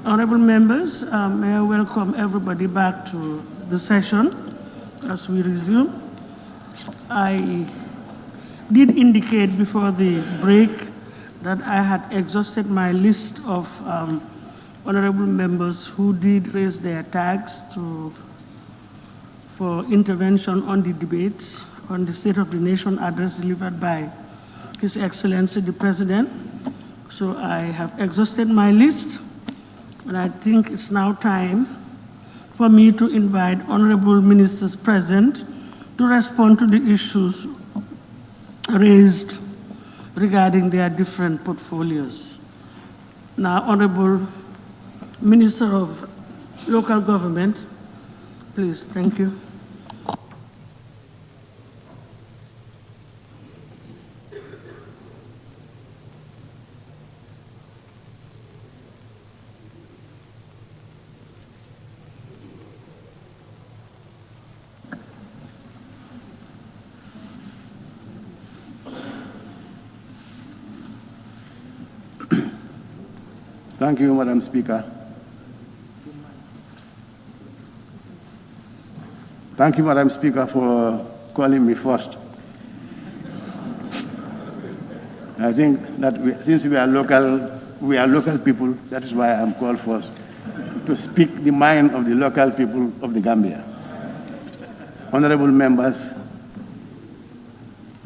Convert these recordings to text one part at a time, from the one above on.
Honorable members, may I welcome everybody back to the session as we resume. I did indicate before the break that I had exhausted my list of honorable members who did raise their tags for intervention on the debates on the State of the Nation address delivered by His Excellency the President. So I have exhausted my list, and I think it's now time for me to invite honorable ministers present to respond to the issues raised regarding their different portfolios. Now, Honorable Minister of Local Government, please, thank you. Thank you, Madam Speaker. Thank you, Madam Speaker, for calling me first. I think that since we are local people, that is why I'm called first, to speak the mind of the local people of the Gambia. Honorable members,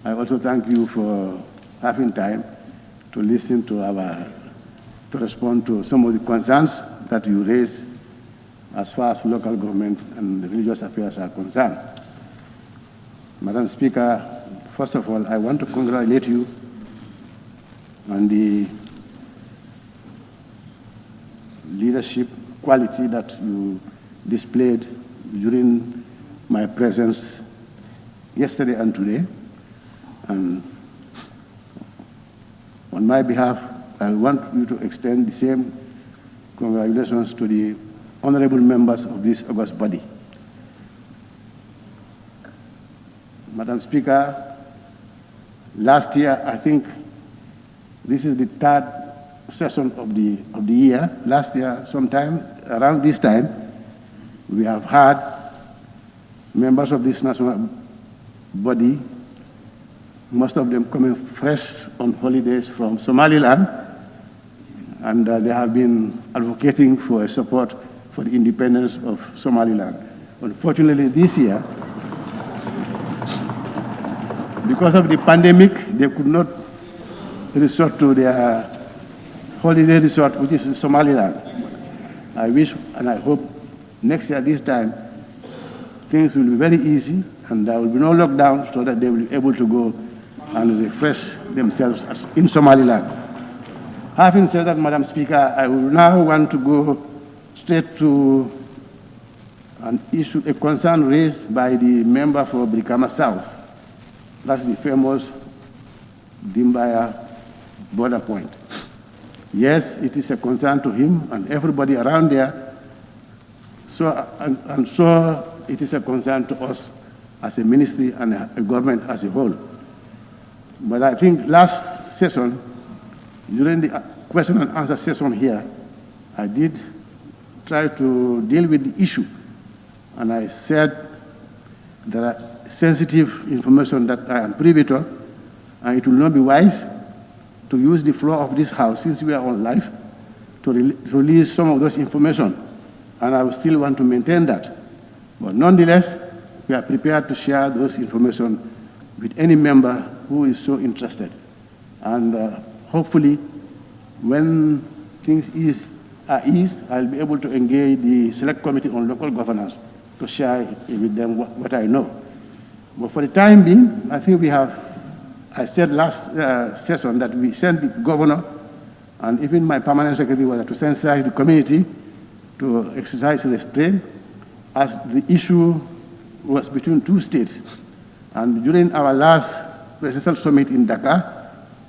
I also thank you for having time to listen to respond to some of the concerns that you raise as far as local government and religious affairs are concerned. Madam Speaker, first of all, I want to congratulate you on the leadership quality that you displayed during my presence yesterday and today. And on my behalf, I want you to extend the same congratulations to the honorable members of this august body. Madam Speaker, last year, I think this is the third session of the year. Last year, sometime around this time, we have had members of this national body, most of them coming fresh on holidays from Somaliland, and they have been advocating for a support for the independence of Somaliland. Unfortunately, this year, because of the pandemic, they could not resort to their holiday resort, which is in Somaliland. I wish and I hope next year, this time, things will be very easy and there will be no lockdown so that they will be able to go and refresh themselves in Somaliland. Having said that, Madam Speaker, I will now want to go straight to an issue, a concern raised by the member for Brikama South. That's the famous Dimbaya border point. Yes, it is a concern to him and everybody around there. So it is a concern to us as a ministry and a government as a whole. But I think last session, during the question and answer session here, I did try to deal with the issue. And I said there are sensitive information that I am privy to, and it will not be wise to use the floor of this house, since we are on live, to release some of those information. And I will still want to maintain that. But nonetheless, we are prepared to share those information with any member who is so interested. And hopefully, when things are eased, I'll be able to engage the Select Committee on Local Governance to share with them what I know. But for the time being, I think I said last session that we sent the governor and even my permanent secretary was to sensitize the community to exercise restraint, as the issue was between two states. And during our last presidential summit in Dakar,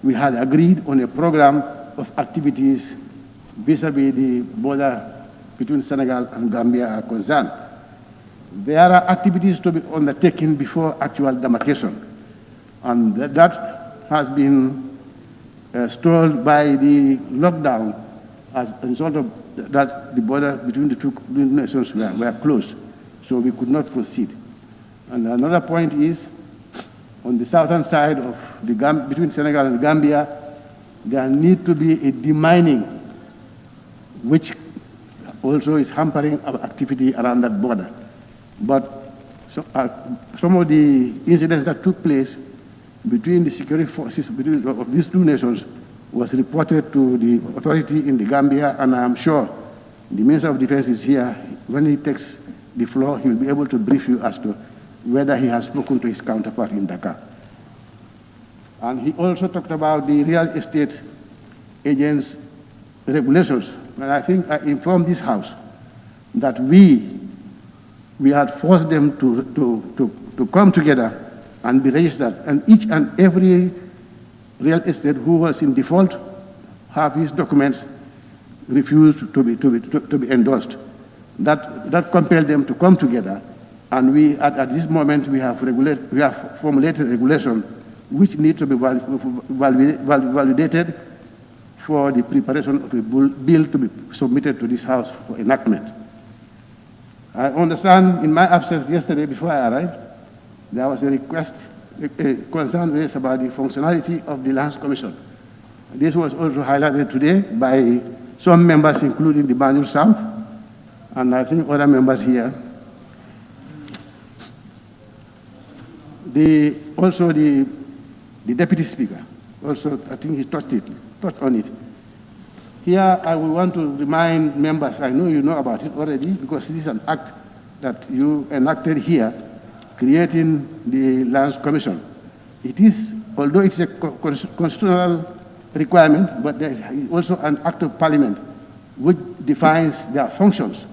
we had agreed on a program of activities vis-a-vis the border between Senegal and Gambia are concerned. There are activities to be undertaken before actual demarcation, and that has been stalled by the lockdown as a result of that, the border between the two nations were closed, so we could not proceed. And another point is, on the southern side of between Senegal and Gambia, there need to be a demining, which also is hampering our activity around that border. But some of the incidents that took place between the security forces of these two nations was reported to the authority in the Gambia, and I am sure the Minister of Defense is here. When he takes the floor, he will be able to brief you as to whether he has spoken to his counterpart in Dakar. And he also talked about the real estate agents' regulations. And I think I informed this House that we had forced them to come together and be registered, and each and every real estate who was in default have his documents refused to be endorsed. That compelled them to come together, and we at this moment we have formulated regulation which need to be validated for the preparation of a bill to be submitted to this House for enactment. I understand in my absence yesterday before I arrived, there was a request, a concern raised about the functionality of the Lands Commission. This was also highlighted today by some members, including the Banjul South, and I think other members here. Also the Deputy Speaker, also I think he touched on it. Here I would want to remind members, I know you know about it already, because it is an act that you enacted here, creating the Lands Commission. It is, although it's a constitutional requirement, but there is also an act of parliament which defines their functions.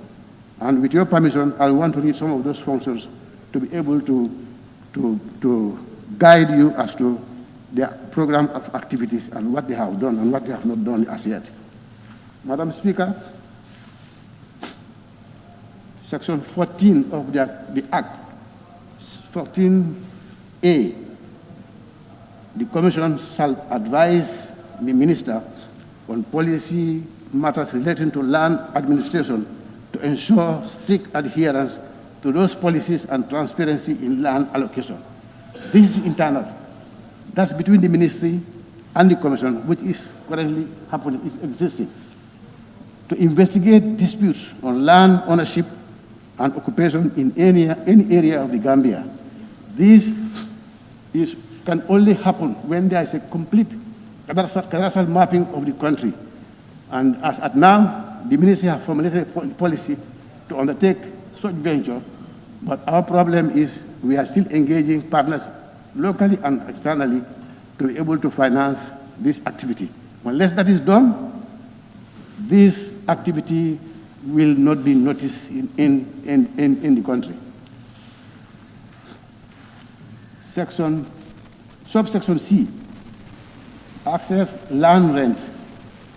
And with your permission, I want to read some of those functions to be able to guide you as to their program of activities and what they have done and what they have not done as yet. Madam Speaker, Section 14 of the Act, 14A, the Commission shall advise the Minister on policy matters relating to land administration to ensure strict adherence to those policies and transparency in land allocation. This is internal. That's between the Ministry and the Commission, which is currently happening, is existing, to investigate disputes on land ownership and occupation in any area of the Gambia. This can only happen when there is a complete cadastral mapping of the country. And as at now, the Ministry has formulated a policy to undertake such venture, but our problem is we are still engaging partners locally and externally to be able to finance this activity. Unless that is done, this activity will not be noticed in the country. Subsection C, access land rent.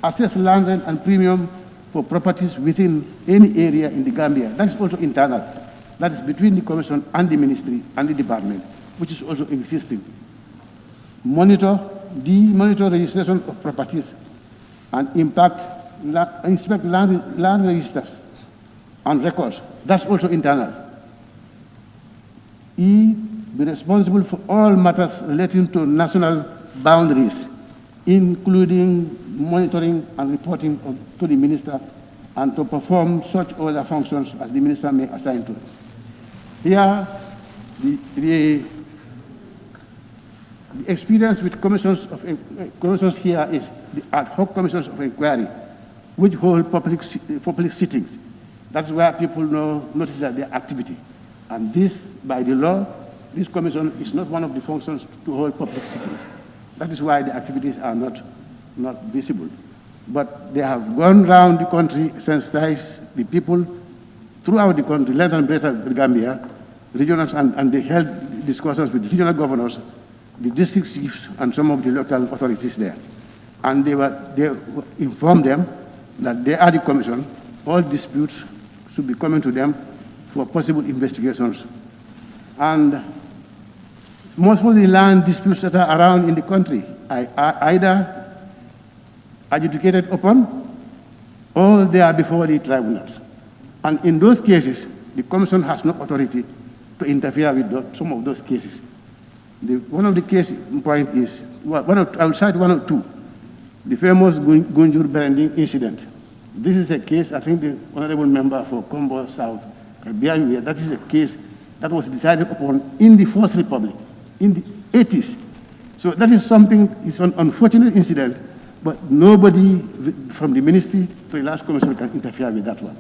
Access land rent and premium for properties within any area in the Gambia. That is also internal. That is between the Commission and the Ministry and the Department, which is also existing. Monitor registration of properties and inspect land registers and records. That's also internal. E, be responsible for all matters relating to national boundaries, including monitoring and reporting to the Minister, and to perform such other functions as the Minister may assign to it. Here, the experience with commissions here is the ad hoc commissions of inquiry, which hold public sittings. That's where people notice that their activity. And this, by the law, this commission is not one of the functions to hold public sittings. That is why the activities are not visible. But they have gone around the country, sensitized the people throughout the country, length and breadth of the Gambia, regionals, and they held discussions with regional governors, the district chiefs, and some of the local authorities there. And they informed them that they are the commission, all disputes should be coming to them for possible investigations. And most of the land disputes that are around in the country are either adjudicated upon all they are before the tribunals. And in those cases, the Commission has no authority to interfere with some of those cases. One of the case point is, I will cite one or two. The famous Gunjur branding incident. This is a case, I think the honorable member for Combo South, that is a case that was decided upon in the First Republic, in the 80s. So that is something, it's an unfortunate incident, but nobody from the ministry to the last commission can interfere with that one.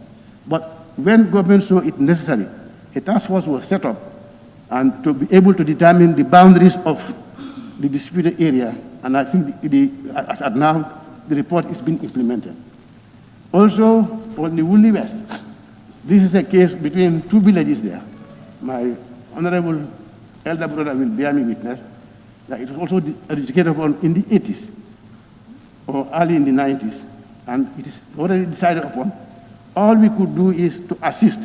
But when government saw it necessary, a task force was set up and to be able to determine the boundaries of the disputed area, and I think as at now, the report is being implemented. Also, on the Woolly West, this is a case between two villages there. My honorable elder brother will bear me witness that it was also educated upon in the 80s or early in the 90s, and it is already decided upon. All we could do is to assist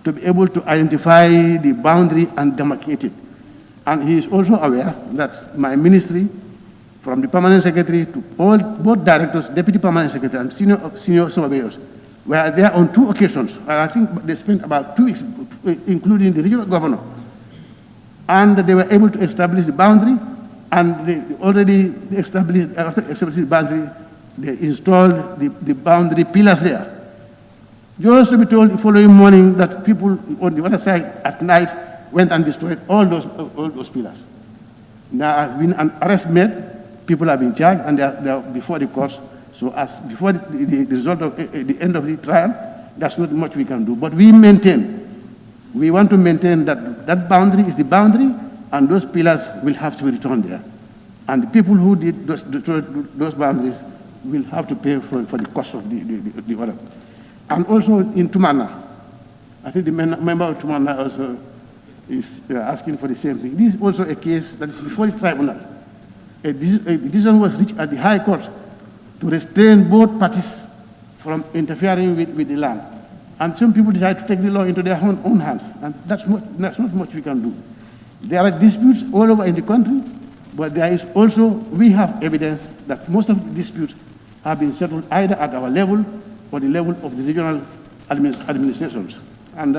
to be able to identify the boundary and demarcate it. And he is also aware that my ministry, from the permanent secretary to both directors, deputy permanent secretary, and senior surveyors, were there on 2 occasions. I think they spent about 2 weeks, including the regional governor. And they were able to establish the boundary, and they already established the boundary, they installed the boundary pillars there. You also be told the following morning that people on the other side at night went and destroyed all those pillars. Now have been an arrest made, people have been charged, and they are before the courts. So as before the result of the end of the trial, there's not much we can do. But we want to maintain that that boundary is the boundary, and those pillars will have to return there. And the people who did those boundaries will have to pay for the cost of the order. And also in Tumana, I think the member of Tumana also is asking for the same thing. This is also a case that is before the tribunal. A decision was reached at the High Court to restrain both parties from interfering with the land. And some people decide to take the law into their own hands, and that's not much we can do. There are disputes all over in the country, but there is also, we have evidence that most of the disputes have been settled either at our level or the level of the regional administrations. And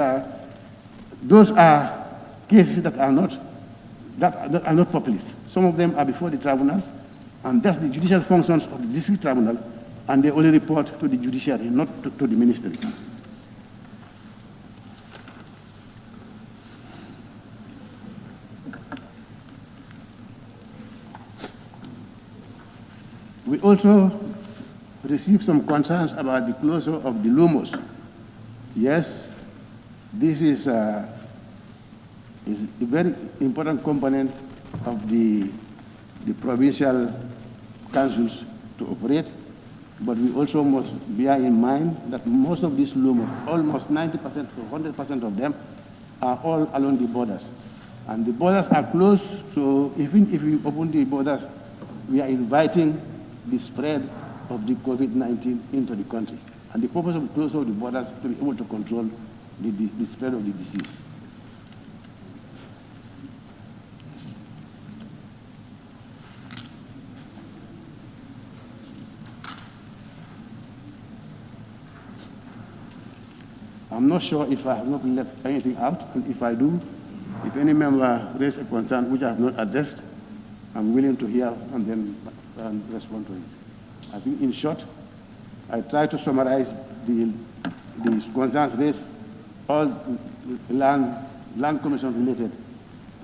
those are cases that are not populist. Some of them are before the tribunals, and that's the judicial functions of the district tribunal, and they only report to the judiciary, not to the ministry. We also received some concerns about the closure of the Lumos. Yes, this is a very important component of the provincial councils to operate, but we also must bear in mind that most of these Lumos, almost 90% to 100% of them, are all along the borders. And the borders are closed, so even if we open the borders, we are inviting the spread of the COVID-19 into the country. And the purpose of the closure of the borders is to be able to control the spread of the disease. I'm not sure if I have not left anything out, and if I do, if any member raises a concern which I have not addressed, I'm willing to hear and then respond to it. I think in short, I try to summarize the concerns raised, all land commission related,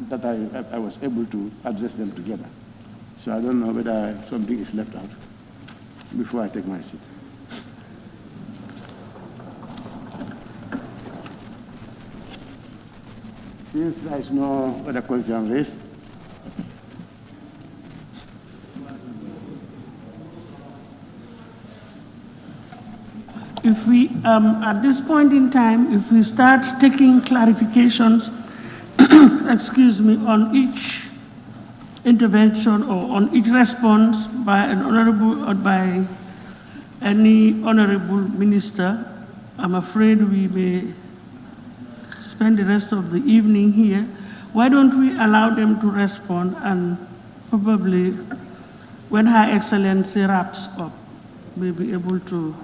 that I was able to address them together. So I don't know whether something is left out before I take my seat. Since there is no other concern raised, if we, at this point in time, if we start taking clarifications, excuse me, on each intervention or on each response by an honorable or by any honorable minister, I'm afraid we may spend the rest of the evening here. Why don't we allow them to respond, and probably when Her Excellency wraps up, we'll be able to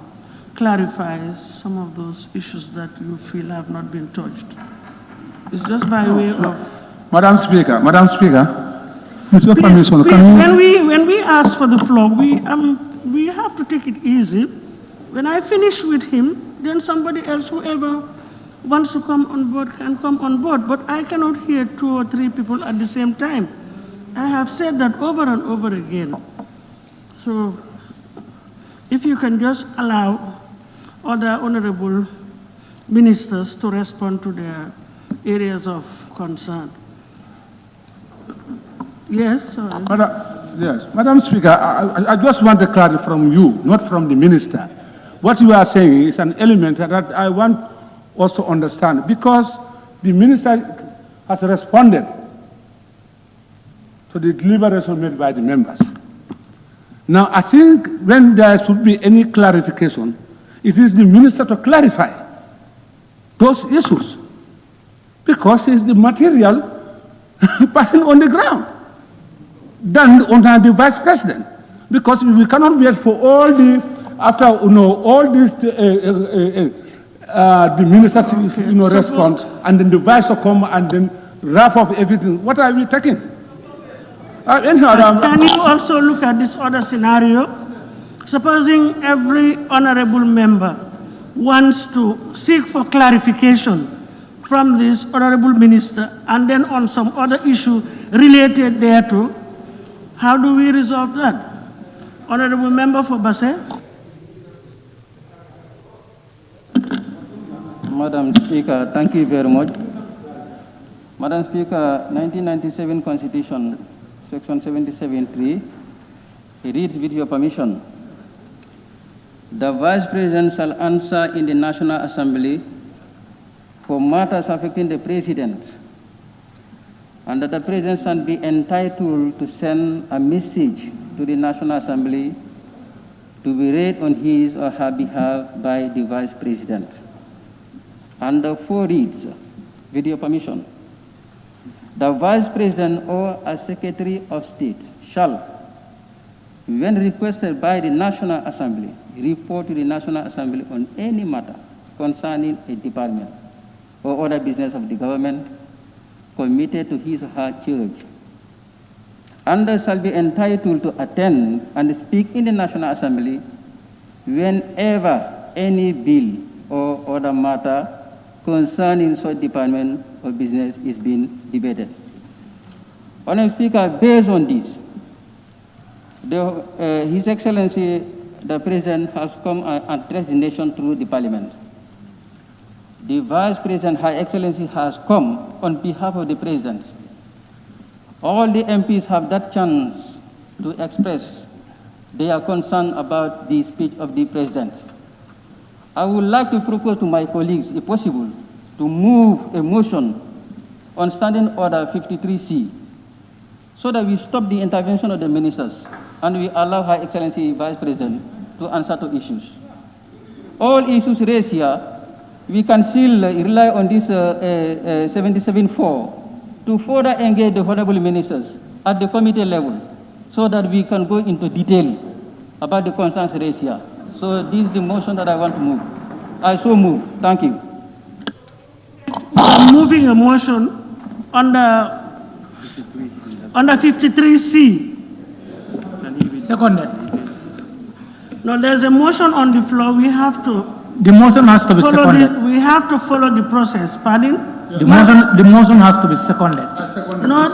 clarify some of those issues that you feel have not been touched. It's just by way of... Madam Speaker, with your permission, Please, can you... when we ask for the floor, we have to take it easy. When I finish with him, then somebody else, whoever wants to come on board, can come on board. But I cannot hear 2 or 3 people at the same time. I have said that over and over again. So if you can just allow other honorable ministers to respond to their areas of concern. Yes, sorry. Madam Speaker, I just want a clarity from you, not from the minister. What you are saying is an element that I want us to understand, because the minister has responded to the deliberation made by the members. Now, I think when there should be any clarification, it is the minister to clarify those issues, because it's the material passing on the ground than under the vice president, because we cannot wait for all the, after all this, the ministers respond, and then the vice will come and then wrap up everything. What are we taking? Can you also look at this other scenario? Supposing every honorable member wants to seek for clarification from this honorable minister, and then on some other issue related thereto, how do we resolve that? Honorable member for Basse. Madam Speaker, thank you very much. Madam Speaker, 1997 Constitution, Section 77(3), it reads, with your permission, the Vice President shall answer in the National Assembly for matters affecting the President, and that the President shall be entitled to send a message to the National Assembly to be read on his or her behalf by the Vice President. And the 4 reads, with your permission, the Vice President or a Secretary of State shall, when requested by the National Assembly, report to the National Assembly on any matter concerning a department or other business of the government committed to his or her charge, and shall be entitled to attend and speak in the National Assembly whenever any bill or other matter concerning such department or business is being debated. Honourable Speaker, based on this, His Excellency, the President, has come and addressed the nation through the Parliament. The Vice President, Her Excellency, has come on behalf of the President. All the MPs have that chance to express their concern about the speech of the President. I would like to propose to my colleagues, if possible, to move a motion on Standing Order 53C, so that we stop the intervention of the ministers and we allow Her Excellency Vice President to answer to issues. All issues raised here, we can still rely on this 77.4 to further engage the honorable ministers at the committee level, so that we can go into detail about the concerns raised here. So this is the motion that I want to move. I so move. Thank you. I'm moving a motion under 53C. Seconded. No, there's a motion on the floor. We have to The motion has to be follow seconded. we have to follow the process. Pardon? The motion has to be seconded. No,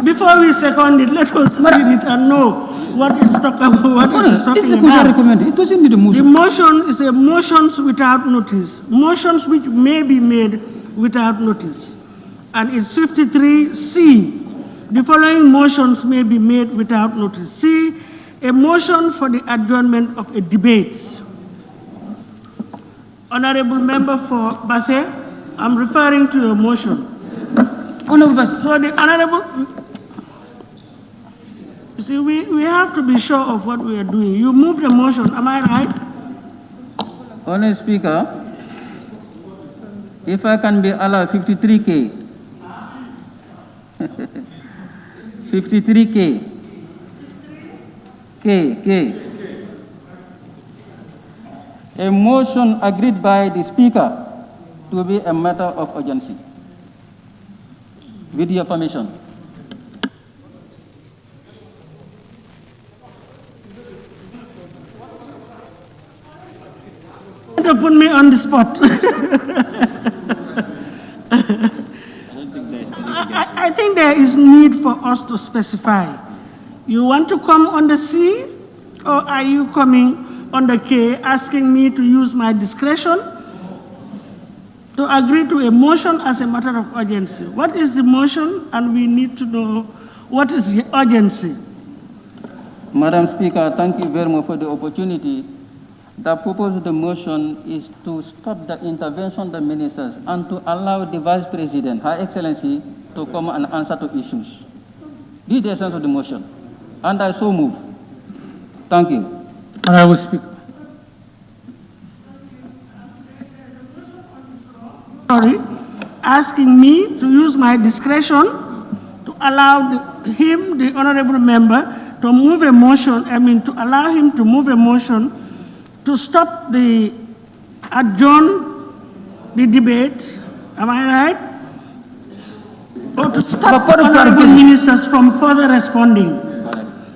before we second it, let us read it and know what it's talking about. It doesn't need a The motion. motion is a motions without notice. Motions which may be made without notice. And it's 53C. The following motions may be made without notice. C, a motion for the adjournment of a debate. Honorable member for Basse, I'm referring to your motion. Honorable Basse. So the honorable, you see, we have to be sure of what we are doing. You moved the motion, am I right? Honourable Speaker, if I can be allowed 53K. 53K. K. a motion agreed by the Speaker to be a matter of urgency. With your permission. To put me on the spot. I think there is need for us to specify. You want to come on the C, or are you coming on the K, asking me to use my discretion to agree to a motion as a matter of urgency? What is the motion? And we need to know what is the urgency. Madam Speaker, thank you very much for the opportunity. The purpose of the motion is to stop the intervention of the ministers and to allow the Vice President, Her Excellency, to come and answer to issues. This is the essence of the motion. And I so move. Thank you. Honorable Speaker. Sorry, asking me to use my discretion to allow him, the honorable member, to move a motion, to allow him to move a motion to stop the, adjourn the debate, am I right? Or to stop honorable ministers from further responding.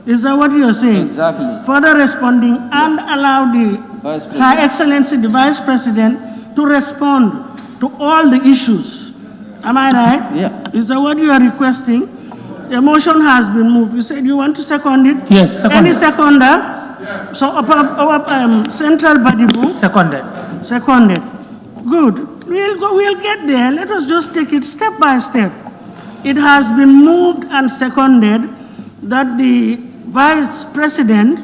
Is that what you're saying? Exactly. Further responding and allow the Her Excellency, the Vice President, to respond to all the issues. Am I right? Yeah. Is that what you are requesting? The motion has been moved. You said you want to second it? Yes, second. Any seconder? So our central body move? Seconded. Seconded. Good. We'll get there. Let us just take it step by step. It has been moved and seconded that the Vice President,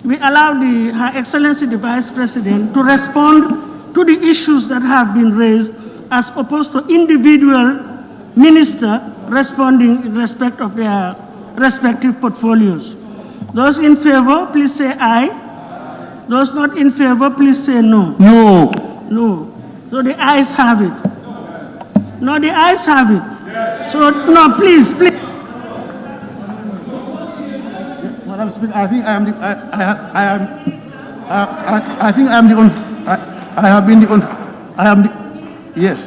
we allow Her Excellency the Vice President to respond to the issues that have been raised as opposed to individual minister responding in respect of their respective portfolios. Those in favor, please say aye. Those not in favor, please say no. No. No. So the ayes have it. No, the ayes have it. So, no, please. Madam Speaker, I think I am the, I think I am the, I have been the, I am the, yes.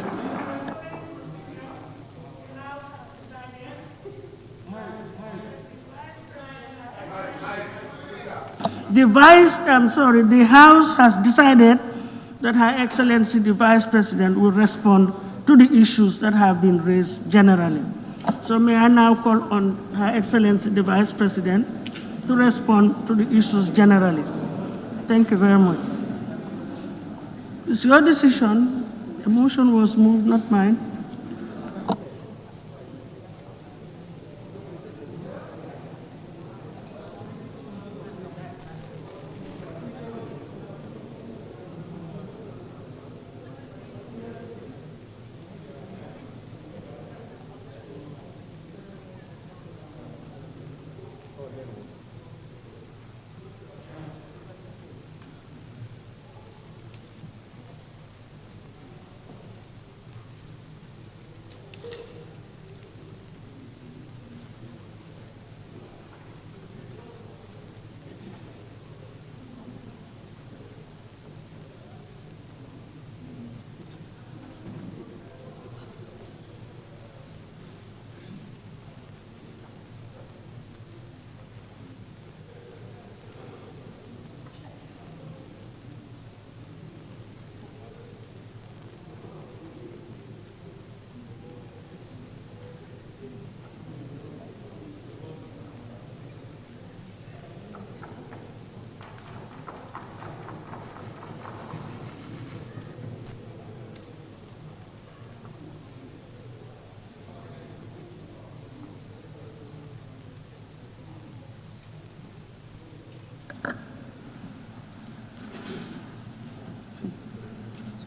The House has decided that Her Excellency the Vice President will respond to the issues that have been raised generally. So may I now call on Her Excellency the Vice President to respond to the issues generally. Thank you very much. It's your decision. The motion was moved, not mine.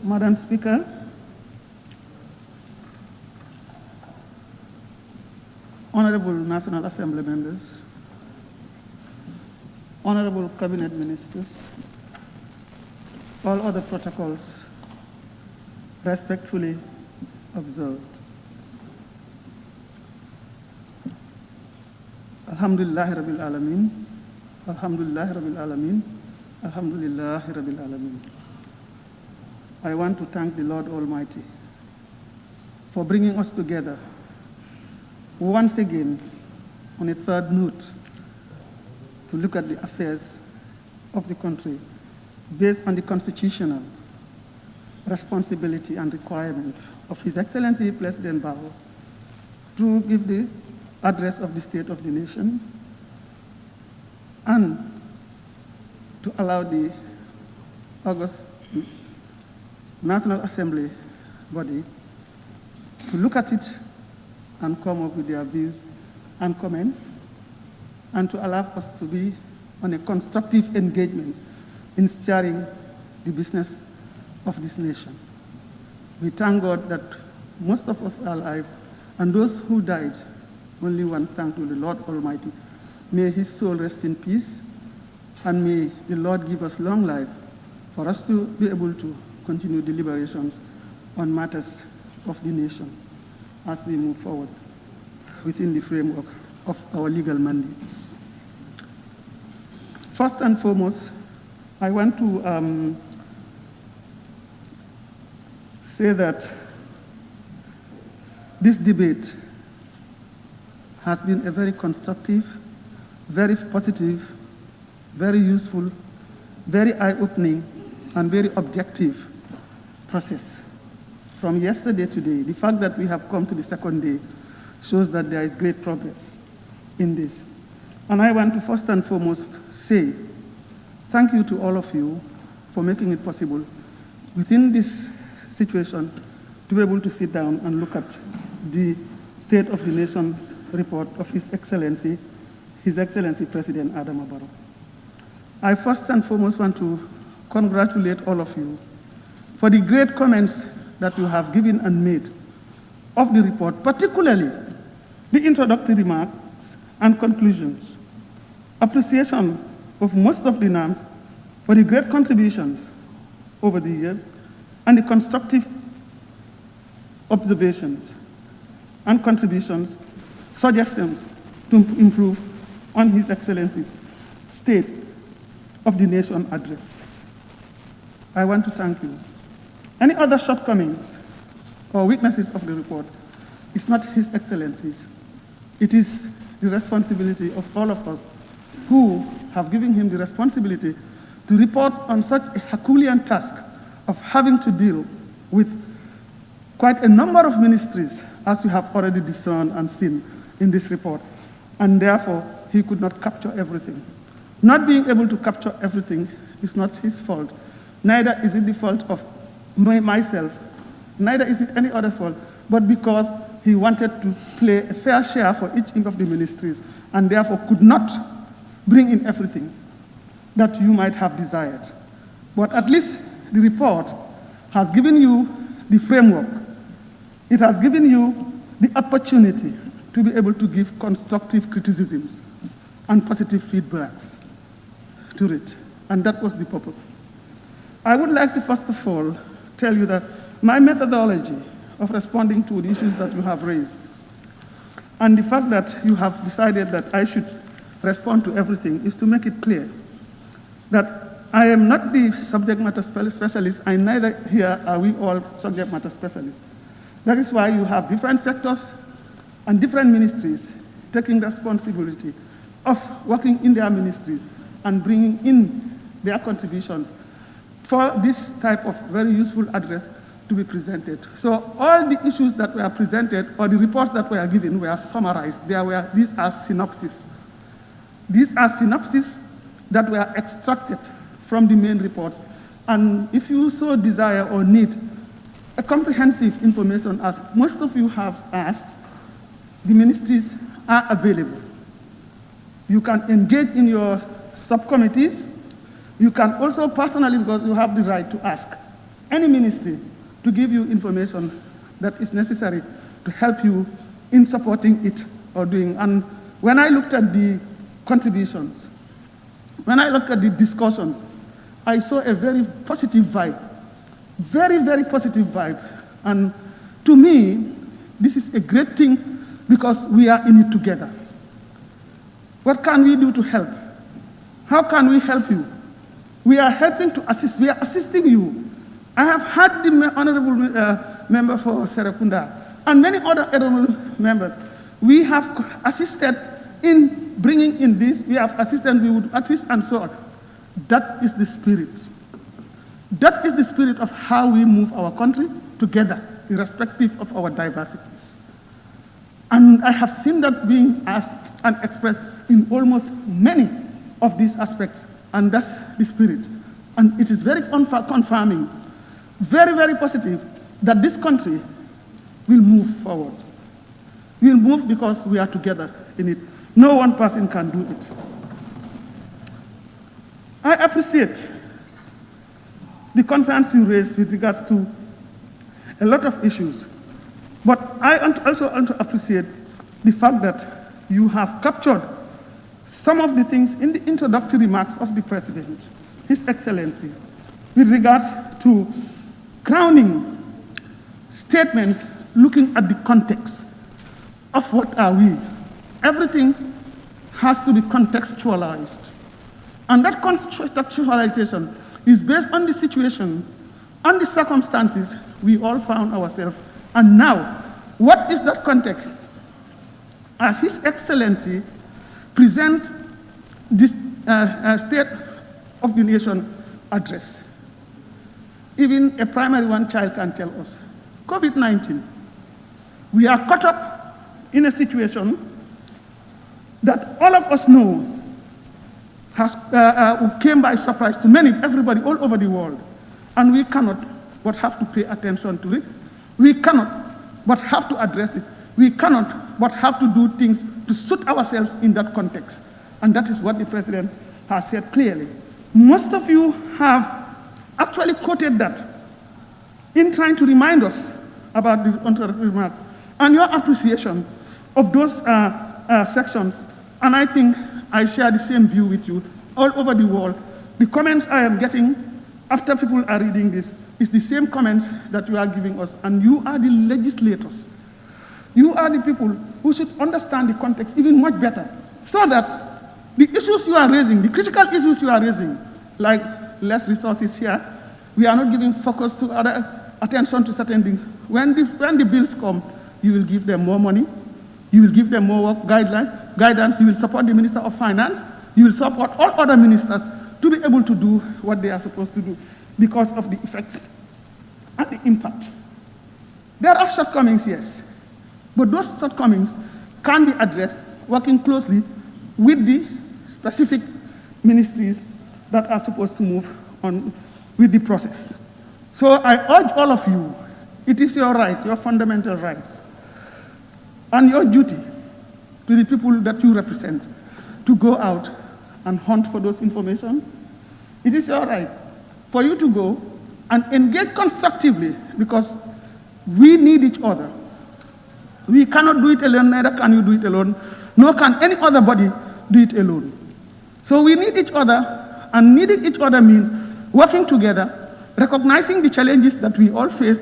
Madam Speaker, Honorable National Assembly members, Honorable Cabinet Ministers, all other protocols respectfully observed. Alhamdulillah Rabbil Alameen, Alhamdulillah Rabbil Alameen, Alhamdulillah Rabbil Alameen. I want to thank the Lord Almighty for bringing us together once again on a third note to look at the affairs of the country based on the constitutional responsibility and requirement of His Excellency President Barrow to give the address of the State of the Nation and to allow the August National Assembly body to look at it and come up with their views and comments, and to allow us to be on a constructive engagement in steering the business of this nation. We thank God that most of us are alive, and those who died, only one thank to the Lord Almighty. May His soul rest in peace, and may the Lord give us long life for us to be able to continue deliberations on matters of the nation as we move forward within the framework of our legal mandates. First and foremost, I want to say that this debate has been a very constructive, very positive, very useful, very eye-opening, and very objective process. From yesterday to today, the fact that we have come to the second day shows that there is great progress in this. And I want to first and foremost say thank you to all of you for making it possible within this situation to be able to sit down and look at the State of the Nation's report of His Excellency President Adama Barrow. I first and foremost want to congratulate all of you for the great comments that you have given and made of the report, particularly the introductory remarks and conclusions. Appreciation of most of the NAMs for the great contributions over the years and the constructive observations and contributions, suggestions to improve on His Excellency's State of the Nation address. I want to thank you. Any other shortcomings or weaknesses of the report is not His Excellency's. It is the responsibility of all of us who have given him the responsibility to report on such a Herculean task of having to deal with quite a number of ministries, as we have already discerned and seen in this report. And therefore, he could not capture everything. Not being able to capture everything is not his fault. Neither is it the fault of myself, neither is it any other's fault, but because he wanted to play a fair share for each of the ministries and therefore could not bring in everything that you might have desired. But at least the report has given you the framework. It has given you the opportunity to be able to give constructive criticisms and positive feedbacks to it. And that was the purpose. I would like to first of all tell you that my methodology of responding to the issues that you have raised and the fact that you have decided that I should respond to everything is to make it clear that I am not the subject matter specialist, and neither here are we all subject matter specialists. That is why you have different sectors and different ministries taking responsibility of working in their ministries and bringing in their contributions for this type of very useful address to be presented. So all the issues that were presented or the reports that were given were summarized. These are synopses. These are synopses that were extracted from the main report. And if you so desire or need a comprehensive information, as most of you have asked, the ministries are available. You can engage in your subcommittees. You can also personally, because you have the right to ask any ministry to give you information that is necessary to help you in supporting it or doing. And when I looked at the contributions, when I looked at the discussions, I saw a very positive vibe, very, very positive vibe. And to me, this is a great thing because we are in it together. What can we do to help? How can we help you? We are helping to assist, we are assisting you I have had the honorable member for Serekunda and many other honorable members. We have assisted in bringing in this. We have assisted, we would assist and so on. That is the spirit. That is the spirit of how we move our country together, irrespective of our diversities. And I have seen that being asked and expressed in almost many of these aspects, and that's the spirit. And it is very confirming, very, very positive that this country will move forward. We will move because we are together in it. No one person can do it. I appreciate the concerns you raised with regards to a lot of issues, but I also want to appreciate the fact that you have captured some of the things in the introductory remarks of the President, His Excellency, with regards to crowning statements looking at the context of what are we. Everything has to be contextualized. And that contextualization is based on the situation, on the circumstances we all found ourselves. And now, what is that context? As His Excellency present this State of the Nation address, even a primary one child can tell us, COVID-19, we are caught up in a situation that all of us know has came by surprise to everybody all over the world. And we cannot but have to pay attention to it. We cannot but have to address it. We cannot but have to do things to suit ourselves in that context. And that is what the President has said clearly. Most of you have actually quoted that in trying to remind us about the introductory remark and your appreciation of those sections. And I think I share the same view with you all over the world. The comments I am getting after people are reading this is the same comments that you are giving us. And you are the legislators. You are the people who should understand the context even much better, so that the issues you are raising, the critical issues you are raising, like less resources here, we are not giving focus to other attention to certain things. When the bills come, you will give them more money, you will give them more work guidance, you will support the Minister of Finance, you will support all other ministers to be able to do what they are supposed to do because of the effects and the impact. There are shortcomings, yes, but those shortcomings can be addressed working closely with the specific ministries that are supposed to move on with the process. So I urge all of you, it is your right, your fundamental right, and your duty to the people that you represent to go out and hunt for those information. It is your right for you to go and engage constructively, because we need each other. We cannot do it alone, neither can you do it alone, nor can any other body do it alone. So we need each other, and needing each other means working together, recognizing the challenges that we all face,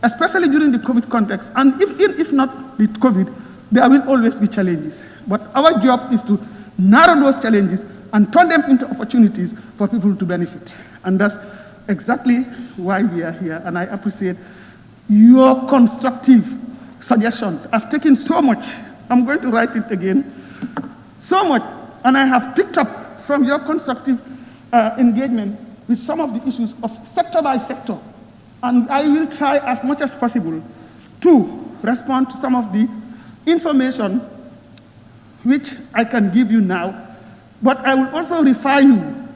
especially during the COVID context. And if not with COVID, there will always be challenges. But our job is to narrow those challenges and turn them into opportunities for people to benefit. And that's exactly why we are here. And I appreciate your constructive suggestions. I've taken so much. I'm going to write it again. So much. And I have picked up from your constructive engagement with some of the issues of sector by sector. And I will try as much as possible to respond to some of the information which I can give you now. But I will also refer you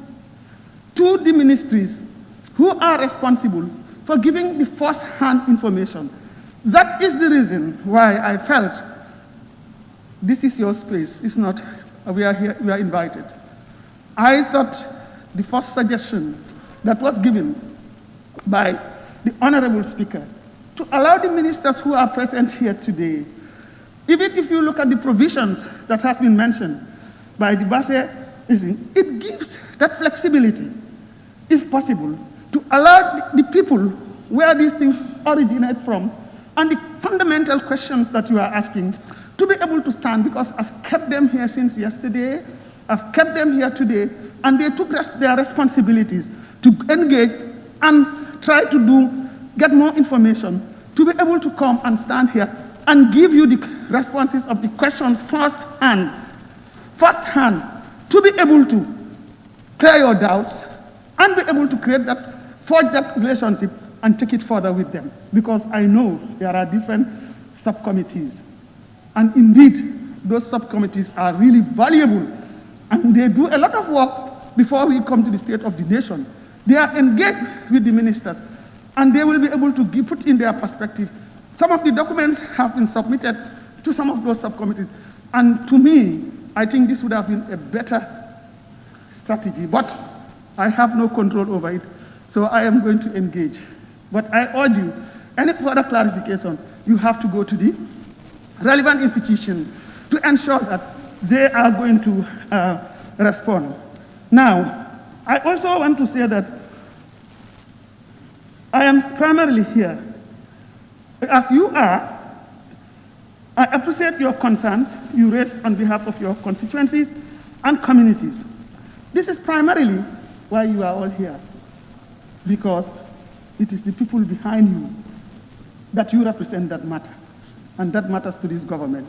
to the ministries who are responsible for giving the first-hand information. That is the reason why I felt this is your space. It's not, we are here, we are invited. I thought the first suggestion that was given by the Honorable Speaker to allow the ministers who are present here today, even if you look at the provisions that has been mentioned by the Basse, it gives that flexibility, if possible, to allow the people where these things originate from and the fundamental questions that you are asking to be able to stand, because I've kept them here since yesterday, I've kept them here today, and they took their responsibilities to engage and try to get more information, to be able to come and stand here and give you the responses of the questions firsthand, to be able to clear your doubts and be able to forge that relationship and take it further with them. Because I know there are different subcommittees. And indeed, those subcommittees are really valuable. And they do a lot of work before we come to the State of the Nation. They are engaged with the ministers, and they will be able to put in their perspective. Some of the documents have been submitted to some of those subcommittees. And to me, I think this would have been a better strategy. But I have no control over it, so I am going to engage. But I urge you, any further clarification, you have to go to the relevant institution to ensure that they are going to respond. Now, I also want to say that I am primarily here, as you are. I appreciate your concerns you raise on behalf of your constituencies and communities. This is primarily why you are all here, because it is the people behind you that you represent that matter, and that matters to this government,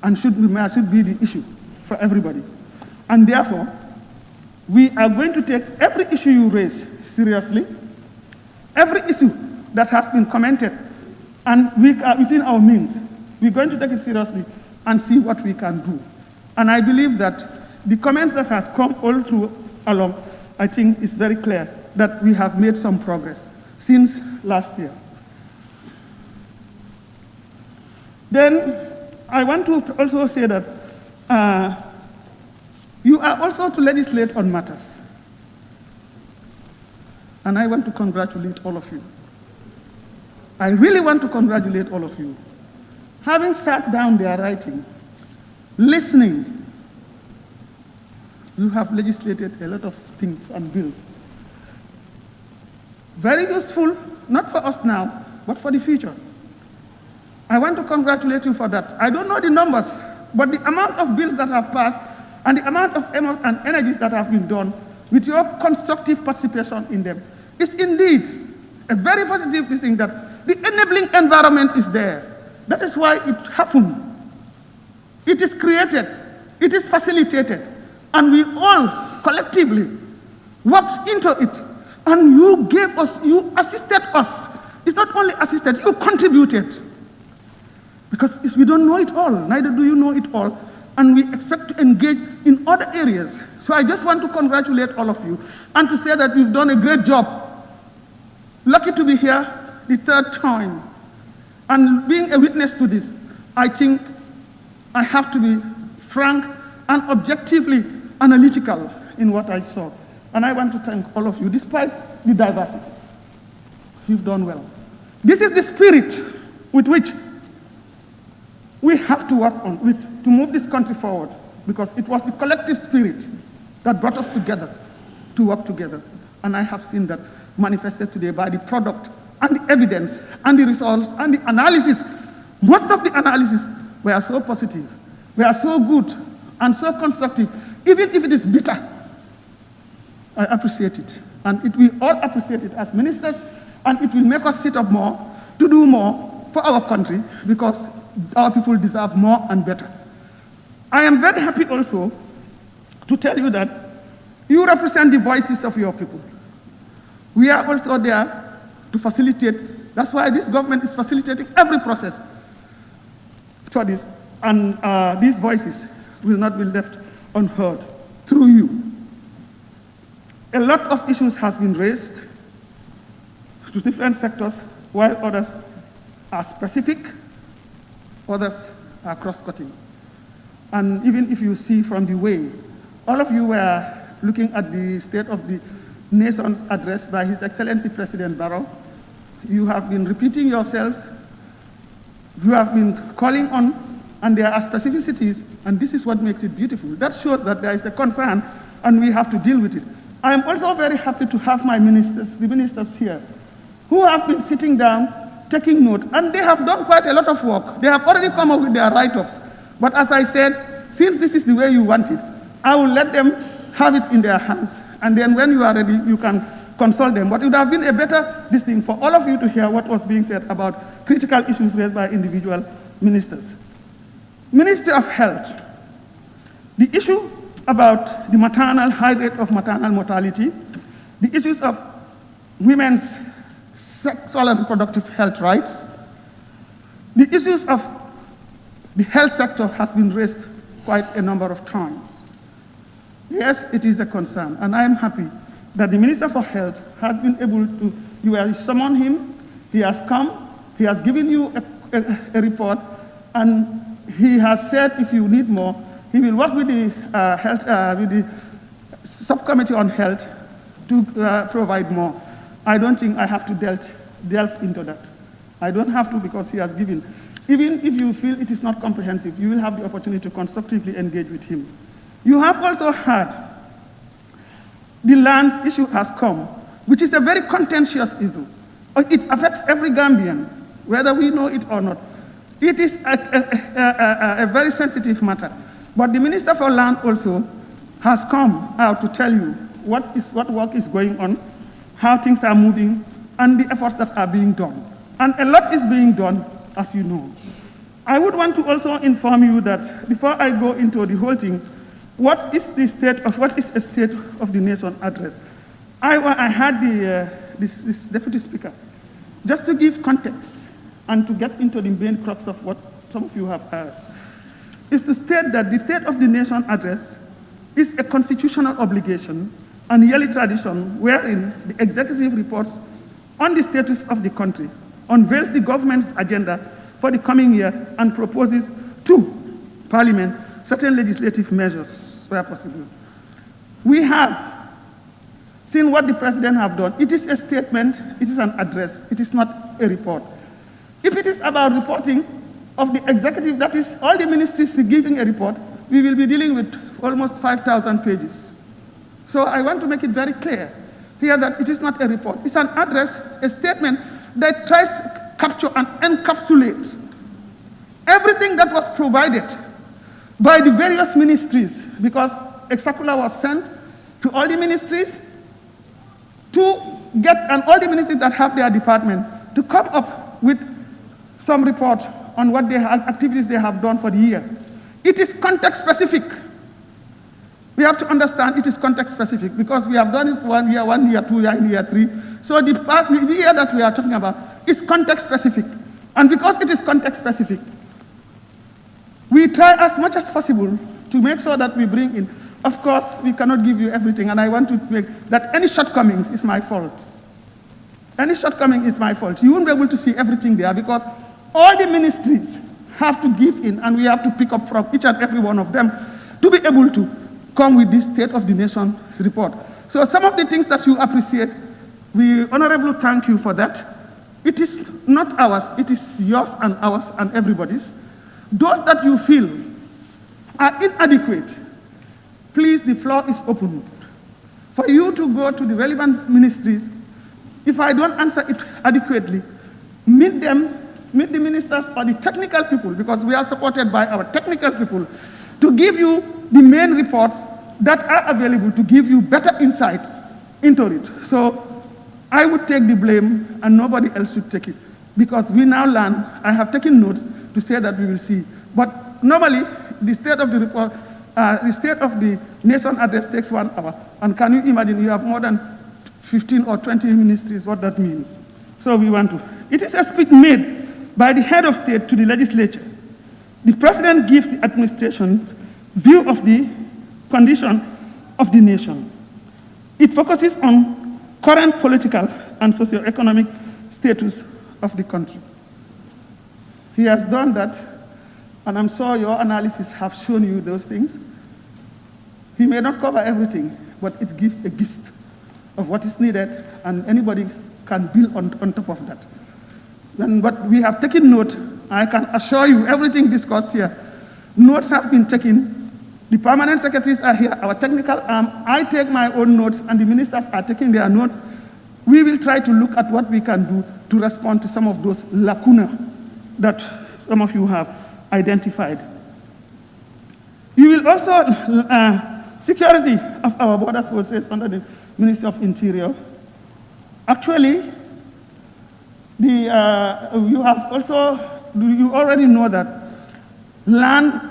and should be the issue for everybody. And therefore, we are going to take every issue you raise seriously, every issue that has been commented, and we are within our means. We're going to take it seriously and see what we can do. And I believe that the comments that has come all through along, I think is very clear that we have made some progress since last year. Then I want to also say that you are also to legislate on matters. And I want to congratulate all of you. I really want to congratulate all of you. Having sat down there writing, listening, you have legislated a lot of things and bills. Very useful, not for us now, but for the future. I want to congratulate you for that. I don't know the numbers, but the amount of bills that have passed and the amount of effort and energies that have been done with your constructive participation in them is indeed a very positive thing, that the enabling environment is there. That is why it happened. It is created, it is facilitated, and we all collectively worked into it. And you gave us, you assisted us. It's not only assisted, you contributed. Because we don't know it all, neither do you know it all, and we expect to engage in other areas. So I just want to congratulate all of you and to say that we've done a great job. Lucky to be here the third time. And being a witness to this, I think I have to be frank and objectively analytical in what I saw. And I want to thank all of you, despite the diversity. You've done well. This is the spirit with which we have to work on, to move this country forward, because it was the collective spirit that brought us together to work together. And I have seen that manifested today by the product and the evidence and the results and the analysis. Most of the analysis were so positive, were so good and so constructive, even if it is bitter. I appreciate it. And we all appreciate it as ministers, and it will make us sit up more to do more for our country, because our people deserve more and better. I am very happy also to tell you that you represent the voices of your people. We are also there to facilitate. That's why this government is facilitating every process for this. And these voices will not be left unheard through you. A lot of issues has been raised to different sectors, while others are specific, others are cross-cutting. And even if you see from the way, all of you were looking at the State of the Nation's address by His Excellency President Barrow. You have been repeating yourselves, you have been calling on, and there are specificities, and this is what makes it beautiful. That shows that there is a concern, and we have to deal with it. I am also very happy to have my ministers, the ministers here, who have been sitting down, taking note, and they have done quite a lot of work. They have already come up with their write-ups. But as I said, since this is the way you want it, I will let them have it in their hands. And then when you are ready, you can consult them. But it would have been a better thing for all of you to hear what was being said about critical issues raised by individual ministers. Ministry of Health. The issue about the high rate of maternal mortality, the issues of women's sexual and reproductive health rights, the issues of the health sector has been raised quite a number of times. Yes, it is a concern, and I am happy that the Minister for Health has been able to, you have summoned him, he has come, he has given you a report, and he has said if you need more, he will work with the with the subcommittee on health to provide more. I don't think I have to delve into that. I don't have to, because he has given. Even if you feel it is not comprehensive, you will have the opportunity to constructively engage with him. You have also heard the lands issue has come, which is a very contentious issue. It affects every Gambian, whether we know it or not. It is a very sensitive matter. But the Minister for Land also has come out to tell you what work is going on, how things are moving, and the efforts that are being done. And a lot is being done, as you know. I would want to also inform you that before I go into the whole thing, what is a State of the Nation address? I had this Deputy Speaker, just to give context and to get into the main crux of what some of you have asked, is to state that the State of the Nation address is a constitutional obligation and yearly tradition wherein the executive reports on the status of the country, unveils the government's agenda for the coming year, and proposes to Parliament certain legislative measures where possible. We have seen what the President have done. It is a statement, it is an address, it is not a report. If it is about reporting of the executive, that is all the ministries giving a report, we will be dealing with almost 5,000 pages. So I want to make it very clear here that it is not a report. It's an address, a statement that tries to capture and encapsulate everything that was provided by the various ministries, because a circular was sent to all the ministries to get, and all the ministries that have their department, to come up with some report on what activities they have done for the year. It is context specific. We have to understand it is context specific, because we have done it 1 year, 2 year, year 3. So the year that we are talking about is context specific. And because it is context specific, we try as much as possible to make sure that we bring in. Of course, we cannot give you everything, and I want to make that any shortcomings is my fault. Any shortcoming is my fault. You won't be able to see everything there, because all the ministries have to give in, and we have to pick up from each and every one of them to be able to come with this State of the Nation report. So some of the things that you appreciate, we honorably thank you for that. It is not ours, it is yours and ours and everybody's. Those that you feel are inadequate, please, the floor is open for you to go to the relevant ministries. If I don't answer it adequately, meet them, meet the ministers or the technical people, because we are supported by our technical people, to give you the main reports that are available to give you better insights into it. So I would take the blame and nobody else should take it, because we now learn. I have taken notes to say that we will see. But normally, the State of the report, the State of the Nation address takes 1 hour. And can you imagine, you have more than 15 or 20 ministries, what that means. So we want to. It is a speech made by the head of state to the legislature. The President gives the administration's view of the condition of the nation. It focuses on current political and socio-economic status of the country. He has done that, and I'm sure your analysis have shown you those things. He may not cover everything, but it gives a gist of what is needed, and anybody can build on top of that. But we have taken note. I can assure you everything discussed here. Notes have been taken. The permanent secretaries are here, our technical arm. I take my own notes, and the ministers are taking their notes. We will try to look at what we can do to respond to some of those lacuna that some of you have identified. You will also, security of our border forces under the Ministry of Interior. Actually, you already know that land,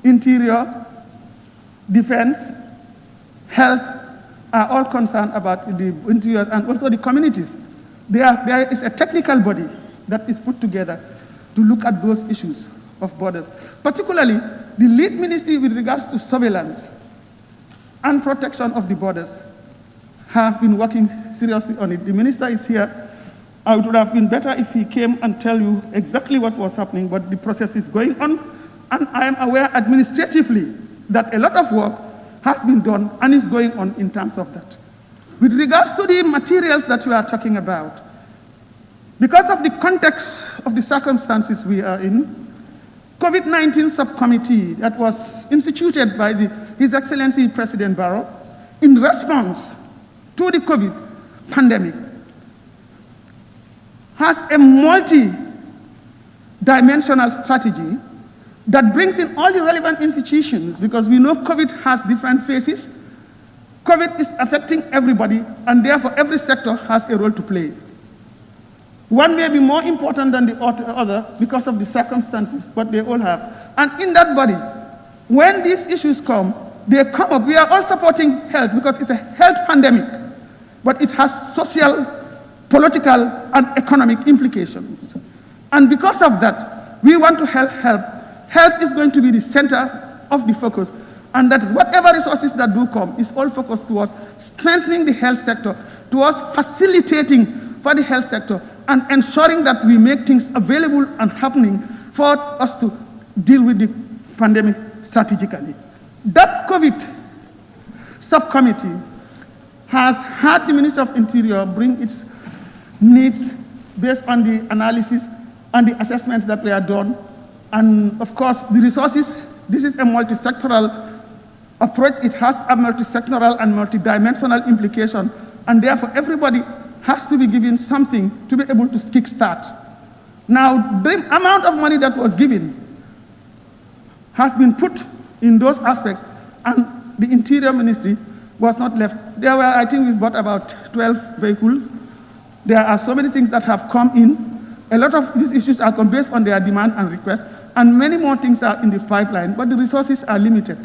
interior, defense, health are all concerned about the interior and also the communities. There is a technical body that is put together to look at those issues of borders. Particularly, the lead ministry with regards to surveillance and protection of the borders have been working seriously on it. The minister is here. It would have been better if he came and tell you exactly what was happening, but the process is going on, and I am aware administratively that a lot of work has been done and is going on in terms of that. With regards to the materials that we are talking about, because of the context of the circumstances we are in, COVID-19 subcommittee that was instituted by His Excellency President Barrow in response to the COVID pandemic has a multi-dimensional strategy that brings in all the relevant institutions, because we know COVID has different phases. COVID is affecting everybody, and therefore every sector has a role to play. One may be more important than the other because of the circumstances, but they all have. And in that body, when these issues come, they come up. We are all supporting health because it's a health pandemic, but it has social, political, and economic implications. And because of that, we want to help. Health is going to be the center of the focus, and that whatever resources that do come is all focused towards strengthening the health sector, towards facilitating for the health sector, and ensuring that we make things available and happening for us to deal with the pandemic strategically. That COVID subcommittee has had the Minister of Interior bring its needs based on the analysis and the assessments that were done. And of course, the resources, this is a multi-sectoral approach. It has a multi-sectoral and multi-dimensional implication, and therefore everybody has to be given something to be able to kickstart. Now, the amount of money that was given has been put in those aspects, and the Interior Ministry was not left. There were, I think we bought about 12 vehicles. There are so many things that have come in. A lot of these issues are based on their demand and request, and many more things are in the pipeline, but the resources are limited.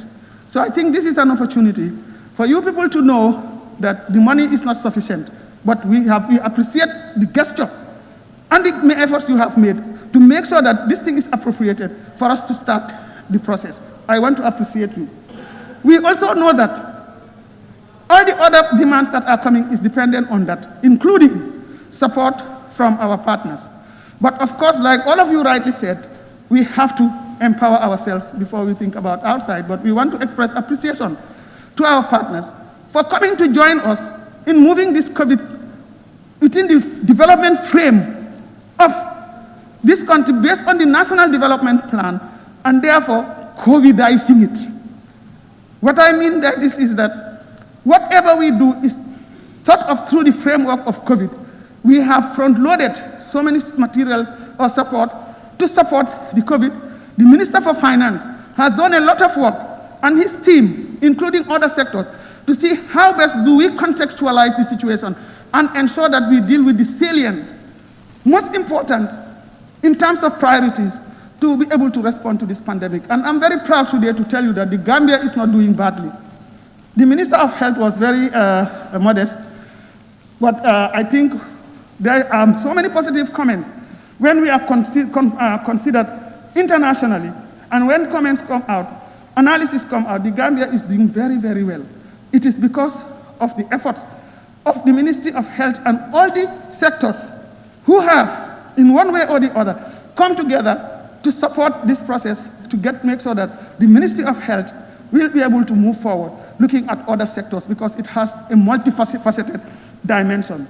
So I think this is an opportunity for you people to know that the money is not sufficient, but we appreciate the gesture and the efforts you have made to make sure that this thing is appropriated for us to start the process. I want to appreciate you. We also know that all the other demands that are coming is dependent on that, including support from our partners. But of course, like all of you rightly said, we have to empower ourselves before we think about outside, but we want to express appreciation to our partners for coming to join us in moving this COVID within the development frame of this country based on the National Development Plan, and therefore COVIDizing it. What I mean by this is that whatever we do is thought of through the framework of COVID. We have front-loaded so many materials or support to support the COVID. The Minister for Finance has done a lot of work, and his team, including other sectors, to see how best do we contextualize the situation and ensure that we deal with the salient, most important in terms of priorities, to be able to respond to this pandemic. And I'm very proud today to tell you that the Gambia is not doing badly. The Minister of Health was very modest, but I think there are so many positive comments. When we are considered internationally, and when comments come out, analysis come out, the Gambia is doing very, very well. It is because of the efforts of the Ministry of Health and all the sectors who have, in one way or the other, come together to support this process to make sure that the Ministry of Health will be able to move forward, looking at other sectors, because it has a multifaceted dimension.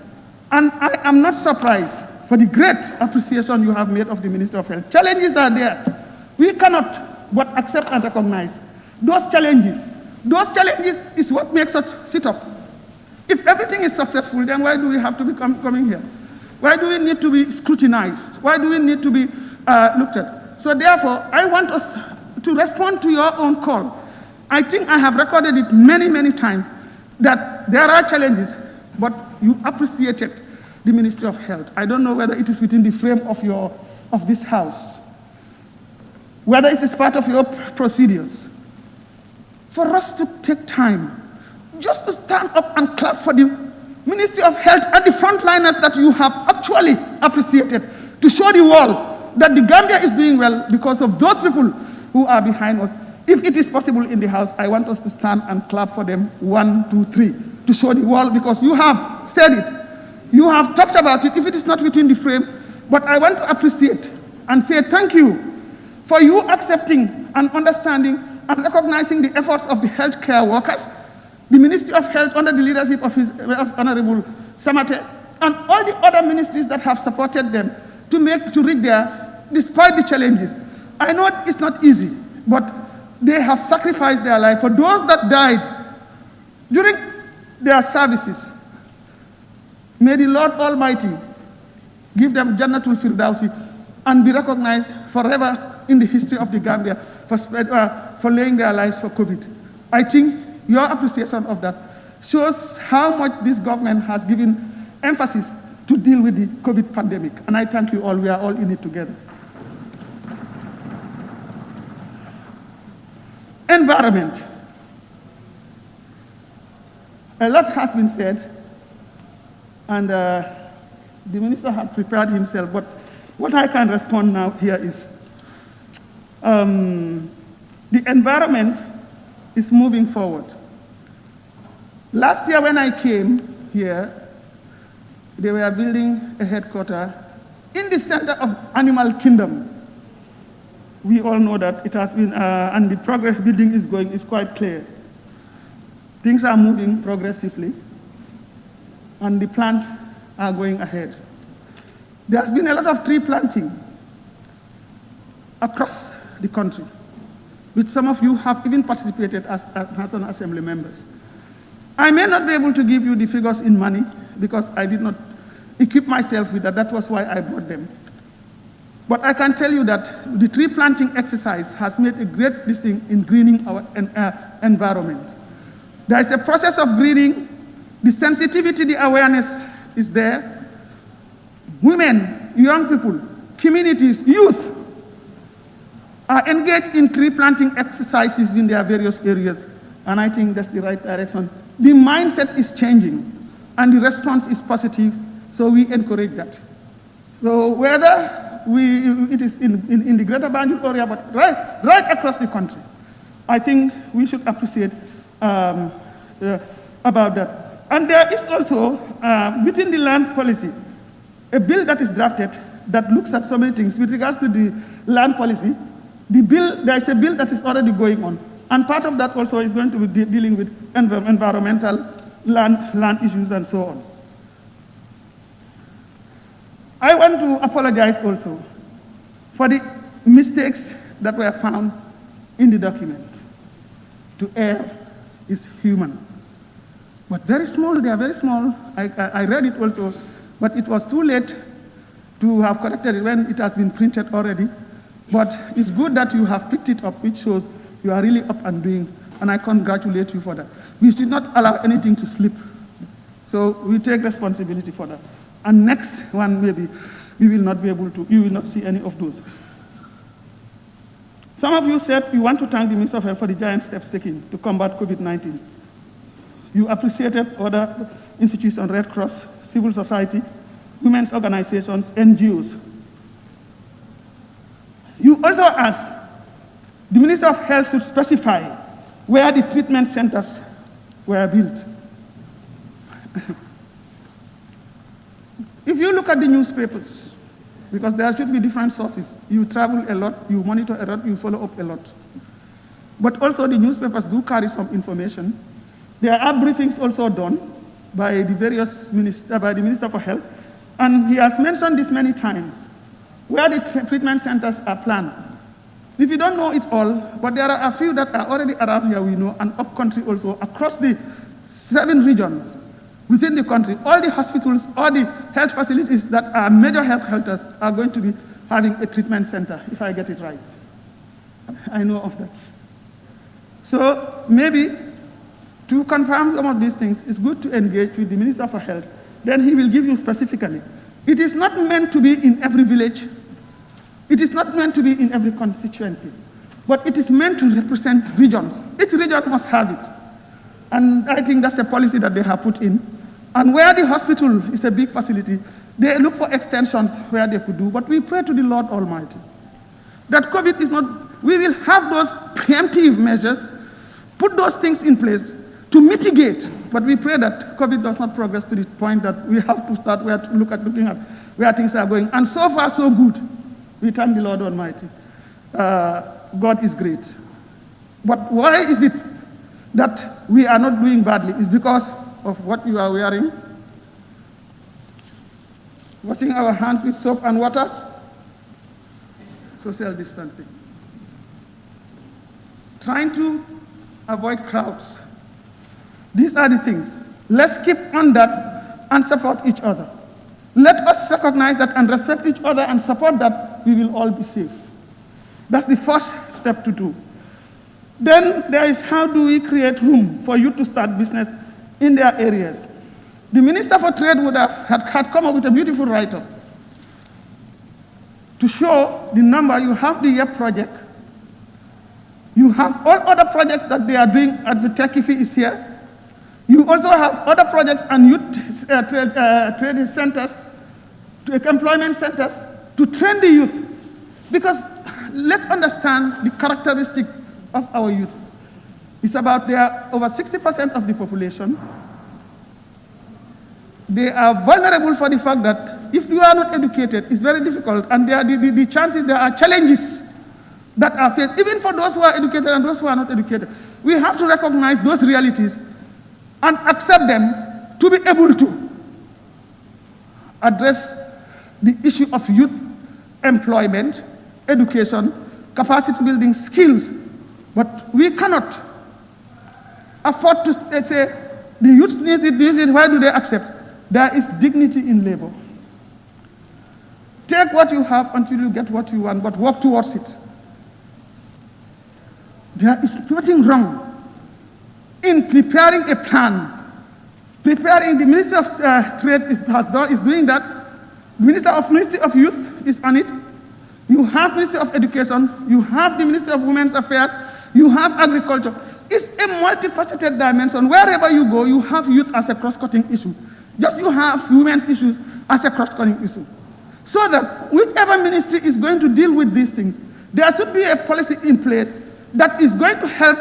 And I am not surprised for the great appreciation you have made of the Minister of Health. Challenges are there. We cannot but accept and recognize those challenges. Those challenges is what makes us sit up. If everything is successful, then why do we have to be coming here? Why do we need to be scrutinized? Why do we need to be looked at? So therefore, I want us to respond to your own call. I think I have recorded it many, many times that there are challenges, but you appreciated the Ministry of Health. I don't know whether it is within the frame of this House, whether it is part of your procedures, for us to take time just to stand up and clap for the Ministry of Health and the frontliners that you have actually appreciated, to show the world that the Gambia is doing well because of those people who are behind us. If it is possible in the House, I want us to stand and clap for them, 1, 2, 3, to show the world, because you have said it. You have talked about it, if it is not within the frame, but I want to appreciate and say thank you for you accepting and understanding and recognizing the efforts of the healthcare workers, the Ministry of Health under the leadership of Honorable Samate, and all the other ministries that have supported them to reach there, despite the challenges. I know it's not easy, but they have sacrificed their life. For those that died during their services, may the Lord Almighty give them Jannatul Firdausi and be recognized forever in the history of the Gambia for laying their lives for COVID. I think your appreciation of that shows how much this government has given emphasis to deal with the COVID pandemic. And I thank you all. We are all in it together. Environment. A lot has been said, and the minister had prepared himself, but what I can respond now here is the environment is moving forward. Last year when I came here, they were building a headquarters in the center of Animal Kingdom. We all know that it has been, and the progress building is quite clear. Things are moving progressively, and the plans are going ahead. There has been a lot of tree planting across the country, which some of you have even participated as National Assembly members. I may not be able to give you the figures in money because I did not equip myself with that. That was why I brought them. But I can tell you that the tree planting exercise has made a great distinction in greening our environment. There is a process of greening. The sensitivity, the awareness is there. Women, young people, communities, youth are engaged in tree planting exercises in their various areas. And I think that's the right direction. The mindset is changing and the response is positive, so we encourage that. So whether it is in the greater Banjul area, but right across the country, I think we should appreciate about that. And there is also, within the land policy, a bill that is drafted that looks at so many things. With regards to the land policy, there is a bill that is already going on. And part of that also is going to be dealing with environmental land issues and so on. I want to apologize also for the mistakes that were found in the document. To err is human. But very small, they are very small. I read it also, but it was too late to have corrected it when it has been printed already. But it's good that you have picked it up, which shows you are really up and doing, and I congratulate you for that. We should not allow anything to slip. So we take responsibility for that. And next one, maybe, we will not be able to, you will not see any of those. Some of you said you want to thank the Minister of Health for the giant steps taken to combat COVID-19. You appreciated other institutions, Red Cross, civil society, women's organizations, NGOs. You also asked the Minister of Health to specify where the treatment centers were built. If you look at the newspapers, because there should be different sources, you travel a lot, you monitor a lot, you follow up a lot. But also the newspapers do carry some information. There are briefings also done by the various by the Minister for Health, and he has mentioned this many times, where the treatment centers are planned. If you don't know it all, but there are a few that are already around here, we know, and up country also, across the 7 regions within the country, all the hospitals, all the health facilities that are major health centers are going to be having a treatment center, if I get it right. I know of that. So maybe to confirm some of these things, it's good to engage with the Minister for Health then he will give you specifically. It is not meant to be in every village. It is not meant to be in every constituency, but it is meant to represent regions. Each region must have it. And I think that's a policy that they have put in. And where the hospital is a big facility, they look for extensions where they could do. But we pray to the Lord Almighty that COVID is not, we will have those preemptive measures, put those things in place to mitigate. But we pray that COVID does not progress to the point that we have to start looking at where things are going. And so far, so good. We thank the Lord Almighty. God is great. But why is it that we are not doing badly? It's because of what you are wearing. Washing our hands with soap and water. Social distancing. Trying to avoid crowds. These are the things. Let's keep on that and support each other. Let us recognize that and respect each other and support that we will all be safe. That's the first step to do. Then there is how do we create room for you to start business in their areas. The Minister for Trade would had come up with a beautiful write-up to show the number. You have the YEP project. You have all other projects that they are doing at the Techifi is here. You also have other projects and youth training centers, employment centers to train the youth. Because let's understand the characteristic of our youth. It's about they are over 60% of the population. They are vulnerable for the fact that if you are not educated, it's very difficult. And the chances, there are challenges that are faced, even for those who are educated and those who are not educated. We have to recognize those realities and accept them to be able to address the issue of youth employment, education, capacity building, skills. But we cannot afford to say the youth need it, why do they accept? There is dignity in labor. Take what you have until you get what you want, but work towards it. There is nothing wrong in preparing a plan. Preparing, the Minister of Trade is doing that. The Ministry of Youth is on it. You have Ministry of Education. You have the Ministry of Women's Affairs. You have Agriculture. It's a multifaceted dimension. Wherever you go, you have youth as a cross-cutting issue. Just you have women's issues as a cross-cutting issue. So that whichever ministry is going to deal with these things, there should be a policy in place that is going to help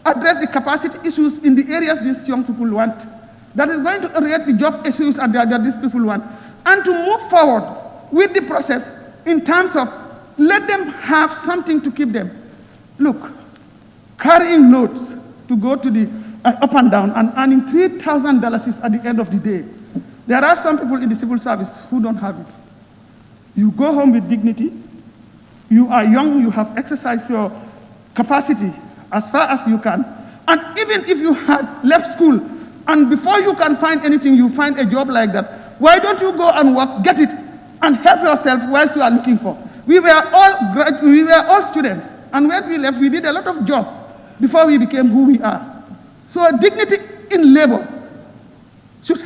address the capacity issues in the areas these young people want, that is going to address the job issues that these people want, and to move forward with the process in terms of let them have something to keep them. Look, carrying loads to go to the up and down and earning $3,000 at the end of the day. There are some people in the civil service who don't have it. You go home with dignity. You are young, you have exercised your capacity as far as you can. And even if you had left school and before you can find anything, you find a job like that, why don't you go and work, get it, and help yourself whilst you are looking for? We were all students, and when we left, we did a lot of jobs before we became who we are. So dignity in labor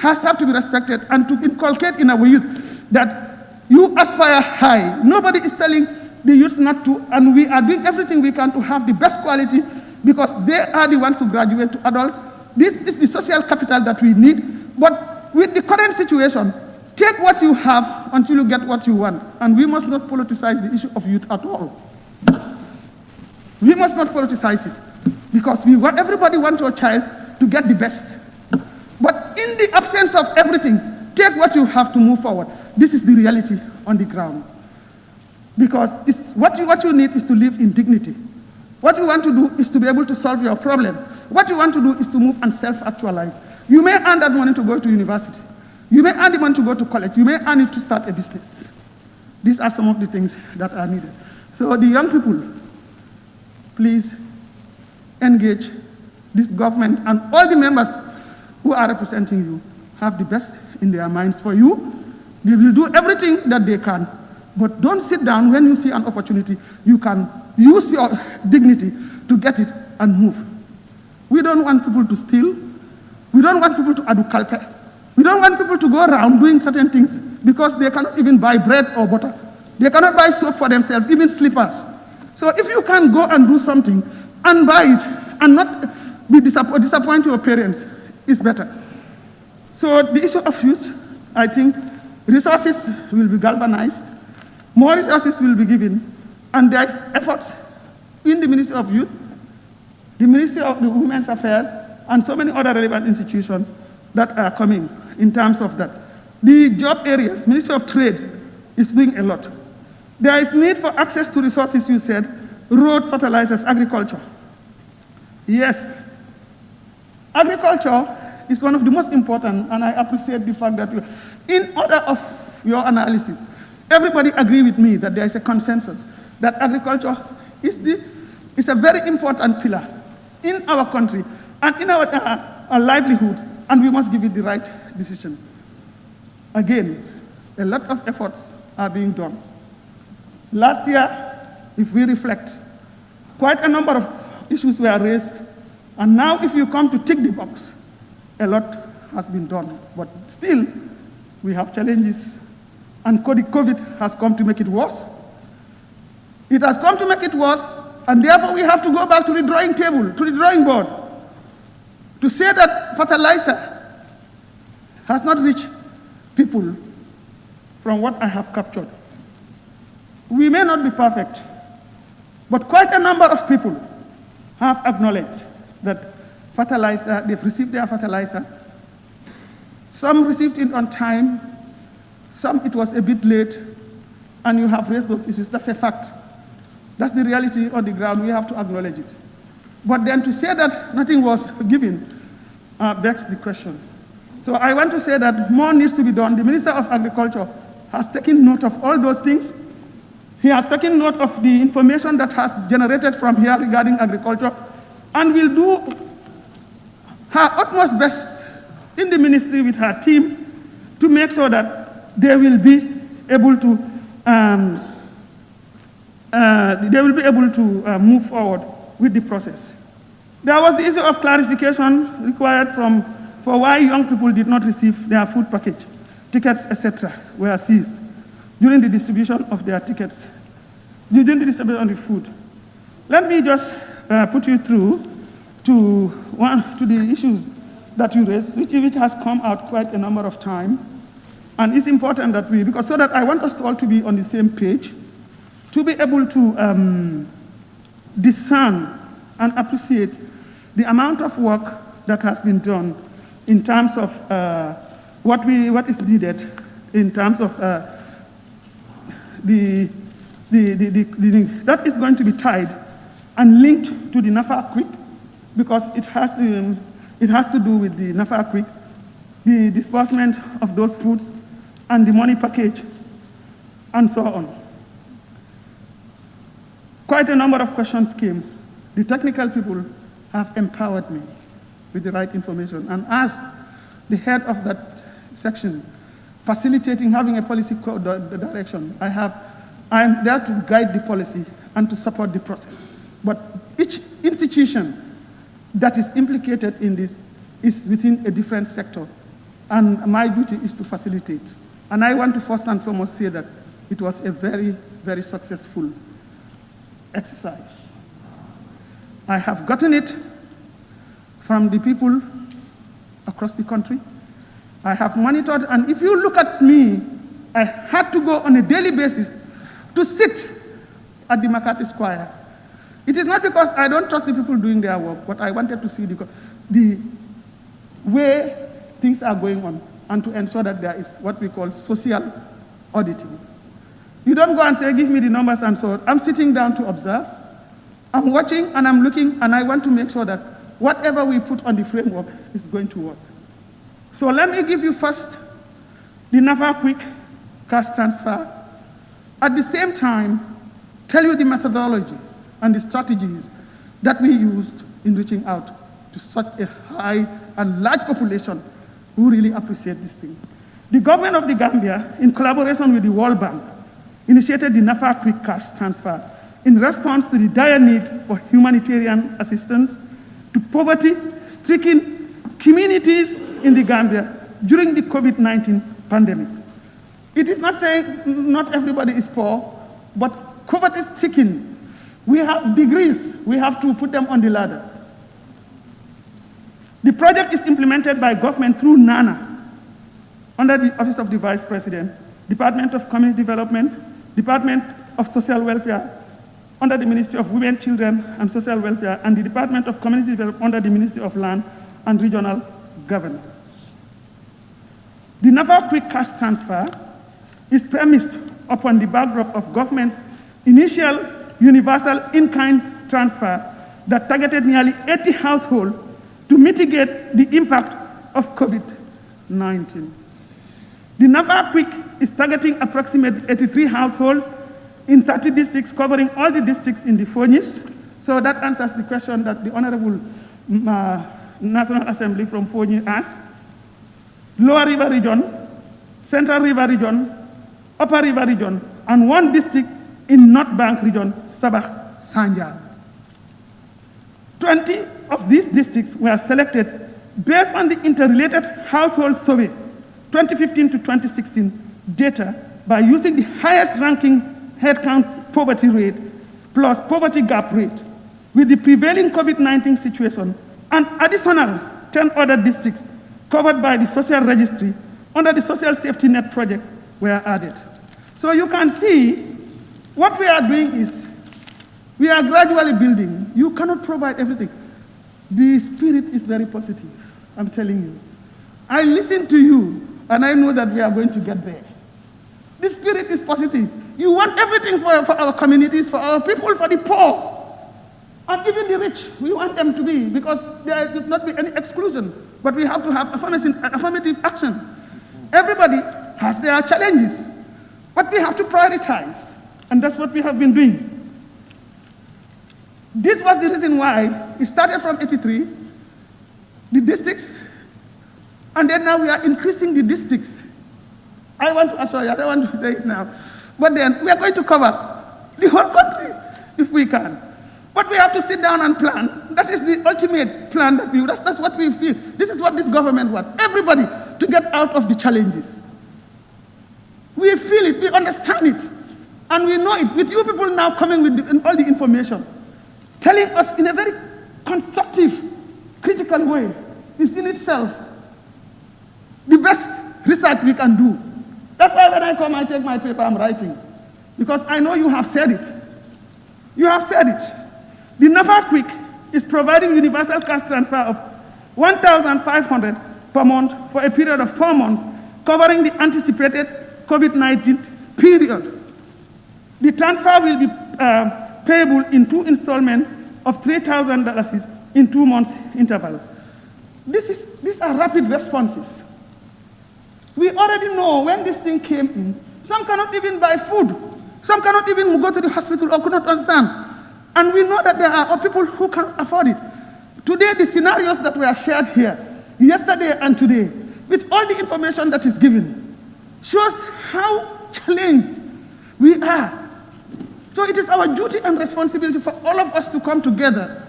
has to be respected, and to inculcate in our youth that you aspire high. Nobody is telling the youth not to, and we are doing everything we can to have the best quality because they are the ones to graduate to adults. This is the social capital that we need, but with the current situation, take what you have until you get what you want, and we must not politicize the issue of youth at all. We must not politicize it. Because everybody wants your child to get the best. But in the absence of everything, take what you have to move forward. This is the reality on the ground. Because what you need is to live in dignity. What you want to do is to be able to solve your problem. What you want to do is to move and self-actualize. You may earn that money to go to university. You may earn the money to go to college. You may earn it to start a business. These are some of the things that are needed. So the young people, please engage this government, and all the members who are representing you have the best in their minds for you. They will do everything that they can, but don't sit down when you see an opportunity. You can use your dignity to get it and move. We don't want people to steal. We don't want people to adulterate. We don't want people to go around doing certain things because they cannot even buy bread or butter. They cannot buy soap for themselves, even slippers. So if you can go and do something and buy it and not be disappoint your parents, it's better. So the issue of youth, I think resources will be galvanized, more resources will be given, and there is efforts in the Ministry of Youth, the Ministry of the Women's Affairs, and so many other relevant institutions that are coming in terms of that. The job areas, Ministry of Trade is doing a lot. There is need for access to resources, you said, roads, fertilizers, agriculture. Yes, agriculture is one of the most important, and I appreciate the fact that in order of your analysis, everybody agree with me that there is a consensus that agriculture is a very important pillar in our country and in our livelihood, and we must give it the right decision. Again, a lot of efforts are being done. Last year, if we reflect, quite a number of issues were raised, and now if you come to tick the box, a lot has been done. But still, we have challenges, and COVID has come to make it worse. It has come to make it worse, and therefore we have to go back to the drawing table, to the drawing board, to say that fertilizer has not reached people from what I have captured. We may not be perfect, but quite a number of people have acknowledged that fertilizer, they've received their fertilizer. Some received it on time, some it was a bit late, and you have raised those issues. That's a fact. That's the reality on the ground. We have to acknowledge it. But then to say that nothing was given begs the question. So I want to say that more needs to be done. The Minister of Agriculture has taken note of all those things. He has taken note of the information that has generated from here regarding agriculture, and will do her utmost best in the ministry with her team to make sure that they will be able to move forward with the process. There was the issue of clarification required for why young people did not receive their food package, tickets, etc., were seized during the distribution of their tickets, during the distribution of the food. Let me just put you through to the issues that you raised, which has come out quite a number of times. And it's important that so that I want us all to be on the same page, to be able to discern and appreciate the amount of work that has been done in terms of what is needed in terms of that is going to be tied and linked to the NAFA Quick, because it has to do with the NAFA Quick, the disbursement of those foods, and the money package, and so on. Quite a number of questions came. The technical people have empowered me with the right information, and as the head of that section, facilitating having a policy direction, I am there to guide the policy and to support the process. But each institution that is implicated in this is within a different sector, and my duty is to facilitate. And I want to first and foremost say that it was a very, very successful exercise. I have gotten it from the people across the country. I have monitored, and if you look at me, I had to go on a daily basis to sit at the Makati Square. It is not because I don't trust the people doing their work, but I wanted to see the way things are going on, and to ensure that there is what we call social auditing. You don't go and say, give me the numbers and so on. I'm sitting down to observe. I'm watching and I'm looking, and I want to make sure that whatever we put on the framework is going to work. So let me give you first the NAFA Quick cash transfer. At the same time, tell you the methodology and the strategies that we used in reaching out to such a high and large population who really appreciate this thing. The government of the Gambia, in collaboration with the World Bank, initiated the NAFA Quick Cash Transfer in response to the dire need for humanitarian assistance to poverty-stricken communities in the Gambia during the COVID-19 pandemic. It is not saying not everybody is poor, but poverty is ticking. We have degrees, we have to put them on the ladder. The project is implemented by government through NANA, under the Office of the Vice President, Department of Community Development, Department of Social Welfare, under the Ministry of Women, Children, and Social Welfare, and the Department of Community Development under the Ministry of Land and Regional Government. The NAFA Quick Cash Transfer is premised upon the backdrop of government's initial universal in-kind transfer that targeted nearly 80 households to mitigate the impact of COVID-19. The NAFA Quick is targeting approximately 83 households in 30 districts, covering all the districts in the Phoenix. So that answers the question that the Honorable National Assembly from Phoenix asked. Lower River Region, Central River Region, Upper River Region, and one district in North Bank Region, Sabah Sanjal. 20 of these districts were selected based on the interrelated household survey 2015 to 2016 data by using the highest ranking headcount poverty rate plus poverty gap rate with the prevailing COVID-19 situation and additional 10 other districts covered by the social registry under the social safety net project were added. So you can see what we are doing is we are gradually building. You cannot provide everything. The spirit is very positive, I'm telling you. I listen to you and I know that we are going to get there. The spirit is positive. You want everything for our communities, for our people, for the poor. And even the rich, we want them to be, because there should not be any exclusion. But we have to have affirmative action. Everybody has their challenges, but we have to prioritize. And that's what we have been doing. This was the reason why it started from 83, the districts, and then now we are increasing the districts. I want to assure you, I don't want to say it now, but then we are going to cover the whole country if we can. But we have to sit down and plan. That is the ultimate plan that that's what we feel. This is what this government wants. Everybody to get out of the challenges. We feel it, we understand it, and we know it. With you people now coming with all the information, telling us in a very constructive, critical way, is in itself the best research we can do. That's why when I come, I take my paper, I'm writing. Because I know you have said it. You have said it. The NAFA Quick is providing universal cash transfer of $1,500 per month for a period of 4 months, covering the anticipated COVID-19 period. The transfer will be payable in 2 installments of $3,000 in 2 months interval. These are rapid responses. We already know when this thing came in, some cannot even buy food. Some cannot even go to the hospital or could not understand. And we know that there are people who cannot afford it. Today, the scenarios that were shared here, yesterday and today, with all the information that is given, shows how challenged we are. So it is our duty and responsibility for all of us to come together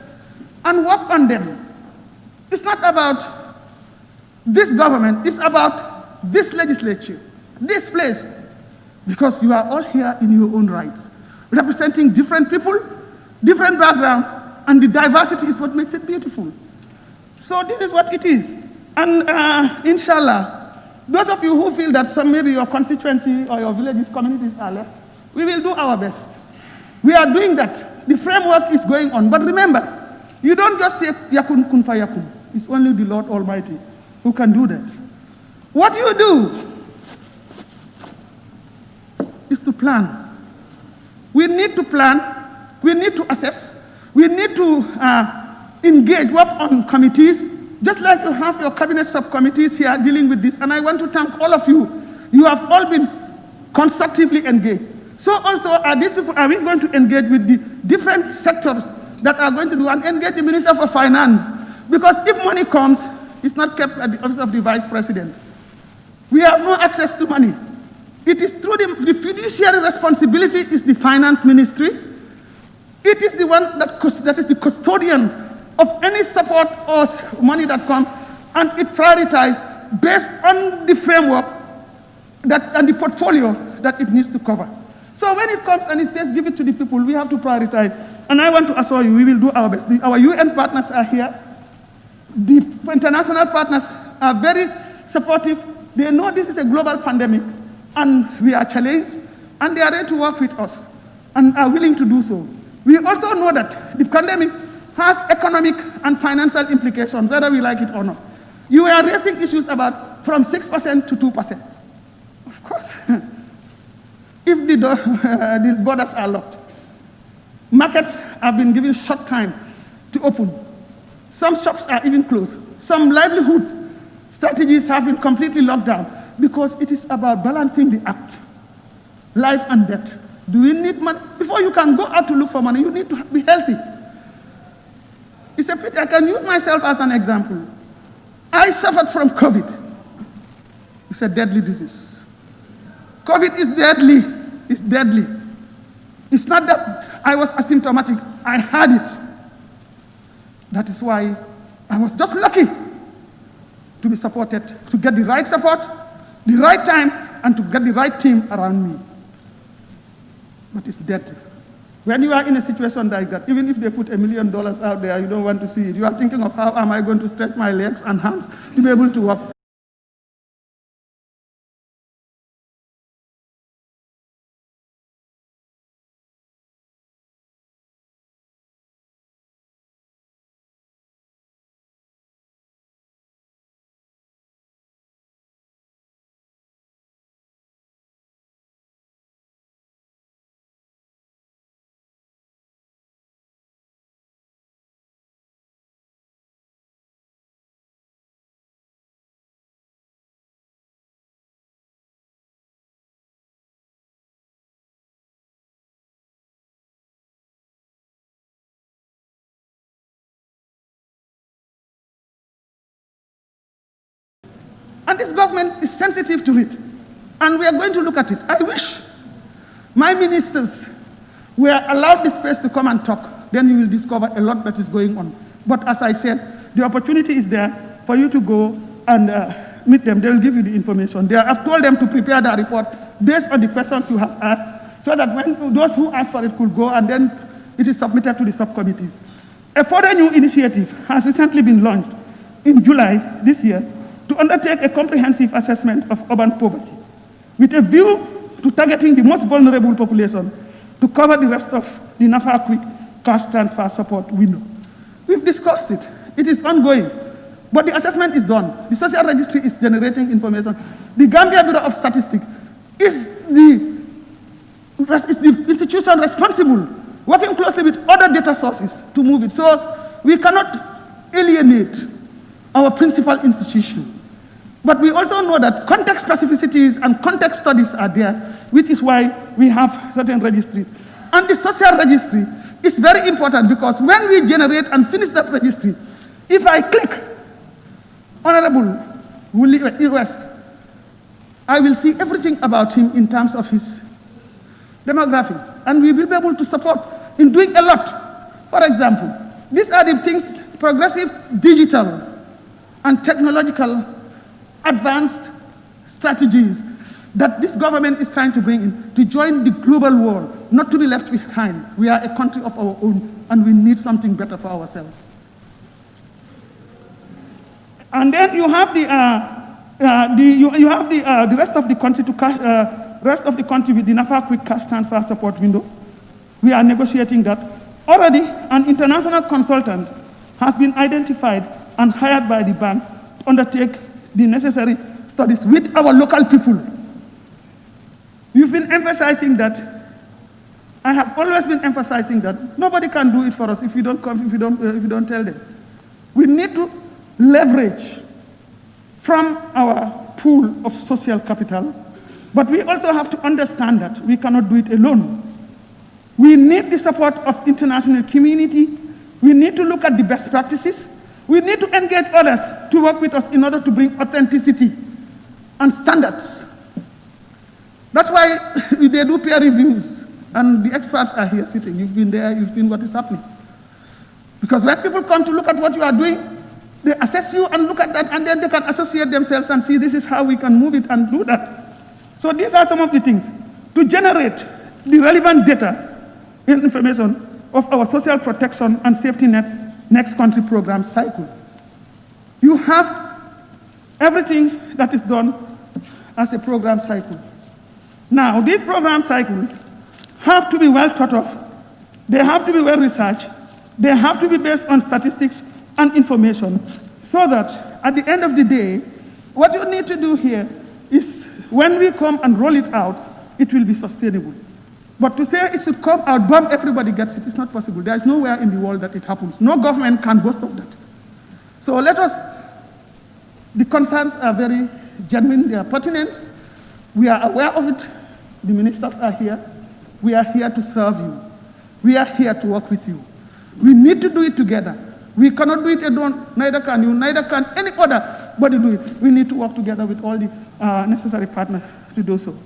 and work on them. It's not about this government, it's about this legislature, this place, because you are all here in your own rights, representing different people, different backgrounds, and the diversity is what makes it beautiful. So this is what it is. And inshallah, those of you who feel that maybe your constituency or your villages, communities are left, we will do our best. We are doing that. The framework is going on. But remember, you don't just say, yakun kun fayakun. It's only the Lord Almighty who can do that. What you do is to plan. We need to plan. We need to assess. We need to engage, work on committees, just like you have your cabinet subcommittees here dealing with this. And I want to thank all of you. You have all been constructively engaged. So also, are we going to engage with the different sectors that are going to do and engage the Minister for Finance? Because if money comes, it's not kept at the office of the Vice President. We have no access to money. It is through the fiduciary responsibility is the Finance Ministry. It is the one that is the custodian of any support or money that comes, and it prioritizes based on the framework and the portfolio that it needs to cover. So when it comes and it says give it to the people, we have to prioritize. And I want to assure you, we will do our best. Our UN partners are here. The international partners are very supportive. They know this is a global pandemic and we are challenged, and they are ready to work with us and are willing to do so. We also know that the pandemic has economic and financial implications, whether we like it or not. You are raising issues about from 6% to 2%. Of course, if the borders are locked, markets have been given short time to open. Some shops are even closed. Some livelihood strategies have been completely locked down because it is about balancing the act, life and death. Do we need money? Before you can go out to look for money, you need to be healthy. It's a pity. I can use myself as an example. I suffered from COVID. It's a deadly disease. COVID is deadly. It's deadly. It's not that I was asymptomatic. I had it. That is why I was just lucky to be supported, to get the right support, the right time, and to get the right team around me. But it's deadly. When you are in a situation like that, even if they put $1 million out there, you don't want to see it. You are thinking of how am I going to stretch my legs and hands to be able to walk. And this government is sensitive to it. And we are going to look at it. I wish my ministers were allowed the space to come and talk. Then you will discover a lot that is going on. But as I said, the opportunity is there for you to go and meet them. They will give you the information. I've told them to prepare their report based on the questions you have asked, so that when those who ask for it could go, and then it is submitted to the subcommittees. A further new initiative has recently been launched in July this year to undertake a comprehensive assessment of urban poverty with a view to targeting the most vulnerable population to cover the rest of the NAFA Quick Cash Transfer Support window. We've discussed it. It is ongoing, but the assessment is done. The social registry is generating information. The Gambia Bureau of Statistics is the institution responsible, working closely with other data sources to move it. So we cannot alienate our principal institution. But we also know that context specificities and context studies are there, which is why we have certain registries. And the social registry is very important because when we generate and finish that registry, if I click Honorable Willie West, I will see everything about him in terms of his demographic. And we will be able to support in doing a lot. For example, these are the things, progressive digital and technological advanced strategies that this government is trying to bring in to join the global world, not to be left behind. We are a country of our own, and we need something better for ourselves. And then you have the rest of the country with the NAFA Quick Cash Transfer Support window. We are negotiating that. Already, an international consultant has been identified and hired by the bank to undertake the necessary studies with our local people. We've been emphasizing that. I have always been emphasizing that nobody can do it for us if we don't come, if we don't tell them. We need to leverage from our pool of social capital, but we also have to understand that we cannot do it alone. We need the support of international community. We need to look at the best practices. We need to engage others to work with us in order to bring authenticity and standards. That's why they do peer reviews, and the experts are here sitting. You've been there, you've seen what is happening. Because when people come to look at what you are doing, They assess you and look at that, and then they can associate themselves and see this is how we can move it and do that. So these are some of the things to generate the relevant data and information of our social protection and safety nets next country program cycle. You have everything that is done as a program cycle. Now, these program cycles have to be well thought of. They have to be well researched. They have to be based on statistics and information so that at the end of the day, what you need to do here is when we come and roll it out, it will be sustainable. But to say it should come out, bomb, everybody gets it, it's not possible. There is nowhere in the world that it happens. No government can boast of that. So let us, the concerns are very genuine, they are pertinent. We are aware of it. The ministers are here. We are here to serve you. We are here to work with you. We need to do it together. We cannot do it alone, neither can you, neither can any other body do it. We need to work together with all the necessary partners to do so.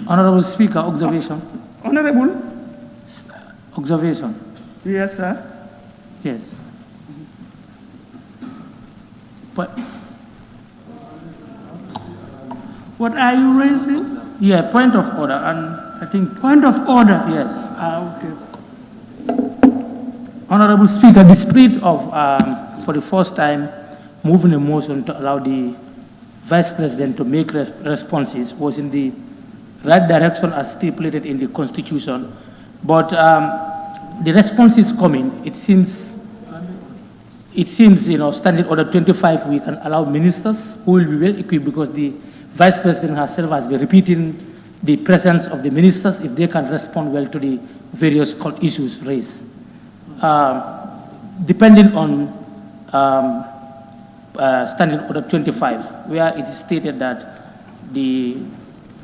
Honorable Speaker, observation. Honorable? Observation. Yes, sir. Yes. But, What are you raising? yeah, point of order, and I think, Point of order? yes. Okay. Honorable Speaker, the spirit of, for the first time, moving a motion to allow the Vice President to make responses was in the right direction as stipulated in the Constitution. But the response is coming. It seems, Standing Order 25, we can allow ministers who will be well equipped because the Vice President herself has been repeating the presence of the ministers if they can respond well to the various issues raised. Depending on Standing Order 25, where it is stated that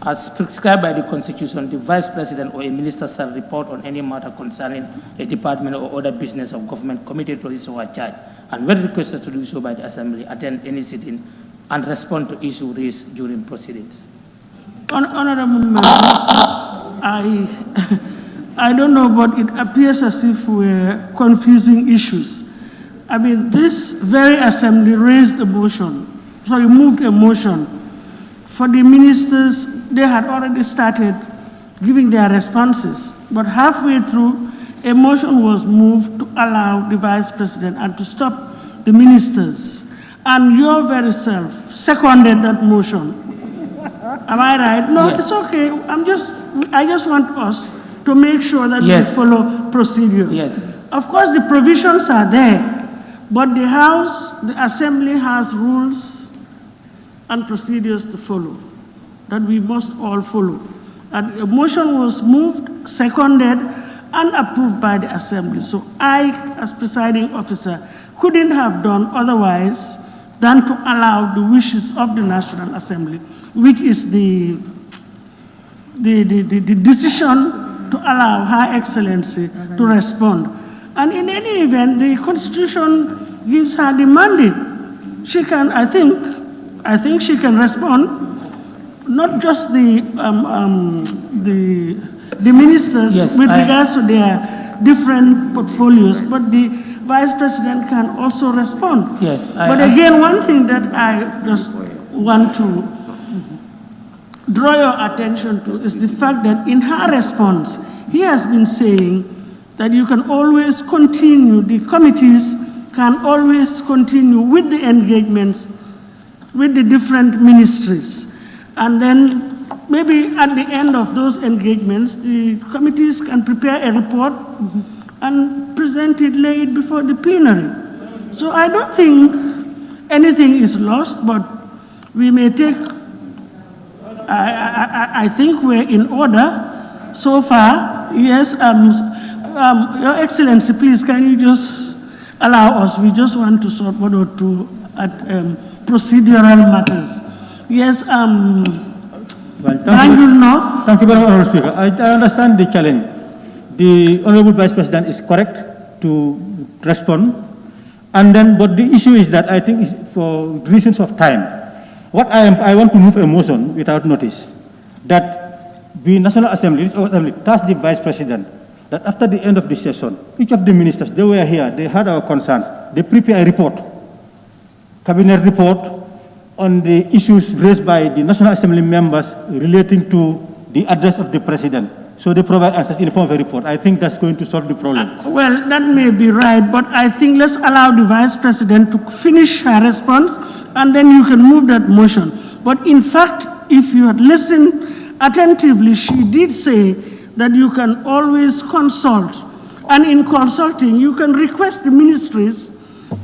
as prescribed by the Constitution, the Vice President or a minister shall report on any matter concerning a department or other business of government committed to his or her charge, and when requested to do so by the Assembly, attend any sitting and respond to issue raised during proceedings. Honorable Member, I don't know, but it appears as if we're confusing issues. I mean, this very assembly moved a motion for the ministers. They had already started giving their responses, but halfway through, a motion was moved to allow the Vice President and to stop the ministers. And your very self seconded that motion. Am I right? No, yes. It's okay. I just want us to make sure that yes. we follow procedure. Yes. Of course, the provisions are there, but the Assembly has rules and procedures to follow that we must all follow. And a motion was moved, seconded, and approved by the Assembly. So I, as presiding officer, couldn't have done otherwise than to allow the wishes of the National Assembly, which is the decision to allow Her Excellency to respond. And in any event, the Constitution gives her the mandate. She can, I think she can respond, not just the ministers yes, with regards to their different portfolios, but the Vice President can also respond. Yes. But again, one thing that I just want to draw your attention to is the fact that in her response, he has been saying that you can always continue, the committees can always continue with the engagements with the different ministries. And then maybe at the end of those engagements, the committees can prepare a report and present it, lay it before the plenary. So I don't think anything is lost, but we may take, I think we're in order so far. Yes, Your Excellency, please, can you just allow us, we just want to sort one or two at procedural matters. Yes, Well, Banjul North. thank you very much, Honorable Speaker. I understand the challenge. The Honorable Vice President is correct to respond. And then, but the issue is that I think is for reasons of time. I want to move a motion without notice that the National Assembly task the Vice President that after the end of the session, each of the ministers, they were here, they had our concerns, they prepare a report, cabinet report on the issues raised by the National Assembly members relating to the address of the president. So they provide answers in the form of a report. I think that's going to solve the problem. Well, that may be right, but I think let's allow the Vice President to finish her response, and then you can move that motion. But in fact, if you had listened attentively, she did say that you can always consult. And in consulting, you can request the ministries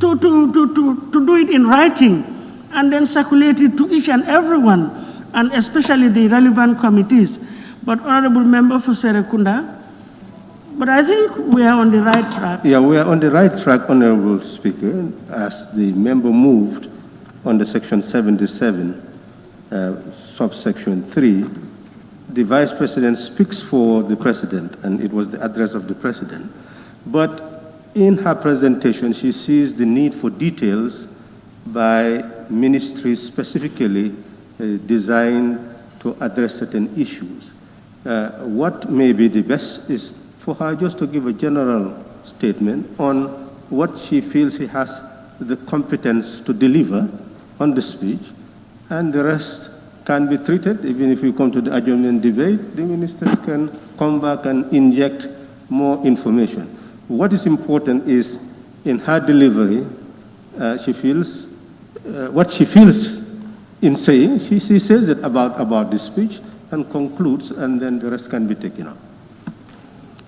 to do it in writing and then circulate it to each and everyone, and especially the relevant committees. But Honorable Member for Serekunda, but I think we are on the right track. Yeah, we are on the right track, Honorable Speaker, as the member moved under Section 77, subsection 3. The Vice President speaks for the President, and it was the address of the President. But in her presentation, she sees the need for details by ministries specifically designed to address certain issues. What may be the best is for her just to give a general statement on what she feels she has the competence to deliver on the speech, and the rest can be treated. Even if we come to the adjournment debate, the ministers can come back and inject more information. What is important is in her delivery, she feels what she feels in saying, she says it about the speech and concludes, and then the rest can be taken up.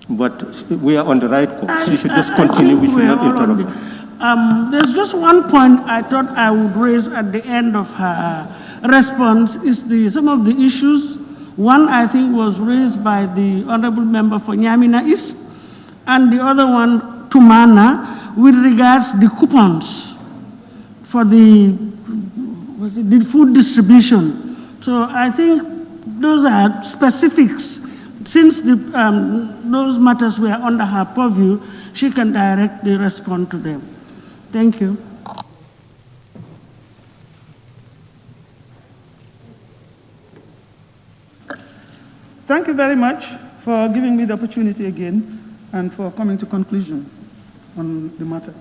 But we are on the right course. She should just continue. We should not interrupt. There's just one point I thought I would raise at the end of her response is some of the issues. One, I think, was raised by the Honorable Member for Nyamina East, and the other one, Tumana, with regards to the coupons for the food distribution. So I think those are specifics. Since those matters were under her purview, she can directly respond to them. Thank you. Thank you very much for giving me the opportunity again and for coming to conclusion on the matter.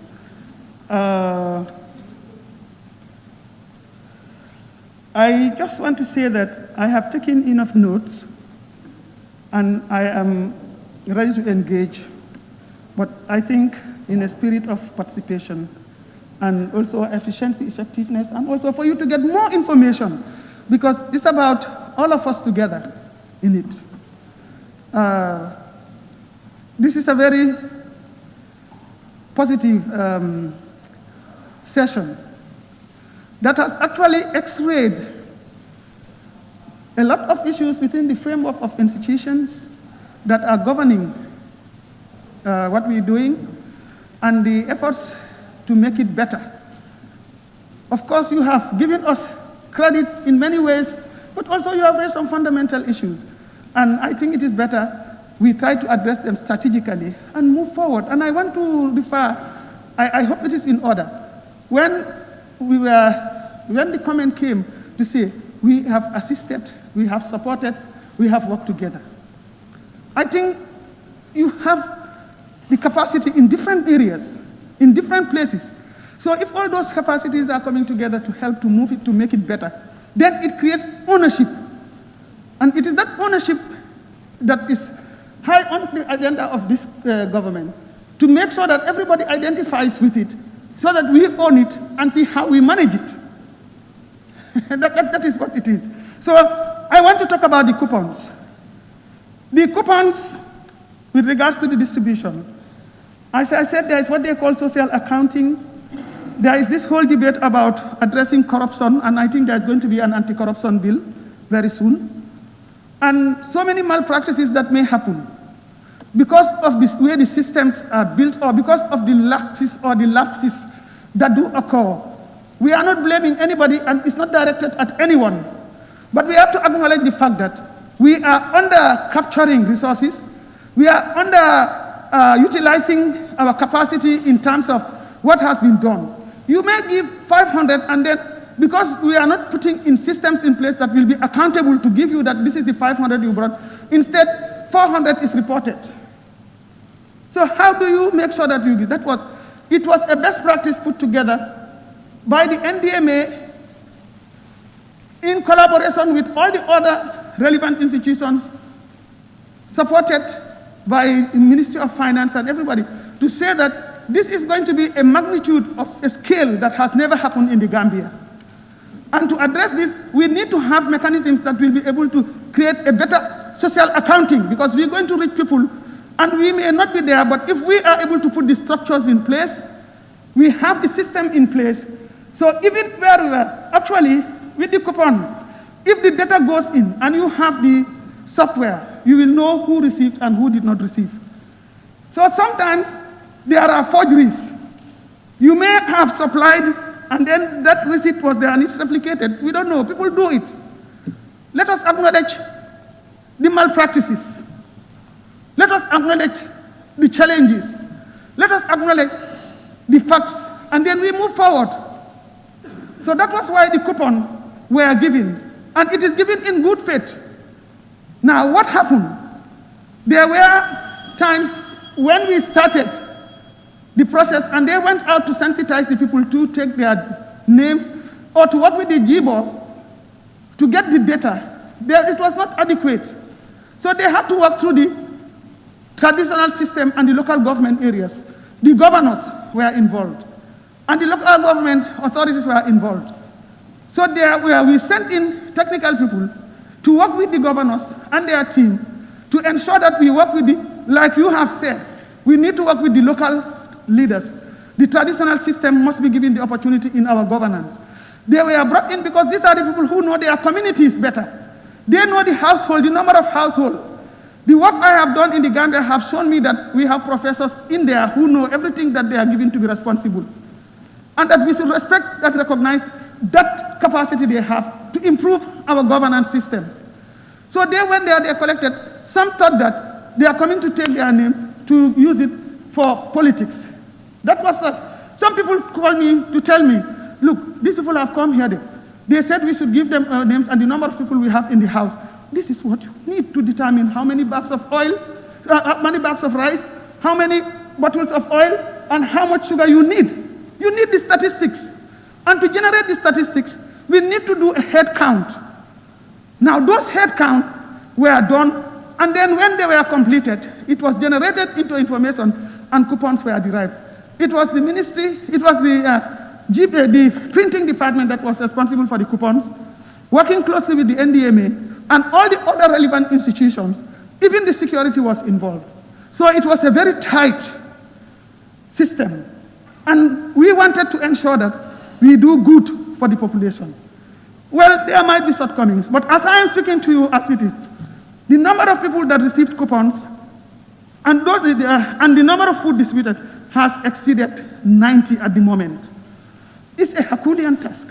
I just want to say that I have taken enough notes and I am ready to engage, but I think in a spirit of participation and also efficiency, effectiveness, and also for you to get more information, because it's about all of us together in it. This is a very positive session that has actually x-rayed a lot of issues within the framework of institutions that are governing what we're doing and the efforts to make it better. Of course, you have given us credit in many ways, but also you have raised some fundamental issues. And I think it is better we try to address them strategically and move forward. And I want to refer, I hope it is in order. When the comment came to say, we have assisted, we have supported, we have worked together. I think you have the capacity in different areas, in different places. So if all those capacities are coming together to help to move it, to make it better, then it creates ownership. And it is that ownership that is high on the agenda of this government, to make sure that everybody identifies with it, so that we own it and see how we manage it. that is what it is. So I want to talk about the coupons. The coupons with regards to the distribution. As I said, there is what they call social accounting. There is this whole debate about addressing corruption, and I think there's going to be an anti-corruption bill very soon. And so many malpractices that may happen because of the way the systems are built, or because of the lapses that do occur. We are not blaming anybody, and it's not directed at anyone. But we have to acknowledge the fact that we are under capturing resources. We are under utilizing our capacity in terms of what has been done. You may give 500, and then because we are not putting in systems in place that will be accountable to give you that this is the 500 you brought, instead 400 is reported. So how do you make sure that you do? It was a best practice put together by the NDMA in collaboration with all the other relevant institutions, supported by the Ministry of Finance and everybody, to say that this is going to be a magnitude of a scale that has never happened in the Gambia. And to address this, we need to have mechanisms that will be able to create a better social accounting, because we're going to reach people and we may not be there, but if we are able to put the structures in place, we have the system in place. So even where we are, actually, with the coupon, if the data goes in and you have the software, you will know who received and who did not receive. So sometimes there are forgeries. You may have supplied and then that receipt was there and it's replicated. We don't know. People do it. Let us acknowledge the malpractices. Let us acknowledge the challenges. Let us acknowledge the facts, and then we move forward. So that was why the coupons were given, and it is given in good faith. Now, what happened? There were times when we started the process, and they went out to sensitize the people to take their names or to work with the GBOS to get the data. It was not adequate. So they had to work through the traditional system and the local government areas. The governors were involved, and the local government authorities were involved. So we sent in technical people to work with the governors and their team to ensure that we work with like you have said, we need to work with the local leaders. The traditional system must be given the opportunity in our governance. They were brought in because these are the people who know their communities better. They know the household, the number of households. The work I have done in the Gambia have shown me that we have professors in there who know everything that they are given to be responsible. And that we should respect and recognize that capacity they have to improve our governance systems. So they went there, they collected. Some thought that they are coming to take their names to use it for politics. That was some people called me to tell me, look, these people have come here. They said we should give them names and the number of people we have in the house. This is what you need to determine how many bags of oil, how many bags of rice, how many bottles of oil, and how much sugar you need. You need the statistics. And to generate the statistics, we need to do a head count. Now, those head counts were done, and then when they were completed, it was generated into information, and coupons were derived. It was the ministry, it was the printing department that was responsible for the coupons, working closely with the NDMA, and all the other relevant institutions. Even the security was involved. So it was a very tight system. And we wanted to ensure that we do good for the population. Well, there might be shortcomings, but as I am speaking to you as it is, the number of people that received coupons and the number of food distributed has exceeded 90 at the moment. It's a Herculean task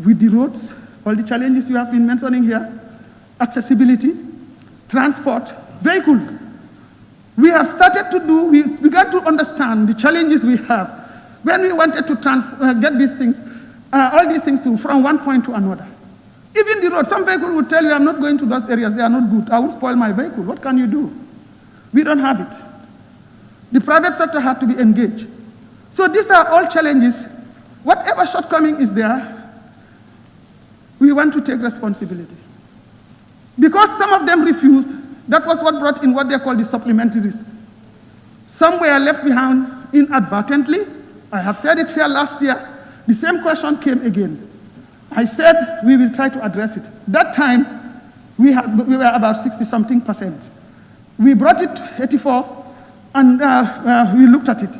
with the roads, all the challenges you have been mentioning here, accessibility, transport, vehicles. We have started to do, we began to understand the challenges we have when we wanted to get these things, all these things from one point to another. Even the road, some people would tell you, I'm not going to those areas, they are not good. I will spoil my vehicle. What can you do? We don't have it. The private sector had to be engaged. So these are all challenges. Whatever shortcoming is there, we want to take responsibility. Because some of them refused, that was what brought in what they call the supplementaries. Some were left behind inadvertently. I have said it here last year. The same question came again. I said we will try to address it. That time, we were about 60-something%. We brought it to 84, and we looked at it.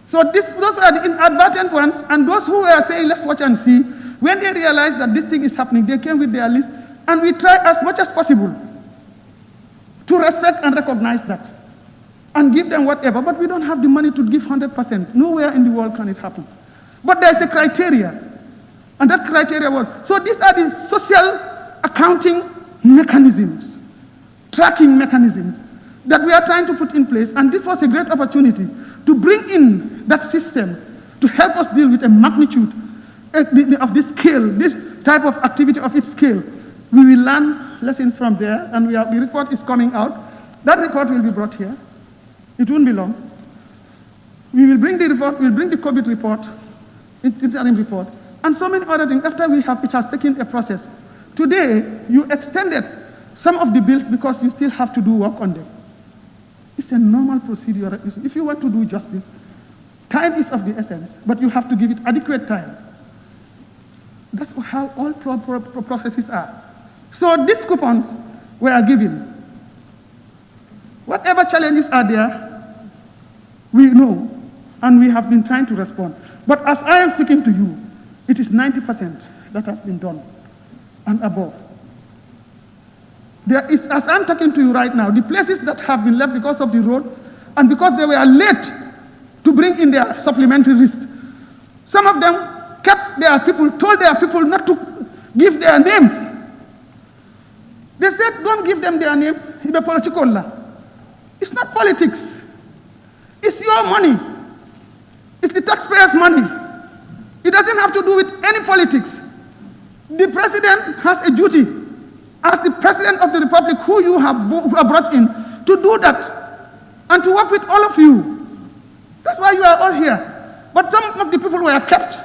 So those were the inadvertent ones, and those who were saying, let's watch and see, when they realized that this thing is happening, they came with their list, and we try as much as possible to respect and recognize that, and give them whatever, but we don't have the money to give 100%. Nowhere in the world can it happen. But there's a criteria, and that criteria was, so these are the social accounting mechanisms, tracking mechanisms that we are trying to put in place, and this was a great opportunity to bring in that system to help us deal with a magnitude of this scale, this type of activity of its scale. We will learn lessons from there, and the report is coming out. That report will be brought here. It won't be long. We will bring the report, we'll bring the COVID report, interim report, and so many other things after it has taken a process. Today, you extended some of the bills because you still have to do work on them. It's a normal procedure. If you want to do justice, time is of the essence, but you have to give it adequate time. That's how all processes are. So these coupons were given. Whatever challenges are there, we know, and we have been trying to respond. But as I am speaking to you, it is 90% that has been done and above. There is, as I'm talking to you right now, the places that have been left because of the road and because they were late to bring in their supplementary list. Some of them kept their people, told their people not to give their names. They said, don't give them their names. It's a political law. It's not politics. It's your money. It's the taxpayers' money. It doesn't have to do with any politics. The president has a duty as the president of the republic who you have brought in to do that and to work with all of you. That's why you are all here. But some of the people were kept.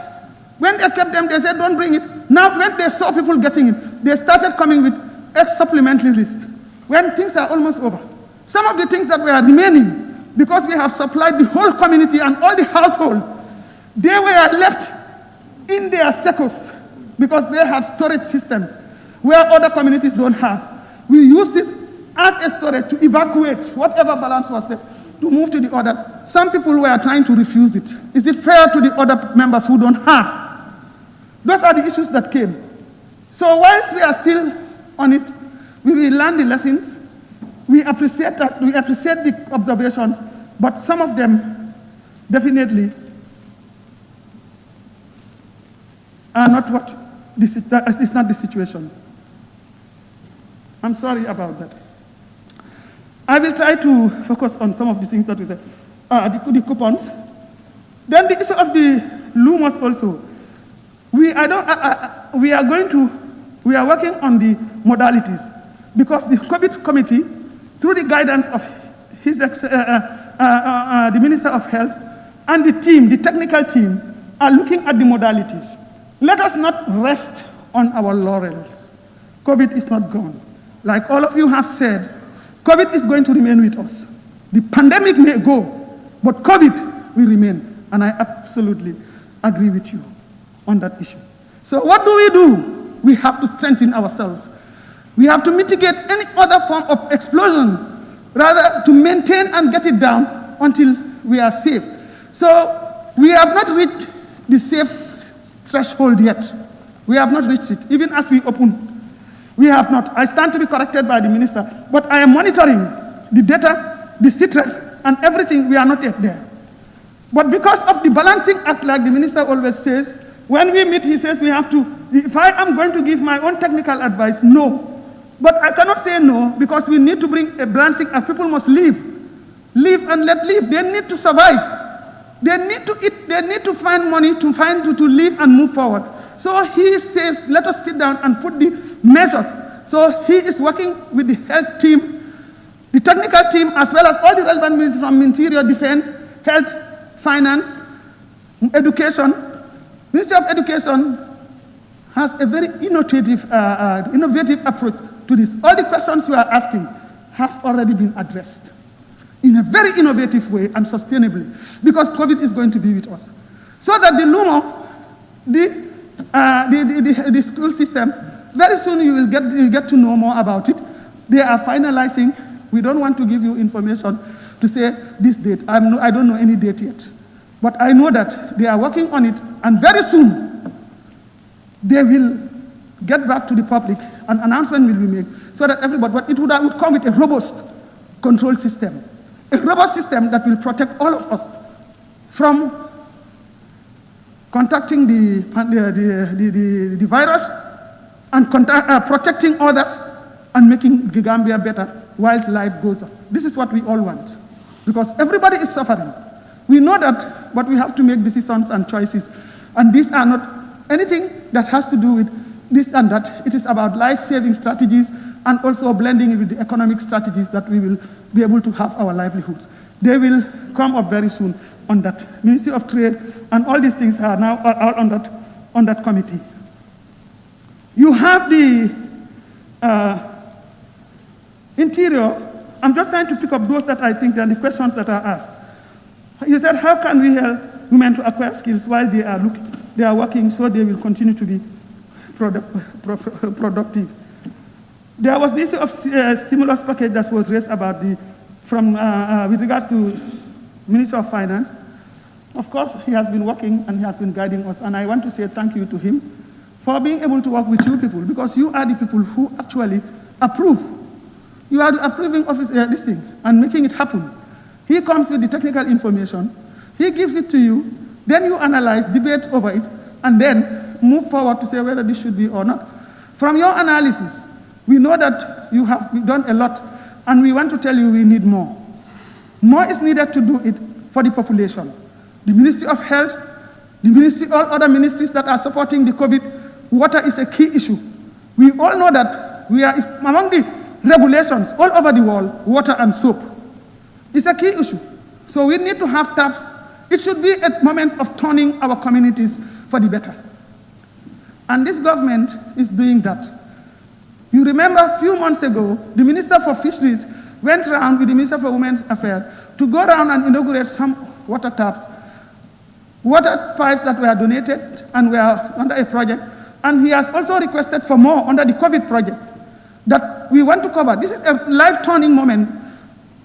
When they kept them, they said, don't bring it. Now, when they saw people getting it, they started coming with a supplementary list when things are almost over. Some of the things that were remaining, because we have supplied the whole community and all the households, they were left in their secos because they had storage systems where other communities don't have. We used it as a storage to evacuate whatever balance was there to move to the others. Some people were trying to refuse it. Is it fair to the other members who don't have? Those are the issues that came. So whilst we are still on it, we will learn the lessons. We appreciate that, we appreciate the observations, but some of them definitely are not what this is, that is not the situation. I'm sorry about that. I will try to focus on some of the things that we said. The coupons. Then the issue of the LUMOS also. We are working on the modalities because the COVID committee, through the guidance of the Minister of Health and the team, the technical team, are looking at the modalities. Let us not rest on our laurels. COVID is not gone. Like all of you have said, COVID is going to remain with us. The pandemic may go, but COVID will remain. And I absolutely agree with you on that issue. So what do? We have to strengthen ourselves. We have to mitigate any other form of explosion, rather to maintain and get it down until we are safe. So we have not reached the safe threshold yet. We have not reached it, even as we open. We have not. I stand to be corrected by the minister, but I am monitoring the data, the CITREL, and everything. We are not yet there. But because of the balancing act, like the minister always says, when we meet, he says we have to, if I am going to give my own technical advice, no. But I cannot say no, because we need to bring a balancing act. People must live. Live and let live. They need to survive. They need to eat. They need to find money to live and move forward. So he says, let us sit down and put the measures. So he is working with the health team, the technical team, as well as all the relevant ministries from Interior, Defense, Health, Finance, Education. Ministry of Education has a very innovative approach to this. All the questions we are asking have already been addressed in a very innovative way and sustainably, because COVID is going to be with us. So that the LUMO, the school system, very soon you will get to know more about it. They are finalizing. We don't want to give you information to say this date. I don't know any date yet. But I know that they are working on it, and very soon they will get back to the public. An announcement will be made so that everybody, but it would come with a robust control system. A robust system that will protect all of us from contacting the virus and protecting others and making the Gambia better whilst life goes on. This is what we all want, because everybody is suffering. We know that, but we have to make decisions and choices. And these are not anything that has to do with this and that. It is about life-saving strategies and also blending it with the economic strategies that we will be able to have our livelihoods. They will come up very soon on that. Ministry of Trade and all these things are now all on that committee. You have the Interior. I'm just trying to pick up those that I think are the questions that are asked. He said, how can we help women to acquire skills while they are working so they will continue to be productive? There was the issue of stimulus package that was raised about with regards to Minister of Finance. Of course, he has been working and he has been guiding us, and I want to say thank you to him for being able to work with you people, because you are the people who actually approve. You are the approving office, this thing, and making it happen. He comes with the technical information, he gives it to you, then you analyze, debate over it, and then move forward to say whether this should be or not. From your analysis, we know that you have done a lot, and we want to tell you we need more. More is needed to do it for the population. The Ministry of Health, the ministry, all other ministries that are supporting the COVID, water is a key issue. We all know that we are among the regulations all over the world, water and soap. It's a key issue. So we need to have taps. It should be a moment of turning our communities for the better. And this government is doing that. You remember a few months ago, the Minister for Fisheries went around with the Minister for Women's Affairs to go around and inaugurate some water taps, water pipes that were donated and were under a project. And he has also requested for more under the COVID project that we want to cover. This is a life-turning moment.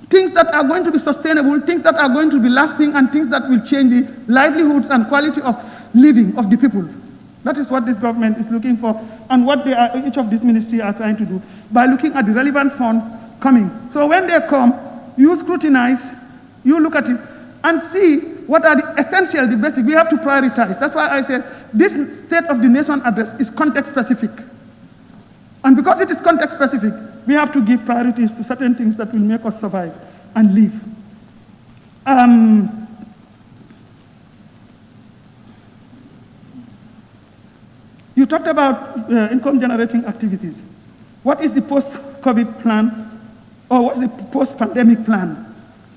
Things that are going to be sustainable, things that are going to be lasting, and things that will change the livelihoods and quality of living of the people. That is what this government is looking for, and what each of these ministries are trying to do by looking at the relevant funds coming. So when they come, you scrutinize, you look at it, and see what are the essential, the basic. We have to prioritize. That's why I said this State of the Nation address is context-specific. And because it is context-specific, we have to give priorities to certain things that will make us survive and live. You talked about income-generating activities. What is the post-COVID plan, or what is the post-pandemic plan?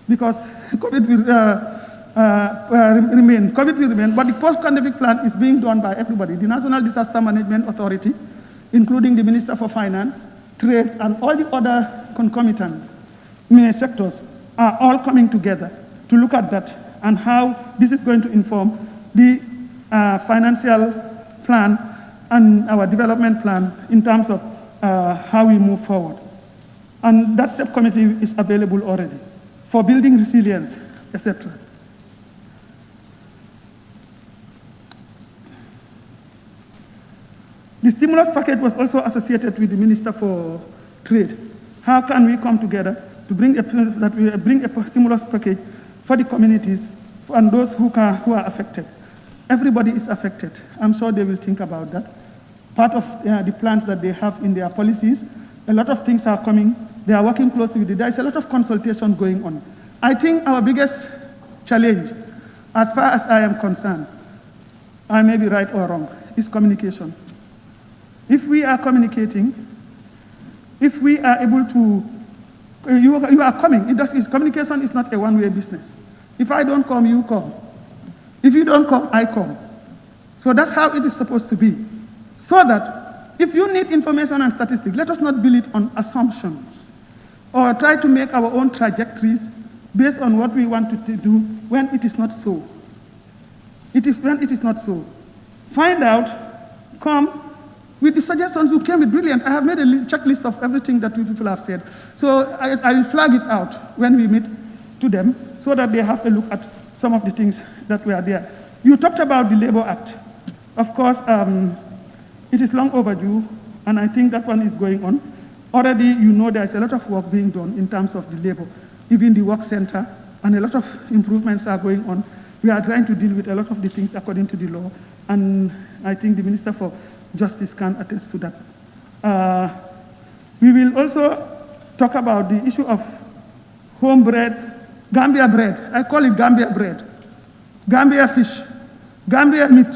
Because COVID will remain, but the post-pandemic plan is being done by everybody. The National Disaster Management Authority, including the Minister for Finance, Trade, and all the other concomitant sectors are all coming together to look at that and how this is going to inform the financial plan and our development plan in terms of how we move forward. And that subcommittee is available already for building resilience, etc. The stimulus package was also associated with the Minister for Trade. How can we come together to bring a stimulus package for the communities and those who are affected? Everybody is affected. I'm sure they will think about that. Part of the plans that they have in their policies, a lot of things are coming. They are working closely with it. There is a lot of consultation going on. I think our biggest challenge, as far as I am concerned, I may be right or wrong, is communication. If we are communicating, if we are able to, you are coming. Communication is not a one-way business. If I don't come, you come. If you don't come, I come. So that's how it is supposed to be. So that if you need information and statistics, let us not build it on assumptions or try to make our own trajectories based on what we want to do when it is not so. When it is not so. Find out, come with the suggestions. You came with brilliant. I have made a checklist of everything that you people have said. So I will flag it out when we meet to them so that they have a look at some of the things that were there. You talked about the Labor Act. Of course, it is long overdue, and I think that one is going on. Already, you know, there is a lot of work being done in terms of the labor, even the work center, and a lot of improvements are going on. We are trying to deal with a lot of the things according to the law, and I think the Minister for Justice can attest to that. We will also talk about the issue of home bread, Gambia bread. I call it Gambia bread, Gambia fish, Gambia meat,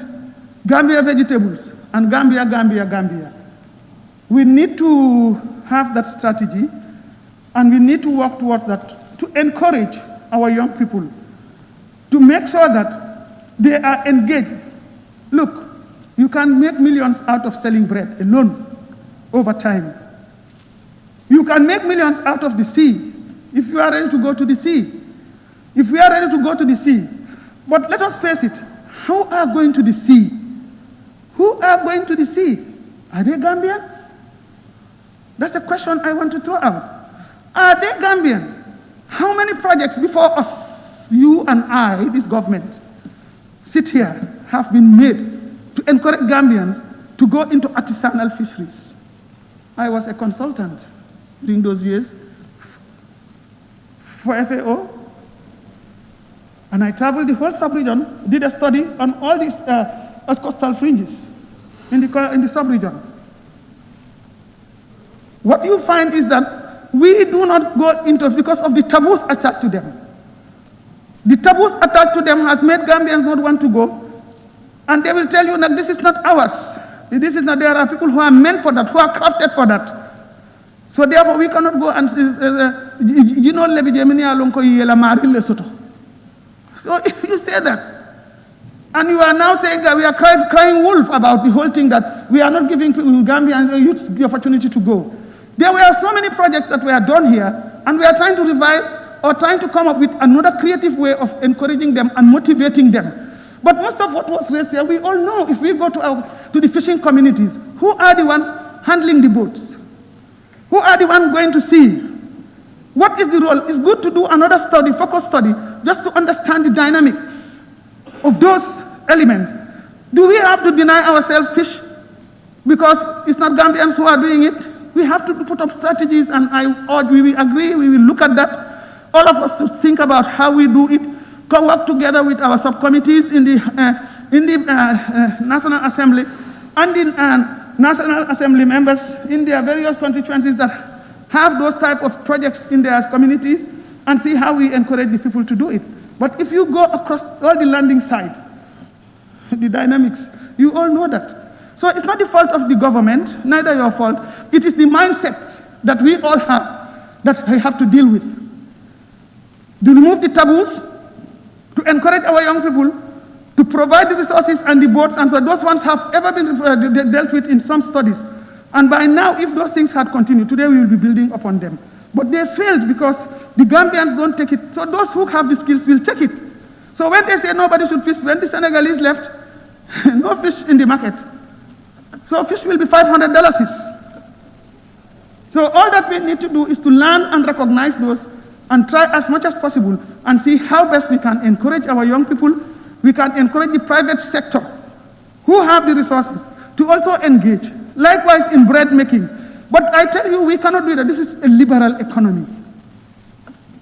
Gambia vegetables, and Gambia. We need to have that strategy, and we need to work towards that to encourage our young people, to make sure that they are engaged. Look, you can make millions out of selling bread alone over time. You can make millions out of the sea if you are ready to go to the sea. If we are ready to go to the sea. But let us face it, who are going to the sea? Who are going to the sea? Are they Gambians? That's the question I want to throw out. Are they Gambians? How many projects before us, you and I, this government, sit here, have been made to encourage Gambians to go into artisanal fisheries? I was a consultant during those years for FAO, and I traveled the whole sub-region, did a study on all these coastal fringes in the sub-region. What you find is that we do not go into it because of the taboos attached to them. The taboos attached to them has made Gambians not want to go, and they will tell you that this is not ours. This is not, there are people who are meant for that, who are crafted for that. So therefore we cannot go and, so if you say that, and you are now saying that we are crying wolf about the whole thing, that we are not giving Gambian youths the opportunity to go. There were so many projects that were done here, and we are trying to revive or trying to come up with another creative way of encouraging them and motivating them. But most of what was raised here, we all know. If we go to the fishing communities, who are the ones handling the boats? Who are the ones going to sea? What is the role? It's good to do another study, focus study, just to understand the dynamics of those elements. Do we have to deny ourselves fish because it's not Gambians who are doing it? We have to put up strategies, and we will agree, we will look at that. All of us to think about how we do it, work together with our subcommittees in the National Assembly and the National Assembly members in their various constituencies that have those type of projects in their communities, and see how we encourage the people to do it. But if you go across all the landing sites, the dynamics, you all know that. So it's not the fault of the government, neither your fault. It is the mindset that we all have that we have to deal with. To remove the taboos, to encourage our young people, to provide the resources and the boards, and so those ones have ever been dealt with in some studies. And by now, if those things had continued, today we will be building upon them. But they failed because the Gambians don't take it. So those who have the skills will take it. So when they say nobody should fish, when the Senegalese left, no fish in the market. So fish will be $500. So all that we need to do is to learn and recognize those and try as much as possible and see how best we can encourage our young people. We can encourage the private sector who have the resources to also engage. Likewise in bread making. But I tell you, we cannot do that. This is a liberal economy.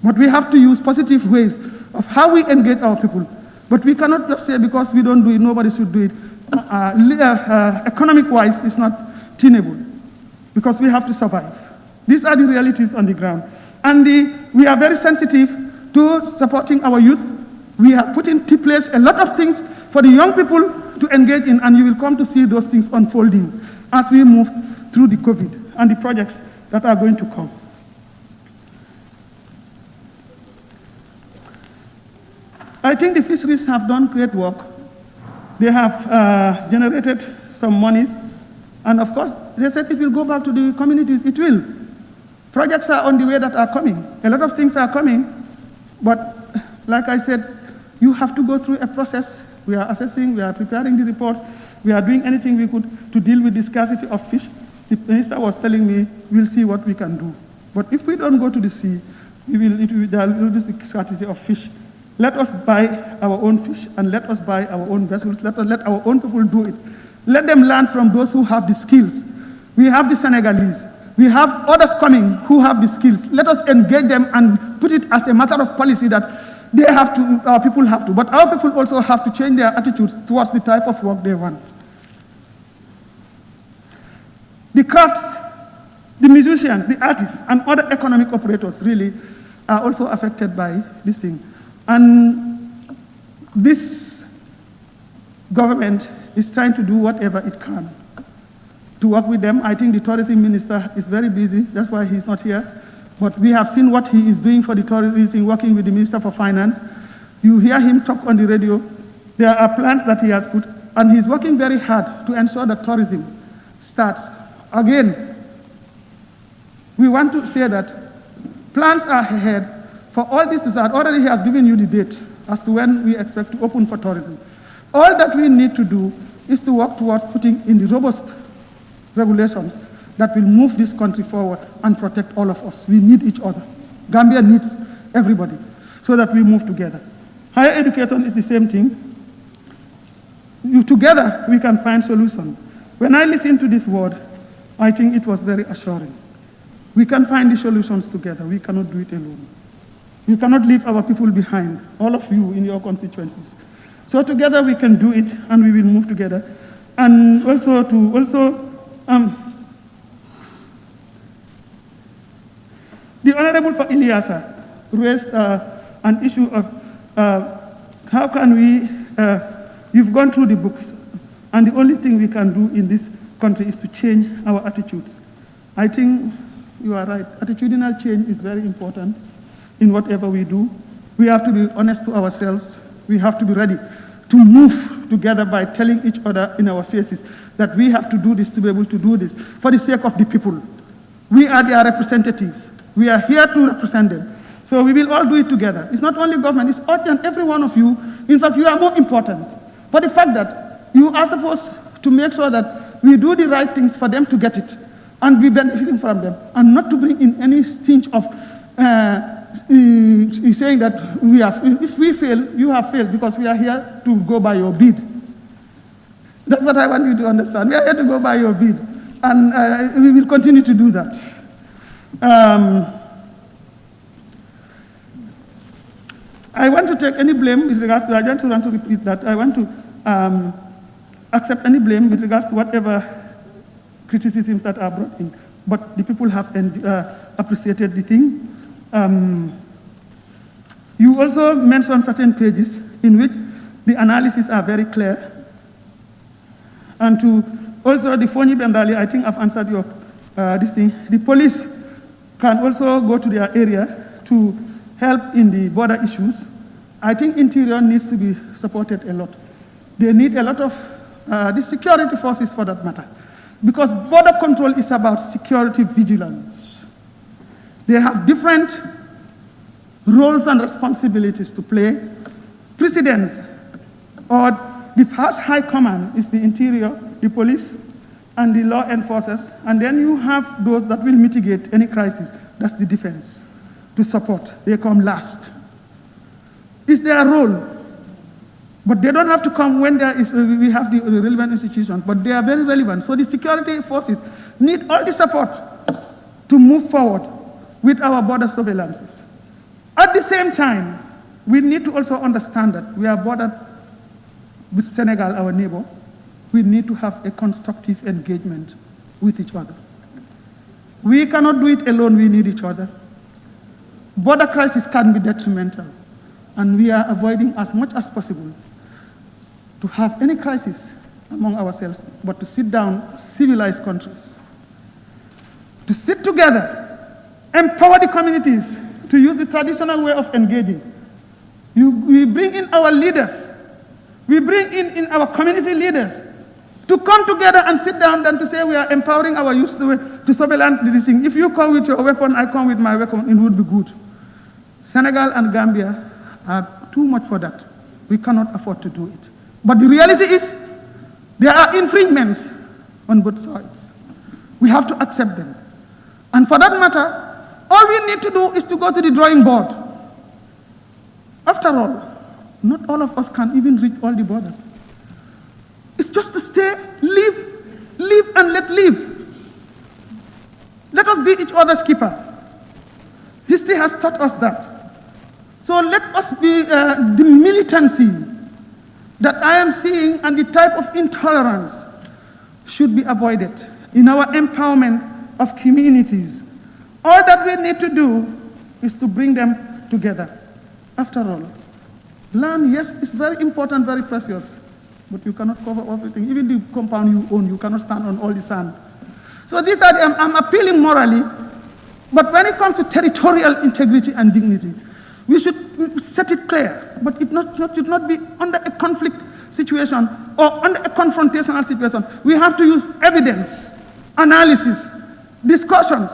But we have to use positive ways of how we engage our people. But we cannot just say because we don't do it, nobody should do it. Economic-wise, it's not tenable because we have to survive. These are the realities on the ground. And we are very sensitive to supporting our youth. We have put into place a lot of things for the young people to engage in, and you will come to see those things unfolding as we move through the COVID and the projects that are going to come. I think the fisheries have done great work. They have generated some monies, and of course, they said it will go back to the communities. It will. Projects are on the way that are coming. A lot of things are coming, but like I said, you have to go through a process. We are assessing, we are preparing the reports, we are doing anything we could to deal with the scarcity of fish. The minister was telling me, we'll see what we can do. But if we don't go to the sea, there will be scarcity of fish. Let us buy our own fish, and let us buy our own vessels. Let our own people do it. Let them learn from those who have the skills. We have the Senegalese. We have others coming who have the skills. Let us engage them and put it as a matter of policy that they have to, our people have to. But our people also have to change their attitudes towards the type of work they want. The crafts, the musicians, the artists, and other economic operators really are also affected by this thing. And this government is trying to do whatever it can to work with them. I think the tourism minister is very busy. That's why he's not here. But we have seen what he is doing for the tourism, working with the Minister for Finance. You hear him talk on the radio. There are plans that he has put, and he's working very hard to ensure that tourism starts. Again, we want to say that plans are ahead for all this to start. Already he has given you the date as to when we expect to open for tourism. All that we need to do is to work towards putting in the robust regulations that will move this country forward and protect all of us. We need each other. Gambia needs everybody so that we move together. Higher education is the same thing. Together we can find solutions. When I listened to this word, I think it was very assuring. We can find the solutions together. We cannot do it alone. We cannot leave our people behind, all of you in your constituencies. So together we can do it, and we will move together. And also the Honorable Ilyasa raised an issue of how can we, you've gone through the books, and the only thing we can do in this country is to change our attitudes. I think you are right. Attitudinal change is very important in whatever we do. We have to be honest to ourselves. We have to be ready to move together by telling each other in our faces that we have to do this to be able to do this for the sake of the people. We are their representatives. We are here to represent them. So we will all do it together. It's not only government, it's us and every one of you. In fact, you are more important for the fact that you are supposed to make sure that we do the right things for them to get it and be benefiting from them, and not to bring in any stench of saying that we have, if we fail, you have failed because we are here to go by your bid. That's what I want you to understand. We are here to go by your bid, and we will continue to do that. I want to take any blame with regards to, I don't want to repeat that, I want to accept any blame with regards to whatever criticisms that are brought in. But the people have appreciated the thing. You also mentioned certain pages in which the analyses are very clear. And to also the Fonyi Bendali, I think I've answered your this thing. The police can also go to their area to help in the border issues. I think Interior needs to be supported a lot. They need a lot of the security forces for that matter. Because border control is about security vigilance. They have different roles and responsibilities to play. President or the first high command is the Interior, the police, and the law enforcers. And then you have those that will mitigate any crisis. That's the defense. To support, they come last. It's their role. But they don't have to come when there is, we have the relevant institutions, but they are very relevant. So the security forces need all the support to move forward with our border surveillances. At the same time, we need to also understand that we are bordered with Senegal, our neighbor. We need to have a constructive engagement with each other. We cannot do it alone, we need each other. Border crisis can be detrimental, and we are avoiding as much as possible to have any crisis among ourselves, but to sit down as civilized countries, to sit together, empower the communities to use the traditional way of engaging. We bring in our leaders, we bring in our community leaders to come together and sit down and to say we are empowering our youth to surveillance this thing. If you come with your weapon, I come with my weapon, it would be good. Senegal and Gambia are too much for that. We cannot afford to do it. But the reality is, there are infringements on both sides. We have to accept them. And for that matter, all we need to do is to go to the drawing board. After all, not all of us can even reach all the borders. It's just to stay, live and let live. Let us be each other's keeper. History has taught us that. So let us be the militancy that I am seeing and the type of intolerance should be avoided in our empowerment of communities. All that we need to do is to bring them together. After all, land, yes, is very important, very precious, but you cannot cover everything. Even the compound you own, you cannot stand on all the sand. So these are, I'm appealing morally But when it comes to territorial integrity and dignity, we should set it clear, but it should not be under a conflict situation or under a confrontational situation. We have to use evidence, analysis, discussions,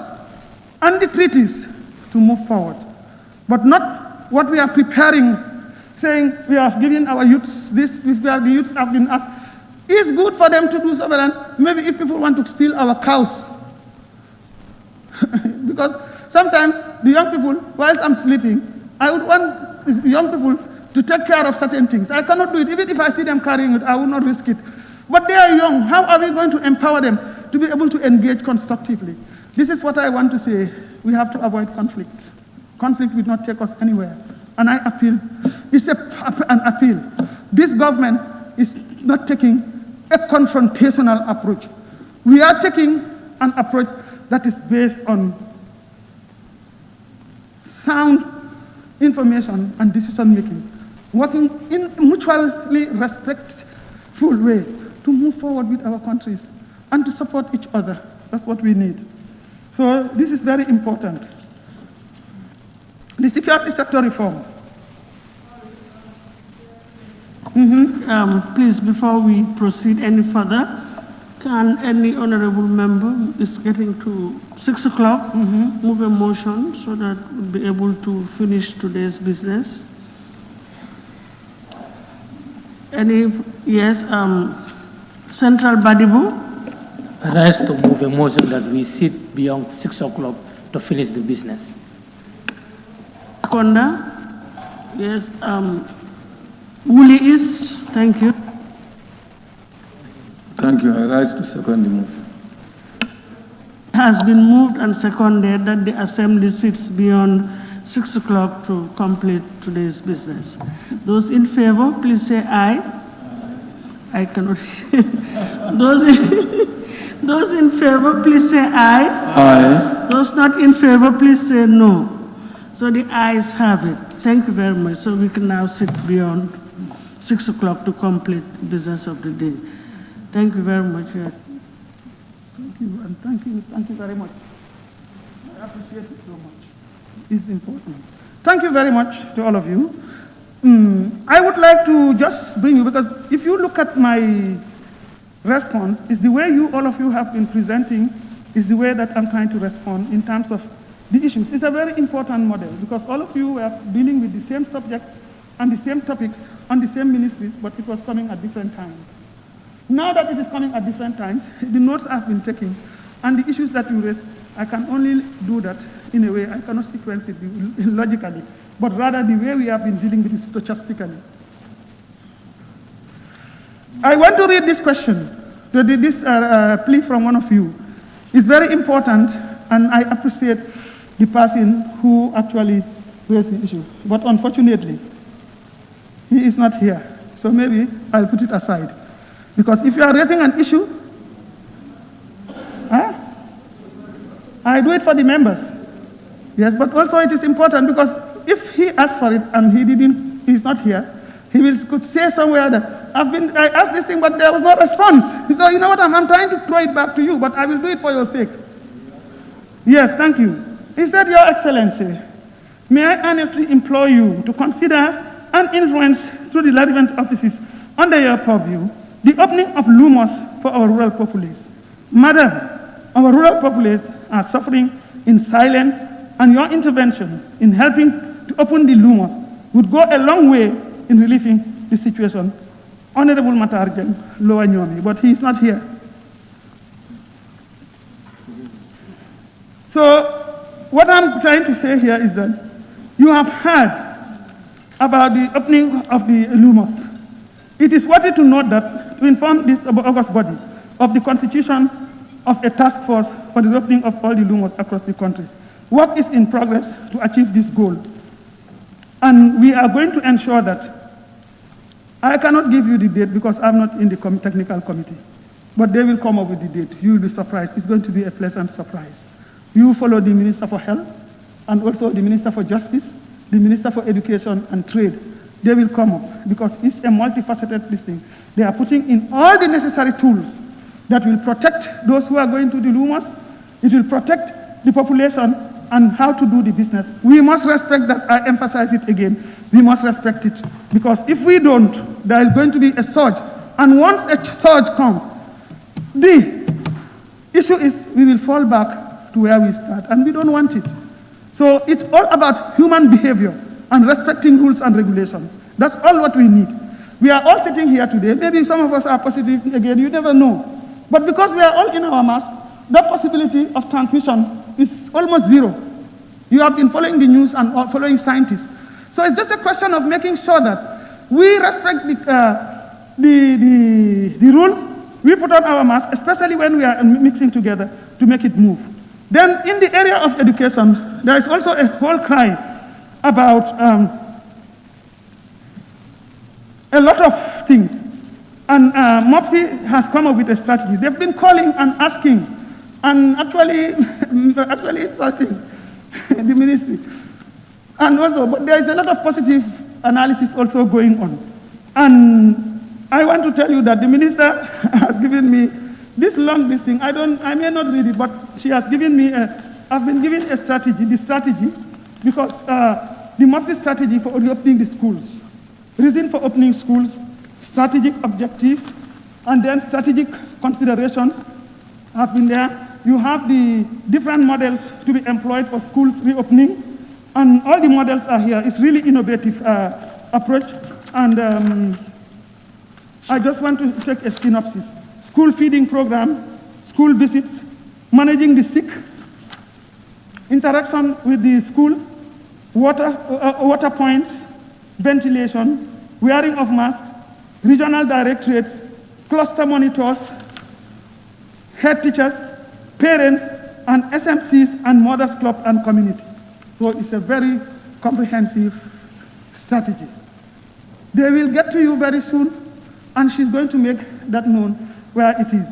and the treaties to move forward, but not what we are preparing, saying we have given our youths this, the youths have been asked. It's good for them to do so, and maybe if people want to steal our cows, because sometimes the young people, whilst I'm sleeping, I would want the young people to take care of certain things. I cannot do it. Even if I see them carrying it, I will not risk it. But they are young. How are we going to empower them to be able to engage constructively? This is what I want to say. We have to avoid conflict. Conflict will not take us anywhere. And I appeal. It's an appeal. This government is not taking a confrontational approach. We are taking an approach that is based on sound information and decision making, working in a mutually respectful way to move forward with our countries and to support each other. That's what we need. So this is very important. The security sector reform. Please, before we proceed any further, can any honorable member, is getting to 6 o'clock, move a motion so that we'll be able to finish today's business? Any, yes, Central Badibu? Rise to move a motion that we sit beyond 6 o'clock to finish the business. Konda? Yes, Woolly East, thank you. Thank you. I rise to second the motion. It has been moved and seconded that the assembly sits beyond 6 o'clock to complete today's business. Those in favor, please say aye. I cannot hear. Those in favor, please say aye. Aye. Those not in favor, please say no. So the ayes have it. Thank you very much. So we can now sit beyond 6 o'clock to complete the business of the day. Thank you very much. Thank you, and thank you very much. I appreciate it so much. It's important. Thank you very much to all of you. I would like to just bring you, because if you look at my response, it's the way all of you have been presenting, is the way that I'm trying to respond in terms of the issues. It's a very important model, because all of you were dealing with the same subject and the same topics on the same ministries, but it was coming at different times. Now that it is coming at different times, the notes have been taken, and the issues that you raised, I can only do that in a way, I cannot sequence it logically, but rather the way we have been dealing with it stochastically. I want to read this question, this plea from one of you. It's very important, and I appreciate the person who actually raised the issue. But unfortunately, he is not here, so maybe I'll put it aside. Because if you are raising an issue, I do it for the members. Yes, but also it is important because if he asked for it and he's not here, could say somewhere that I asked this thing, but there was no response. So you know what, I'm trying to throw it back to you, but I will do it for your sake. Yes, thank you. He said, Your Excellency, may I earnestly implore you to consider and influence through the relevant offices under your purview the opening of LUMOS for our rural populace. Madam, our rural populace are suffering in silence, and your intervention in helping to open the LUMOS would go a long way in relieving the situation. Honorable Matarjan Loa Nyomi, but he is not here. So, what I'm trying to say here is that you have heard about the opening of the LUMOS. It is worthy to note that to inform this August body of the constitution of a task force for the opening of all the LUMOS across the country. Work is in progress to achieve this goal. And we are going to ensure that I cannot give you the date because I'm not in the technical committee, but they will come up with the date. You will be surprised. It's going to be a pleasant surprise. You follow the Minister for Health and also the Minister for Justice, the Minister for Education and Trade. They will come up because it's a multifaceted listing. They are putting in all the necessary tools that will protect those who are going to the LUMOS. It will protect the population and how to do the business. We must respect that. I emphasize it again. We must respect it, because if we don't, there is going to be a surge. And once a surge comes, the issue is we will fall back to where we start, and we don't want it. So it's all about human behavior and respecting rules and regulations. That's all what we need. We are all sitting here today. Maybe some of us are positive again, you never know. But because we are all in our mask, the possibility of transmission is almost zero. You have been following the news and following scientists. So it's just a question of making sure that we respect the rules. We put on our mask, especially when we are mixing together, to make it move. Then in the area of education, there is also a whole cry about a lot of things. And MOPSI has come up with a strategy. They've been calling and asking and actually insulting the ministry. And also, but there is a lot of positive analysis also going on. And I want to tell you that the minister has given me this long listing. I may not read it, but she has given me I've been given a strategy, because the MOPSI strategy for reopening the schools, reason for opening schools, strategic objectives, and then strategic considerations have been there. You have the different models to be employed for schools reopening, and all the models are here. It's really innovative approach, and I just want to take a synopsis. School feeding program, school visits, managing the sick, interaction with the schools, water points, ventilation, wearing of masks, regional directorates, cluster monitors, head teachers, parents, and SMCs and mothers club and community. So it's a very comprehensive strategy. They will get to you very soon, and she's going to make that known where it is.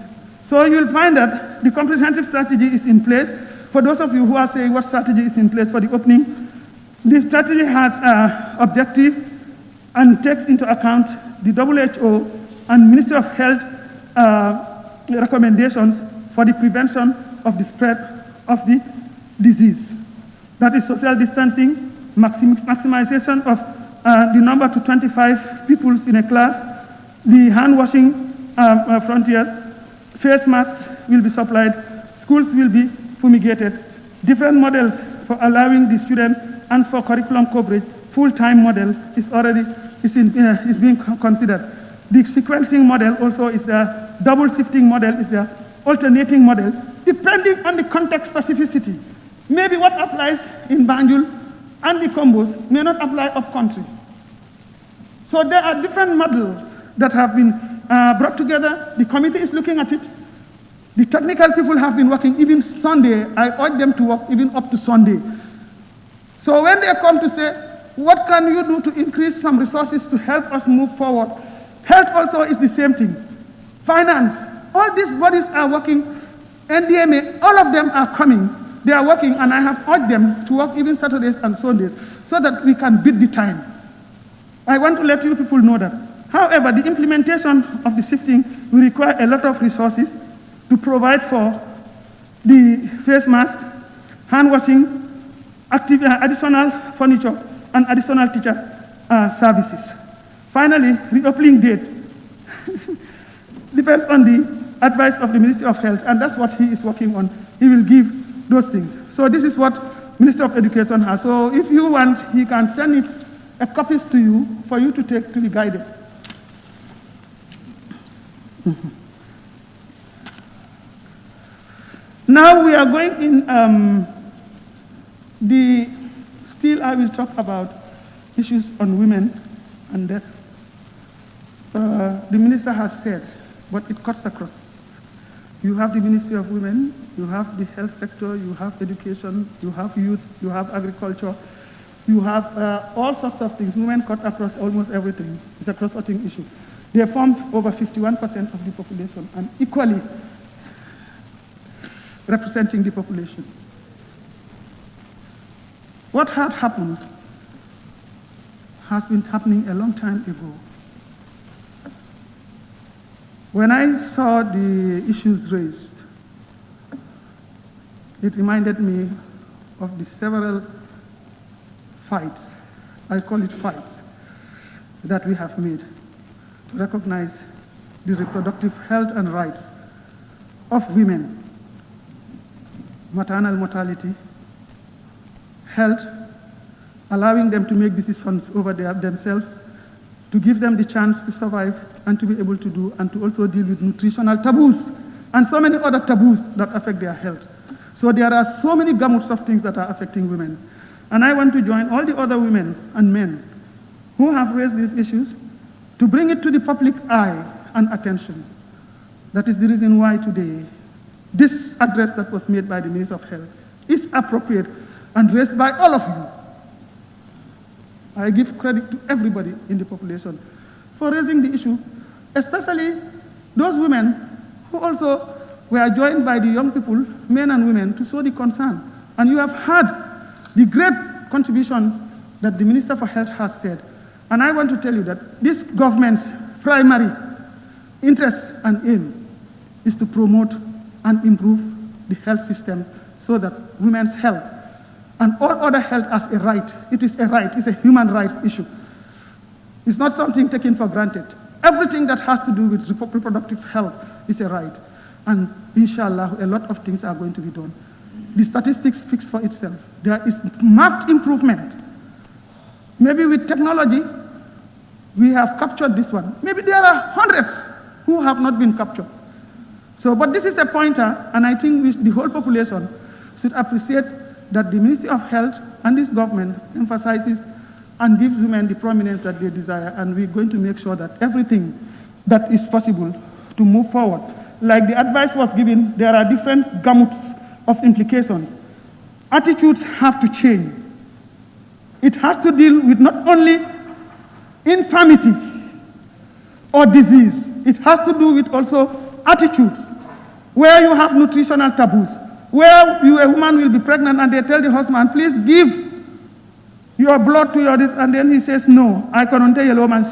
So you'll find that the comprehensive strategy is in place. For those of you who are saying what strategy is in place for the opening, the strategy has objectives and takes into account the WHO and Ministry of Health recommendations for the prevention of the spread of the disease. That is social distancing, maximization of the number to 25 people in a class, the hand washing frontiers, face masks will be supplied, schools will be fumigated, different models for allowing the students and for curriculum coverage, full-time model is being considered. The sequencing model also is there, double shifting model is there, alternating model, depending on the context specificity. Maybe what applies in Banjul and the combos may not apply up country. So there are different models that have been brought together. The committee is looking at it. The technical people have been working even Sunday. I urge them to work even up to Sunday. So when they come to say, what can you do to increase some resources to help us move forward? Health also is the same thing. Finance, all these bodies are working. NDMA, all of them are coming. They are working, and I have urged them to work even Saturdays and Sundays so that we can beat the time. I want to let you people know that. However, the implementation of the shifting will require a lot of resources to provide for the face mask, hand washing, additional furniture, and additional teacher services. Finally, reopening date depends on the advice of the Ministry of Health, and that's what he is working on. He will give those things. So this is what Ministry of Education has. So if you want, he can send it copies to you for you to take to be guided. Now we are going in still I will talk about issues on women and death. The minister has said, but it cuts across. You have the Ministry of Women, you have the health sector, you have education, you have youth, you have agriculture, you have all sorts of things. Women cut across almost everything. It's a cross-cutting issue. They form over 51% of the population and equally representing the population. What had happened has been happening a long time ago. When I saw the issues raised, it reminded me of the several fights, I call it fights, that we have made to recognize the reproductive health and rights of women, maternal mortality, health, allowing them to make decisions over themselves, to give them the chance to survive and to be able to do, and to also deal with nutritional taboos and so many other taboos that affect their health. So there are so many gamuts of things that are affecting women. And I want to join all the other women and men who have raised these issues to bring it to the public eye and attention. That is the reason why today this address that was made by the Minister of Health is appropriate and raised by all of you. I give credit to everybody in the population for raising the issue, especially those women who also were joined by the young people, men and women, to show the concern. And you have heard the great contribution that the Minister for Health has said. And I want to tell you that this government's primary interest and aim is to promote and improve the health systems so that women's health and all other health as a right, it is a right, it's a human rights issue. It's not something taken for granted. Everything that has to do with reproductive health is a right. And inshallah, a lot of things are going to be done. The statistics speaks for itself. There is marked improvement. Maybe with technology, we have captured this one. Maybe there are hundreds who have not been captured. So, but this is a pointer, and I think the whole population should appreciate that the Ministry of Health and this government emphasizes and gives women the prominence that they desire, and we're going to make sure that everything that is possible to move forward. Like the advice was given, there are different gamuts of implications. Attitudes have to change. It has to deal with not only infirmity or disease, it has to do with also attitudes, where you have nutritional taboos, where a woman will be pregnant and they tell the husband, please give your blood to your, and then he says, no, I can't tell you, man,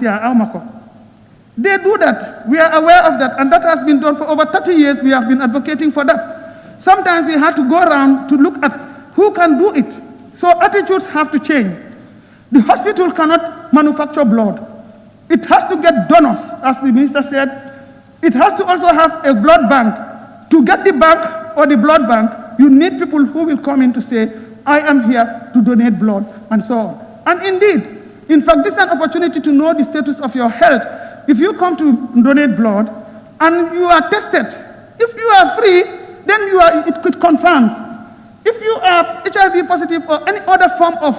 they do that. We are aware of that, and that has been done for over 30 years. We have been advocating for that. Sometimes we have to go around to look at who can do it. So attitudes have to change. The hospital cannot manufacture blood. It has to get donors, as the minister said. It has to also have a blood bank. To get the bank or the blood bank, you need people who will come in to say, I am here to donate blood, and so on. And indeed, in fact, this is an opportunity to know the status of your health. If you come to donate blood and you are tested, if you are free, then it confirms. If you are HIV positive or any other form of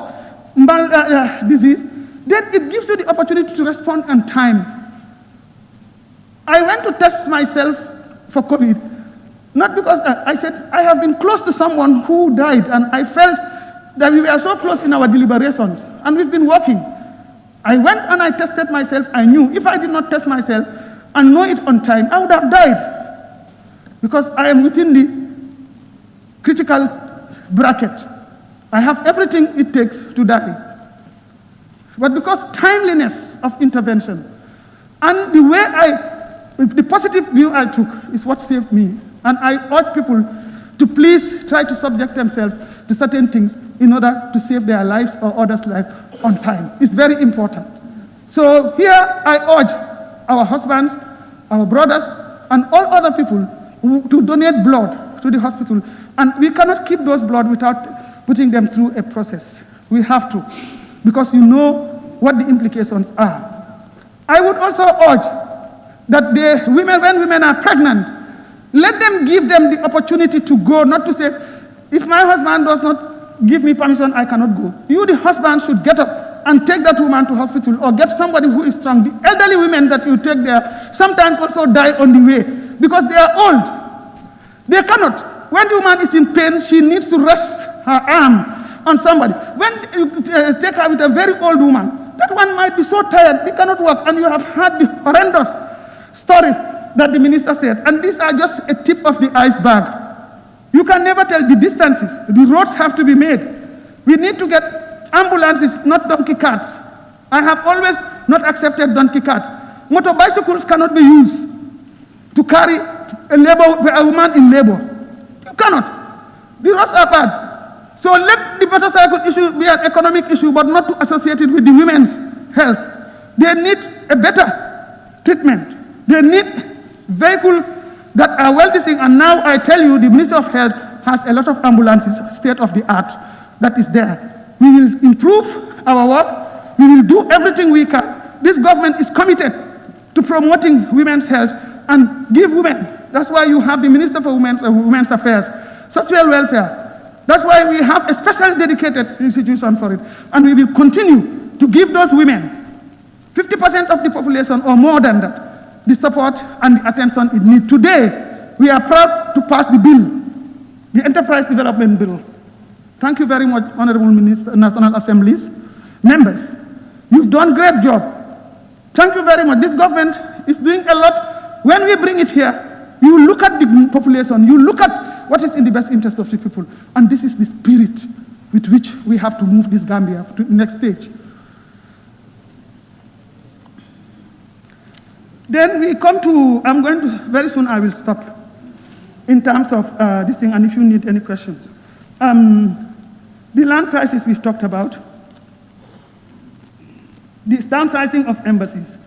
disease, then it gives you the opportunity to respond on time. I went to test myself for COVID, not because I said I have been close to someone who died, and I felt that we were so close in our deliberations, and we've been working. I went and I tested myself. I knew if I did not test myself and know it on time, I would have died, because I am within the critical bracket. I have everything it takes to die. But because timeliness of intervention and the way the positive view I took is what saved me. And I urge people to please try to subject themselves to certain things in order to save their lives or others' lives on time. It's very important. So here I urge our husbands, our brothers, and all other people to donate blood to the hospital. And we cannot keep those blood without putting them through a process. We have to, because you know what the implications are. I would also urge that when women are pregnant, let them give them the opportunity to go, not to say, if my husband does not give me permission, I cannot go. You, the husband, should get up and take that woman to hospital, or get somebody who is strong. The elderly women that you take there sometimes also die on the way because they are old. They cannot. When the woman is in pain, she needs to rest her arm on somebody. When you take her with a very old woman, that one might be so tired, they cannot walk. And you have heard the horrendous stories that the minister said. And these are just a tip of the iceberg. You can never tell the distances. The roads have to be made. We need to get ambulances, not donkey carts. I have always not accepted donkey carts. Motor bicycles cannot be used to carry a woman in labor. You cannot. The roads are bad. So let the motorcycle issue be an economic issue, but not to associate it with the women's health. They need a better treatment. They need vehicles that are well designed. And now I tell you, the Ministry of Health has a lot of ambulances, state of the art, that is there. We will improve our work. We will do everything we can. This government is committed to promoting women's health and give women. That's why you have the Minister for Women's Affairs, Social Welfare. That's why we have a special dedicated institution for it. And we will continue to give those women, 50% of the population or more than that, the support and the attention it needs. Today, we are proud to pass the bill, the Enterprise Development Bill. Thank you very much, Honorable Minister, National Assemblies. Members, you've done a great job. Thank you very much. This government is doing a lot. When we bring it here, you look at the population, you look at what is in the best interest of the people. And this is the spirit with which we have to move this Gambia to the next stage. Then we come to, very soon I will stop in terms of this thing, and if you need any questions. The land crisis we've talked about, the downsizing of embassies.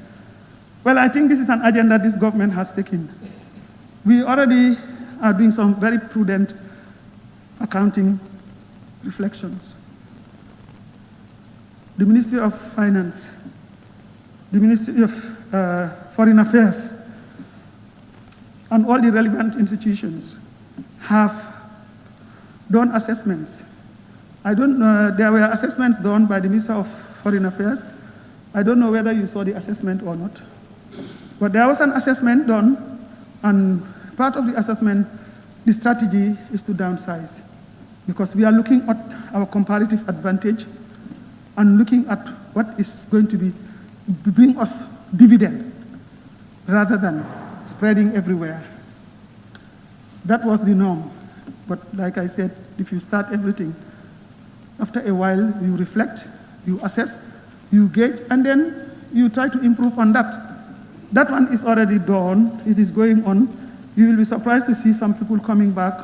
Well, I think this is an agenda this government has taken. We already are doing some very prudent accounting reflections. The Ministry of Finance, the Ministry of Foreign Affairs, and all the relevant institutions have done assessments. I don't know, there were assessments done by the Minister of Foreign Affairs. I don't know whether you saw the assessment or not. But there was an assessment done, and part of the assessment, the strategy is to downsize, because we are looking at our comparative advantage and looking at what is going to bring us dividend rather than spreading everywhere. That was the norm. But like I said, if you start everything, after a while you reflect, you assess, you gauge, and then you try to improve on that. That one is already done. It is going on. You will be surprised to see some people coming back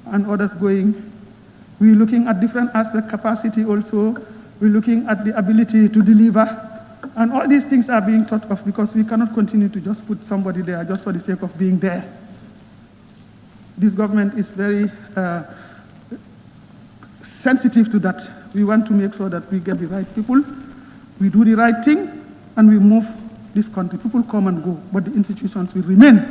and others going. We're looking at different aspects, capacity also. We're looking at the ability to deliver. And all these things are being thought of, because we cannot continue to just put somebody there just for the sake of being there. This government is very sensitive to that. We want to make sure that we get the right people, we do the right thing, and we move this country. People come and go, but the institutions will remain.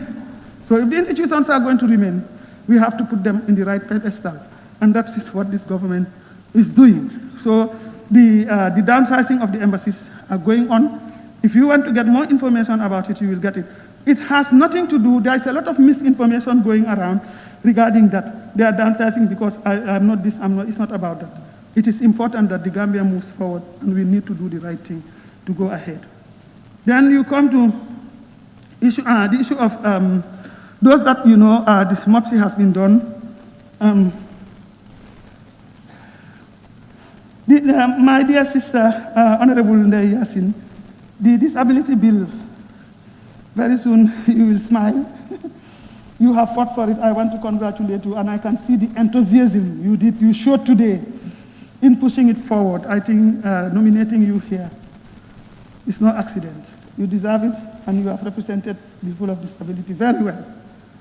So if the institutions are going to remain, we have to put them in the right pedestal. And that is what this government is doing. So the downsizing of the embassies are going on. If you want to get more information about it, you will get it. It has nothing to do, there is a lot of misinformation going around regarding that. They are downsizing because it's not about that. It is important that the Gambia moves forward, and we need to do the right thing to go ahead. Then you come to the issue of those that, you know, this MOPSI has been done. My dear sister, Honorable Ndeye Yassin, the disability bill, very soon you will smile. You have fought for it. I want to congratulate you, and I can see the enthusiasm you showed today in pushing it forward. I think nominating you here is no accident. You deserve it, and you have represented the people of disability very well.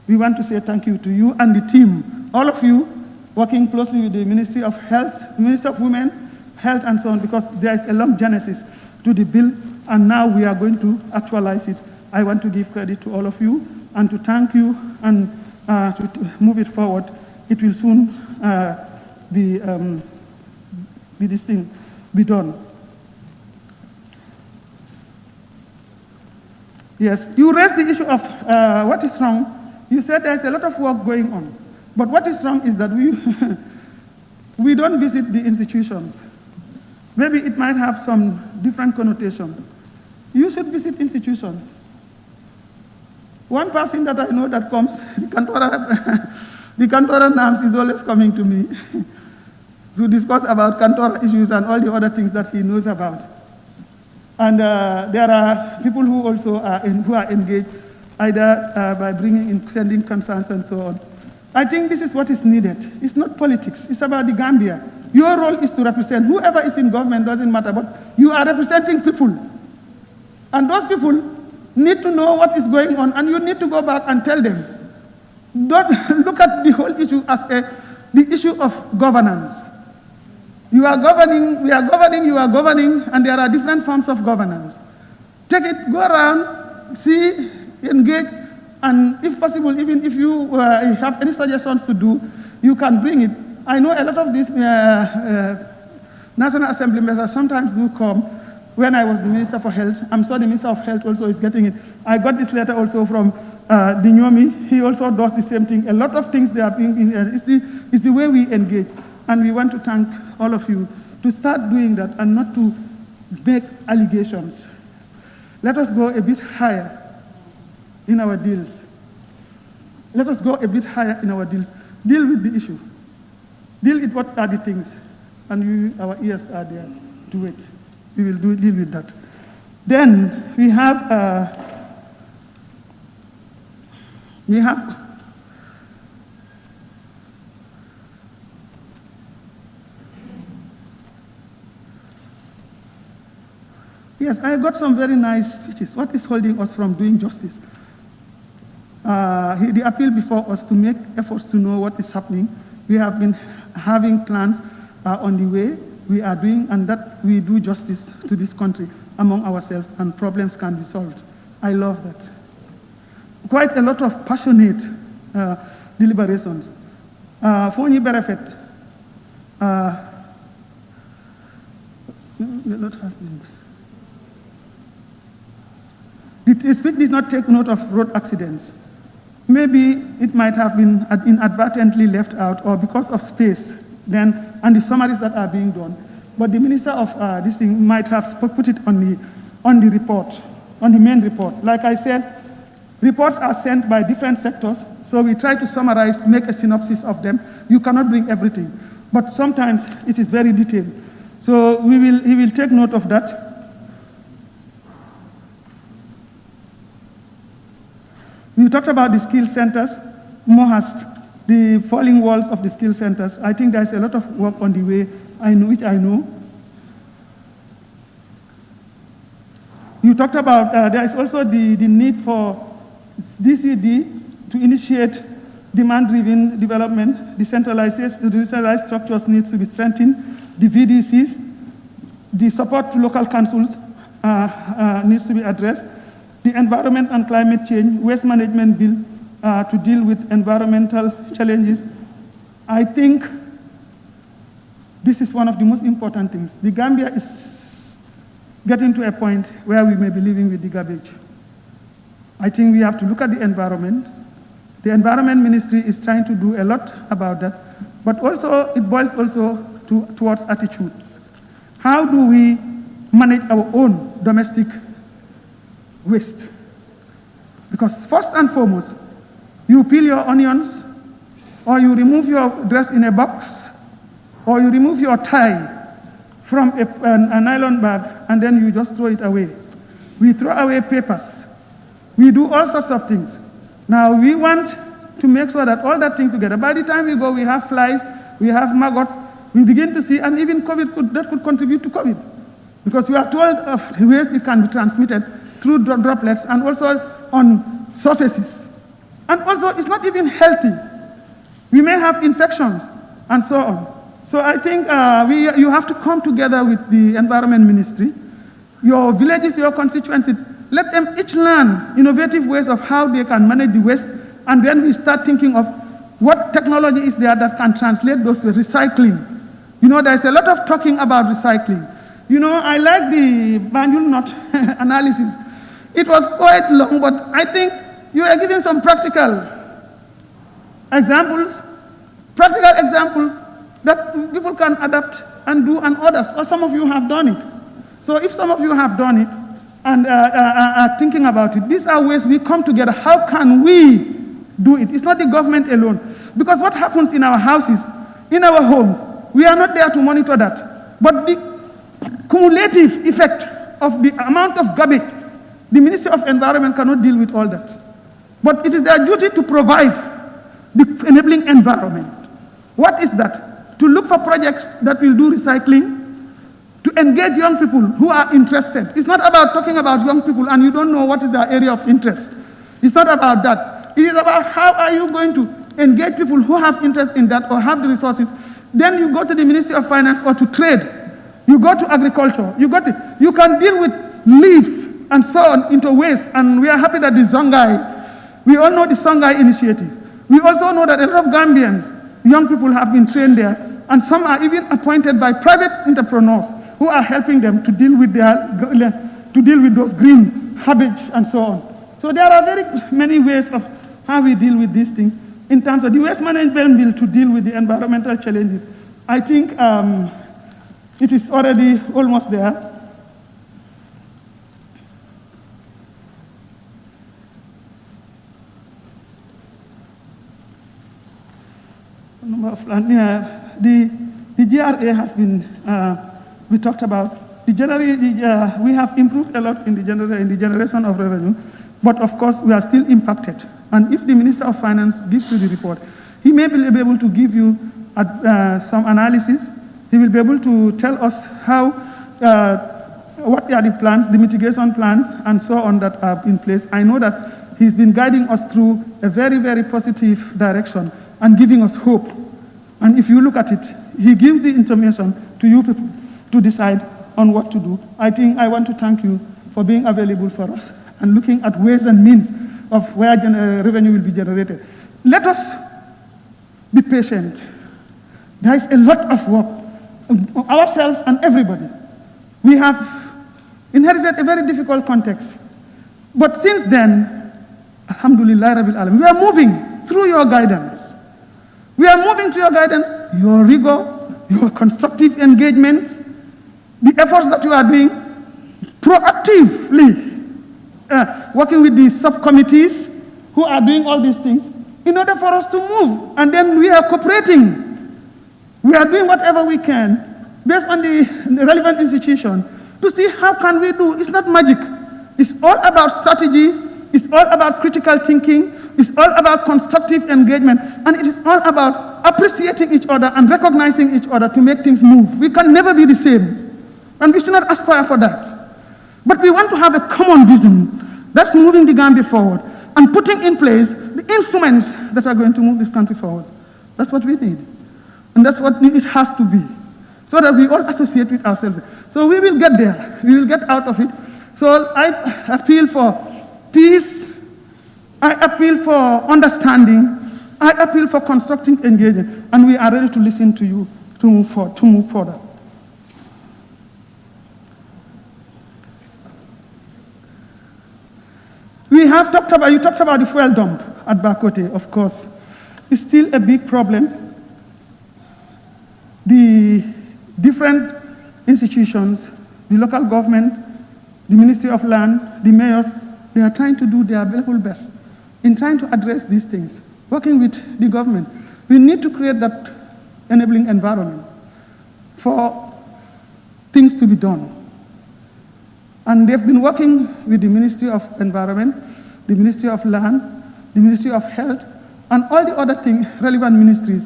We want to say thank you to you and the team, all of you, working closely with the Ministry of Health, Minister of Women, Health, and so on, because there is a long genesis to the bill, and now we are going to actualize it. I want to give credit to all of you and to thank you, and to move it forward. It will soon be done. Yes, you raised the issue of what is wrong. You said there's a lot of work going on. But what is wrong is that we don't visit the institutions. Maybe it might have some different connotation. You should visit institutions. One person that I know that comes, the Kantora Nams is always coming to me to discuss about Kantora issues and all the other things that he knows about. And there are people who also are engaged, either by sending concerns and so on. I think this is what is needed. It's not politics. It's about the Gambia. Your role is to represent. Whoever is in government doesn't matter, but you are representing people. And those people need to know what is going on, and you need to go back and tell them. Don't look at the whole issue as the issue of governance. You are governing, we are governing, you are governing, and there are different forms of governance. Take it, go around, see, engage, and if possible, even if you have any suggestions to do, you can bring it. I know a lot of these National Assembly members sometimes do come. When I was the Minister for Health, I'm sure the Minister of Health also is getting it. I got this letter also from Dinyomi. He also does the same thing. A lot of things they are being, it's the way we engage. And we want to thank all of you to start doing that and not to make allegations. Let us go a bit higher in our deals. Let us go a bit higher in our deals. Deal with the issue. Deal with what are the things. And our ears are there to wait. We will deal with that. Then we have yes, I got some very nice speeches. What is holding us from doing justice? The appeal before us to make efforts to know what is happening. We have been having plans on the way we are doing, and that we do justice to this country among ourselves, and problems can be solved. I love that. Quite a lot of passionate deliberations. Fonyi Berefet, a lot has been. The speech did not take note of road accidents. Maybe it might have been inadvertently left out, or because of space, then, and the summaries that are being done. But the Minister of this thing might have put it on the report, on the main report. Like I said, reports are sent by different sectors, so we try to summarize, make a synopsis of them. You cannot bring everything, but sometimes it is very detailed. So he will take note of that. We talked about the skill centers, Mohast, the falling walls of the skill centers. I think there's a lot of work on the way, which I know. You talked about, there is also the need for DCD to initiate demand-driven development. The decentralized structures need to be strengthened. The VDCs, the support to local councils needs to be addressed. The environment and climate change, waste management bill to deal with environmental challenges. I think this is one of the most important things. The Gambia is getting to a point where we may be living with the garbage. I think we have to look at the environment. The Environment Ministry is trying to do a lot about that, but also it boils also towards attitudes. How do we manage our own domestic waste? Because first and foremost, you peel your onions, or you remove your dress in a box, or you remove your tie from a nylon bag, and then you just throw it away. We throw away papers. We do all sorts of things. Now we want to make sure that all that thing together, by the time we go, we have flies, we have maggots, we begin to see, and even COVID that could contribute to COVID. Because we are told of ways it can be transmitted through droplets and also on surfaces. And also, it's not even healthy. We may have infections and so on. So I think you have to come together with the Environment Ministry, your villages, your constituencies. Let them each learn innovative ways of how they can manage the waste, and then we start thinking of what technology is there that can translate those to recycling. You know, there's a lot of talking about recycling. You know, I like the Banjul knot analysis. It was quite long, but I think you are giving some practical examples that people can adapt and do, and others, or some of you have done it. So if some of you have done it and are thinking about it, these are ways we come together. How can we do it? It's not the government alone. Because what happens in our houses, in our homes, we are not there to monitor that. But the cumulative effect of the amount of garbage, the Ministry of Environment cannot deal with all that. But it is their duty to provide the enabling environment. What is that? To look for projects that will do recycling, to engage young people who are interested. It's not about talking about young people and you don't know what is their area of interest. It's not about that. It is about how are you going to engage people who have interest in that or have the resources. Then you go to the Ministry of Finance or to trade. You go to agriculture. You can deal with leaves and so on into waste. And we are happy that the Songhai, we all know the Songhai initiative. We also know that a lot of Gambians, young people have been trained there, and some are even appointed by private entrepreneurs who are helping them to deal with those green habits and so on. So there are very many ways of how we deal with these things. In terms of the waste management bill to deal with the environmental challenges, I think it is already almost there. The GRA has been, we talked about, we have improved a lot in the generation of revenue, but of course we are still impacted. And if the Minister of Finance gives you the report, he may be able to give you some analysis. He will be able to tell us how, what are the plans, the mitigation plans, and so on that are in place. I know that he's been guiding us through a very, very positive direction and giving us hope. And if you look at it, he gives the information to you people to decide on what to do. I think I want to thank you for being available for us and looking at ways and means of where revenue will be generated. Let us be patient. There is a lot of work, ourselves and everybody. We have inherited a very difficult context. But since then, alhamdulillah rabbil alamin, we are moving through your guidance. We are moving through your guidance, your rigor, your constructive engagement, the efforts that you are doing, proactively working with the subcommittees who are doing all these things in order for us to move. And then we are cooperating. We are doing whatever we can based on the relevant institution to see how can we do. It's not magic. It's all about strategy. It's all about critical thinking. It's all about constructive engagement. And it is all about appreciating each other and recognizing each other to make things move. We can never be the same. And we should not aspire for that. But we want to have a common vision that's moving the Gambia forward and putting in place the instruments that are going to move this country forward. That's what we need. And that's what it has to be, so that we all associate with ourselves. So we will get there. We will get out of it. So I appeal for peace. I appeal for understanding. I appeal for constructive engagement. And we are ready to listen to you to move forward. You talked about the fuel dump at Bakote, of course. It's still a big problem. The different institutions, the local government, the Ministry of Land, the mayors, they are trying to do their level best in trying to address these things, working with the government. We need to create that enabling environment for things to be done. And they've been working with the Ministry of Environment, the Ministry of Land, the Ministry of Health, and all the other relevant ministries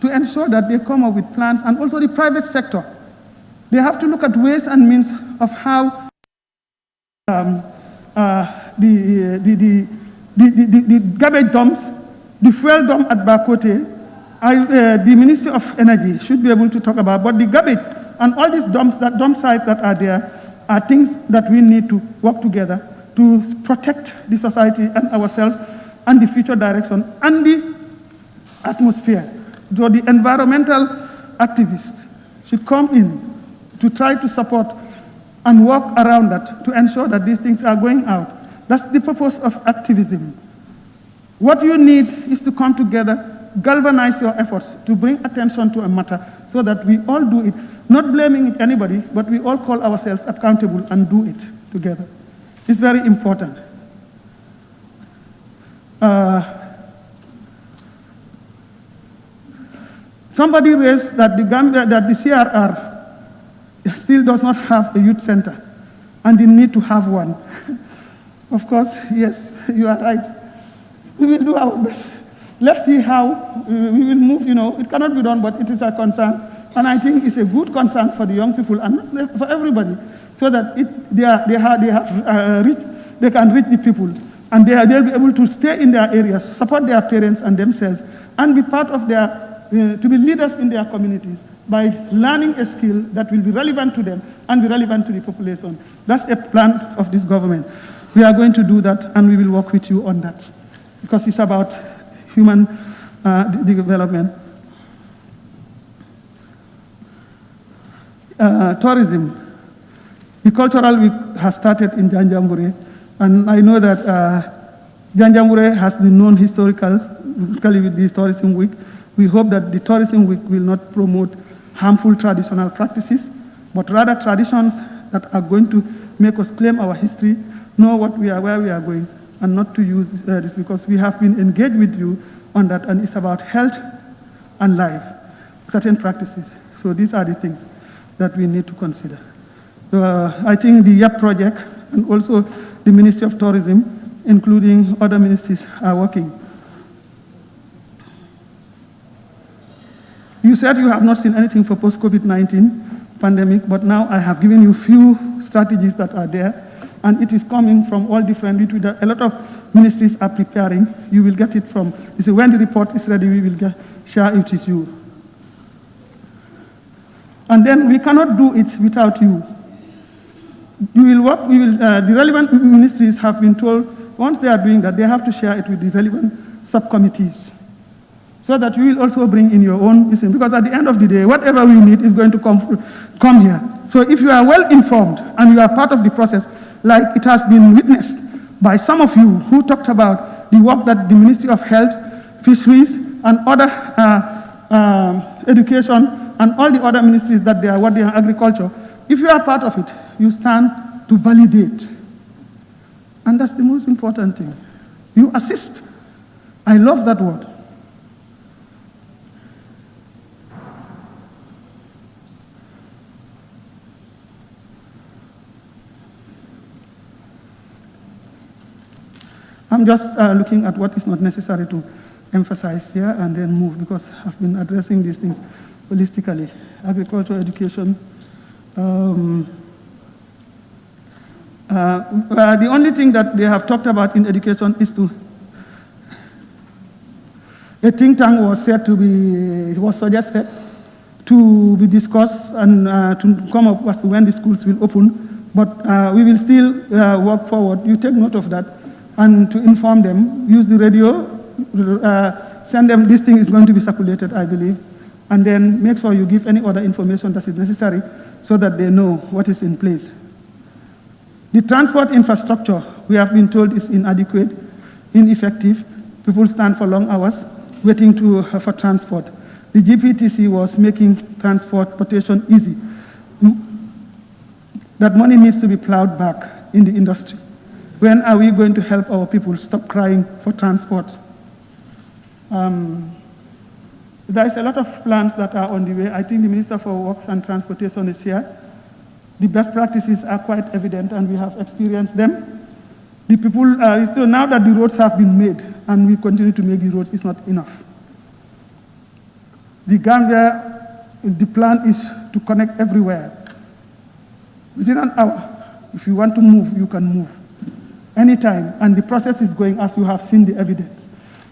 to ensure that they come up with plans, and also the private sector. They have to look at ways and means of how the garbage dumps, the fuel dump at Bakote, the Ministry of Energy should be able to talk about. But the garbage and all these dump sites that are there are things that we need to work together to protect the society and ourselves and the future direction and the atmosphere. So the environmental activists should come in to try to support and work around that to ensure that these things are going out. That's the purpose of activism. What you need is to come together, galvanize your efforts to bring attention to a matter so that we all do it, not blaming anybody, but we all call ourselves accountable and do it together. It's very important. Somebody raised that the CRR still does not have a youth center, and they need to have one. Of course, yes, you are right. We will do our best let's see how we will move. It cannot be done, but it is a concern. And I think it's a good concern for the young people and for everybody, so that they can reach the people, and they'll be able to stay in their areas, support their parents and themselves, and be part of to be leaders in their communities by learning a skill that will be relevant to them and be relevant to the population. That's a plan of this government. We are going to do that, and we will work with you on that, because it's about human development. Tourism. The cultural week has started in Janjanbureh, and I know that Janjanbureh has been known historically with the tourism week. We hope that the tourism week will not promote harmful traditional practices, but rather traditions that are going to make us claim our history, know where we are going, and not to use this, because we have been engaged with you on that, and it's about health and life, certain practices. So these are the things that we need to consider. I think the YAP project and also the Ministry of Tourism, including other ministries, are working. You said you have not seen anything for post-COVID-19 pandemic, but now I have given you few strategies that are there, and it is coming from all different, a lot of ministries are preparing. You will get it from, when the report is ready, we will share it with you. And then we cannot do it without you. You will work, the relevant ministries have been told, once they are doing that, they have to share it with the relevant subcommittees, so that you will also bring in your own, because at the end of the day, whatever we need is going to come here. So if you are well informed and you are part of the process, like it has been witnessed by some of you who talked about the work that the Ministry of Health, Fisheries, and other education, and all the other ministries that they are working on agriculture, if you are part of it, you stand to validate. And that's the most important thing. You assist. I love that word. I'm just looking at what is not necessary to emphasize here and then move, because I've been addressing these things holistically. Agriculture, education. The only thing that they have talked about in education is a think tank was suggested to be discussed and to come up as to when the schools will open, but we will still work forward. You take note of that, and to inform them, use the radio, send them, this thing is going to be circulated, I believe, and then make sure you give any other information that is necessary so that they know what is in place. The transport infrastructure, we have been told, is inadequate, ineffective. People stand for long hours waiting for transport. The GPTC was making transportation easy. That money needs to be plowed back in the industry. When are we going to help our people stop crying for transport? There is a lot of plans that are on the way. I think the Minister for Works and Transportation is here. The best practices are quite evident, and we have experienced them. The people, now that the roads have been made, and we continue to make the roads, it's not enough. The Gambia, the plan is to connect everywhere. Within an hour, if you want to move, you can move. Anytime, and the process is going as you have seen the evidence.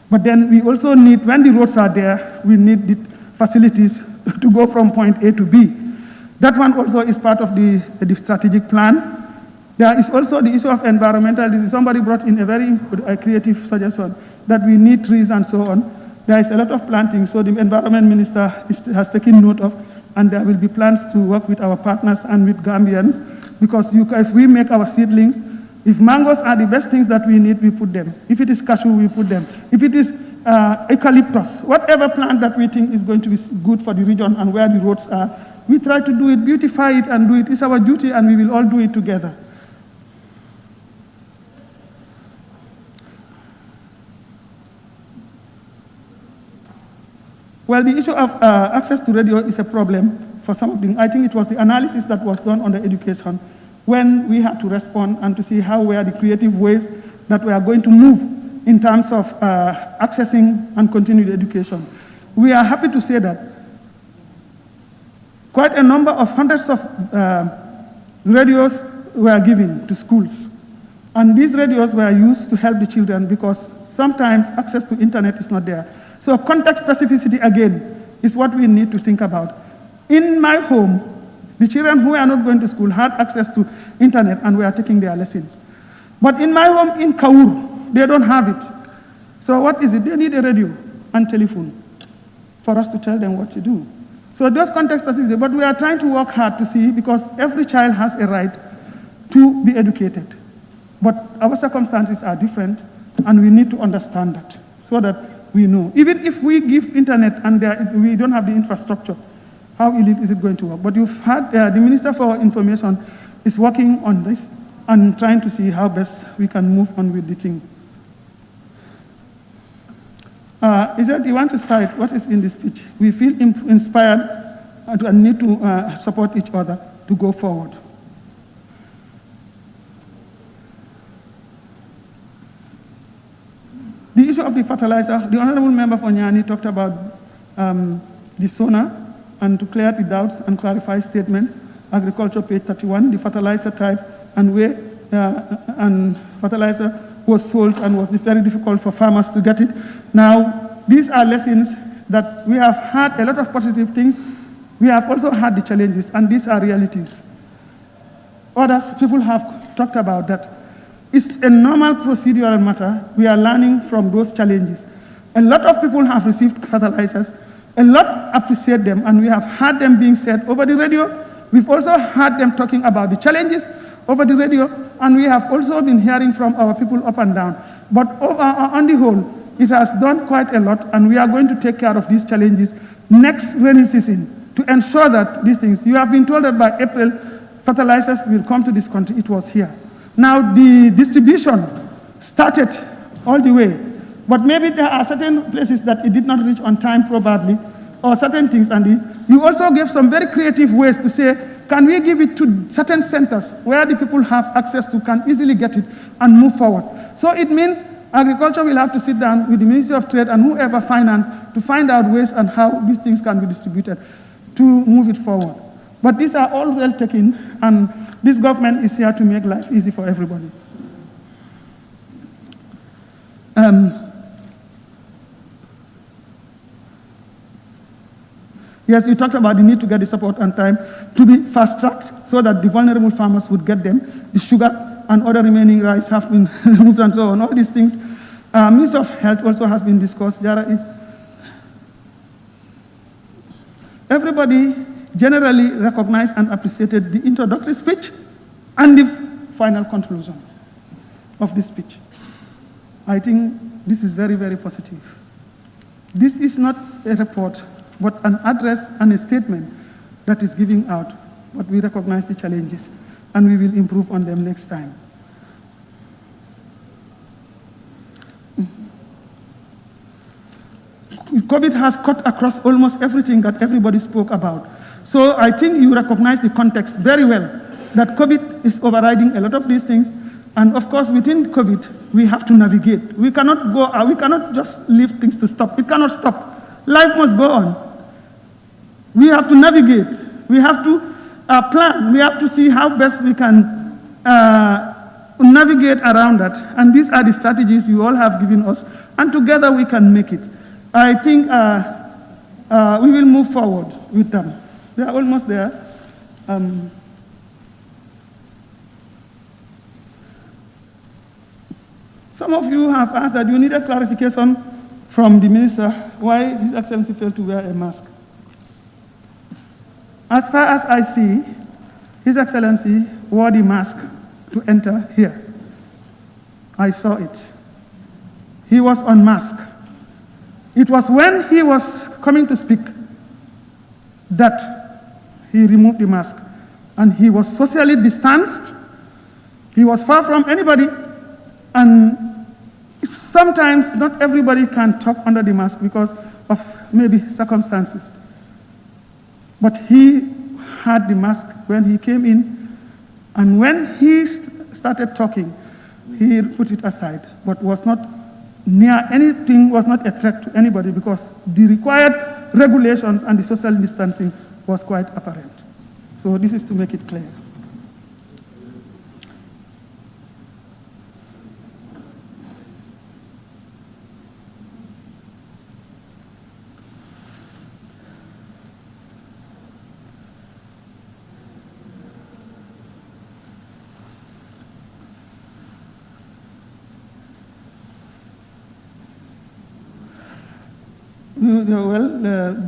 But then we also need, when the roads are there, we need the facilities to go from point A to B. That one also is part of the strategic plan. There is also the issue of environmental disease. Somebody brought in a very creative suggestion that we need trees and so on. There is a lot of planting, so the environment minister has taken note of, and there will be plans to work with our partners and with Gambians, because if we make our seedlings, if mangoes are the best things that we need, we put them. If it is cashew, we put them. If it is eucalyptus, whatever plant that we think is going to be good for the region and where the roads are, we try to do it, beautify it, and do it. It's our duty, and we will all do it together. Well, the issue of access to radio is a problem for some of them. I think it was the analysis that was done on the education when we had to respond and to see how were the creative ways that we are going to move in terms of accessing and continued education. We are happy to say that quite a number of hundreds of radios were given to schools. And these radios were used to help the children because sometimes access to internet is not there. So context specificity, again, is what we need to think about. In my home, the children who are not going to school had access to internet and were taking their lessons. But in my home in Kaur, they don't have it. So what is it? They need a radio and telephone for us to tell them what to do. So those context specificity, but we are trying to work hard to see, because every child has a right to be educated. But our circumstances are different, and we need to understand that so that we know. Even if we give internet and we don't have the infrastructure, how is it going to work? But you've had the Minister for Information is working on this and trying to see how best we can move on with the thing. Is that you want to cite what is in this speech? We feel inspired and need to support each other to go forward. The issue of the fertilizer, the Honorable Member for Nyani talked about the SONA, and to clear the doubts and clarify statements, agriculture page 31, the fertilizer type and where and fertilizer was sold and was very difficult for farmers to get it. Now, these are lessons that we have had a lot of positive things. We have also had the challenges, and these are realities. Others, people have talked about that. It's a normal procedural matter. We are learning from those challenges. A lot of people have received fertilizers. A lot appreciate them, and we have heard them being said over the radio. We've also heard them talking about the challenges over the radio, and we have also been hearing from our people up and down. But on the whole, it has done quite a lot, and we are going to take care of these challenges next rainy season to ensure that these things, you have been told that by April, fertilizers will come to this country. It was here. Now, the distribution started all the way, but maybe there are certain places that it did not reach on time probably, or certain things, and you also gave some very creative ways to say, can we give it to certain centers where the people have access to, can easily get it and move forward. So it means agriculture will have to sit down with the Ministry of Trade and whoever finance to find out ways and how these things can be distributed to move it forward. But these are all well taken, and this government is here to make life easy for everybody. Yes, we talked about the need to get the support on time to be fast-tracked so that the vulnerable farmers would get them. The sugar and other remaining rice have been removed and so on. All these things. Ministry of Health also has been discussed. Everybody generally recognized and appreciated the introductory speech and the final conclusion of this speech. I think this is very, very positive. This is not a report, but an address and a statement that is giving out, but we recognize the challenges and we will improve on them next time. COVID has cut across almost everything that everybody spoke about. So I think you recognize the context very well, that COVID is overriding a lot of these things. And of course, within COVID, we have to navigate. We cannot go, we cannot just leave things to stop. It cannot stop. Life must go on. We have to navigate. We have to plan. We have to see how best we can navigate around that. And these are the strategies you all have given us. And together we can make it. I think we will move forward with them. We are almost there. Some of you have asked that you need a clarification from the minister why His Excellency failed to wear a mask. As far as I see, His Excellency wore the mask to enter here. I saw it. He was unmasked. It was when he was coming to speak that he removed the mask, and he was socially distanced. He was far from anybody, and sometimes not everybody can talk under the mask because of maybe circumstances. But he had the mask when he came in, and when he started talking, he put it aside, but was not near anything, was not a threat to anybody because the required regulations and the social distancing was quite apparent. So this is to make it clear.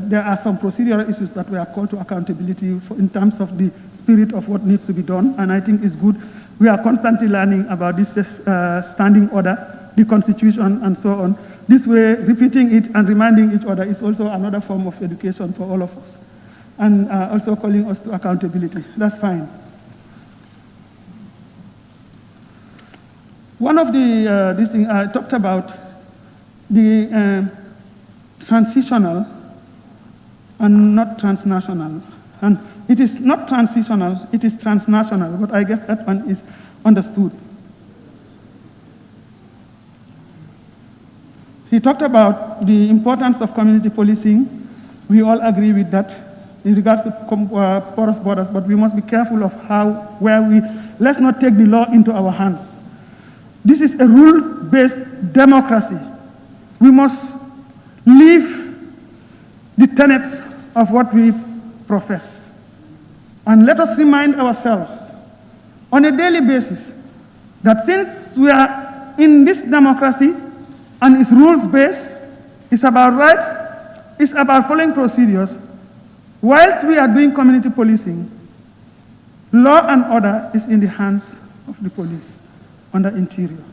There are some procedural issues that we are called to accountability in terms of the spirit of what needs to be done, and I think it's good. We are constantly learning about this standing order, the Constitution, and so on. This way, repeating it and reminding each other is also another form of education for all of us, and also calling us to accountability. That's fine. One of the this thing I talked about the transitional and not transnational. And it is not transitional, it is transnational, but I guess that one is understood. He talked about the importance of community policing. We all agree with that in regards to porous borders, but we must be careful of let's not take the law into our hands. This is a rules-based democracy. We must live the tenets of what we profess. And let us remind ourselves on a daily basis that since we are in this democracy and it's rules-based, it's about rights, it's about following procedures, whilst we are doing community policing, law and order is in the hands of the police under Interior.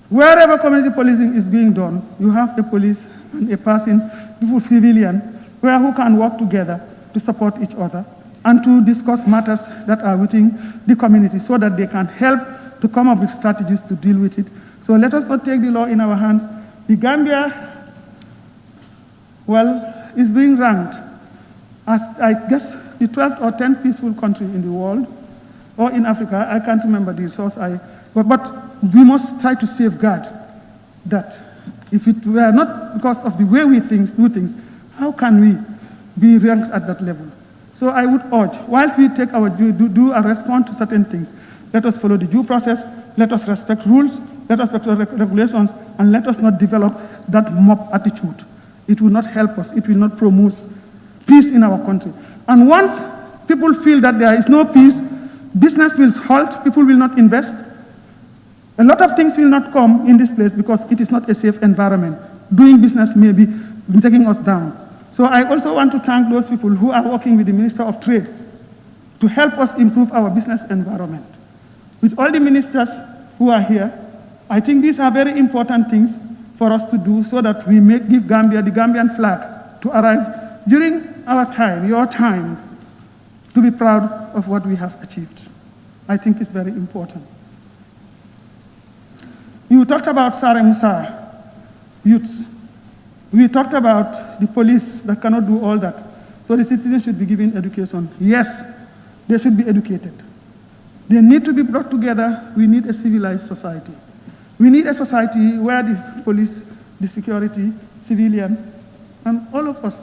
Wherever community policing is being done, you have a police and a person, people, civilian, who can work together to support each other and to discuss matters that are within the community so that they can help to come up with strategies to deal with it. So let us not take the law in our hands. The Gambia, is being ranked as, I guess, the 12th or 10th peaceful country in the world, or in Africa. I can't remember the source. But we must try to safeguard that. If it were not because of the way we do things, how can we be ranked at that level? So I would urge, whilst we take our do and respond to certain things, let us follow the due process, let us respect rules, let us respect regulations, and let us not develop that mob attitude. It will not help us. It will not promote peace in our country. And once people feel that there is no peace, business will halt, people will not invest. A lot of things will not come in this place because it is not a safe environment. Doing business may be taking us down. So I also want to thank those people who are working with the Minister of Trade to help us improve our business environment. With all the ministers who are here, I think these are very important things for us to do so that we give Gambia the Gambian flag to arrive during our time, your time, to be proud of what we have achieved. I think it's very important. You talked about Sare Musa youths. We talked about the police that cannot do all that. So the citizens should be given education. Yes, they should be educated. They need to be brought together. We need a civilized society. We need a society where the police, the security, civilian, and all of us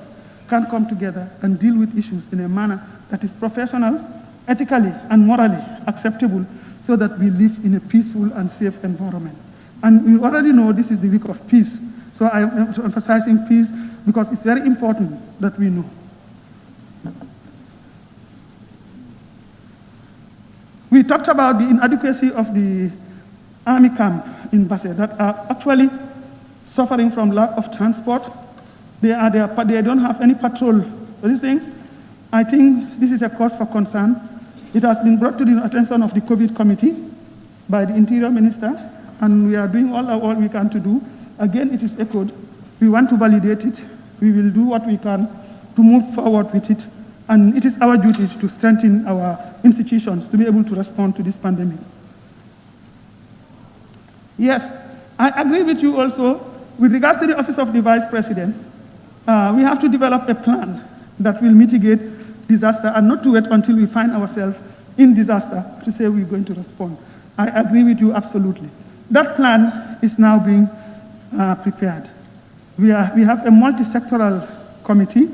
can come together and deal with issues in a manner that is professional, ethically, and morally acceptable so that we live in a peaceful and safe environment. And we already know this is the week of peace. So I am emphasizing peace because it's very important that we know. We talked about the inadequacy of the army camp in Basse that are actually suffering from lack of transport. They don't have any patrol for this thing. I think this is a cause for concern. It has been brought to the attention of the COVID committee by the Interior Minister, and we are doing all we can to do. Again, it is echoed. We want to validate it. We will do what we can to move forward with it. And it is our duty to strengthen our institutions to be able to respond to this pandemic. Yes, I agree with you also. With regards to the Office of the Vice President, we have to develop a plan that will mitigate disaster and not to wait until we find ourselves in disaster to say we're going to respond. I agree with you absolutely. That plan is now being prepared. We have a multi-sectoral committee,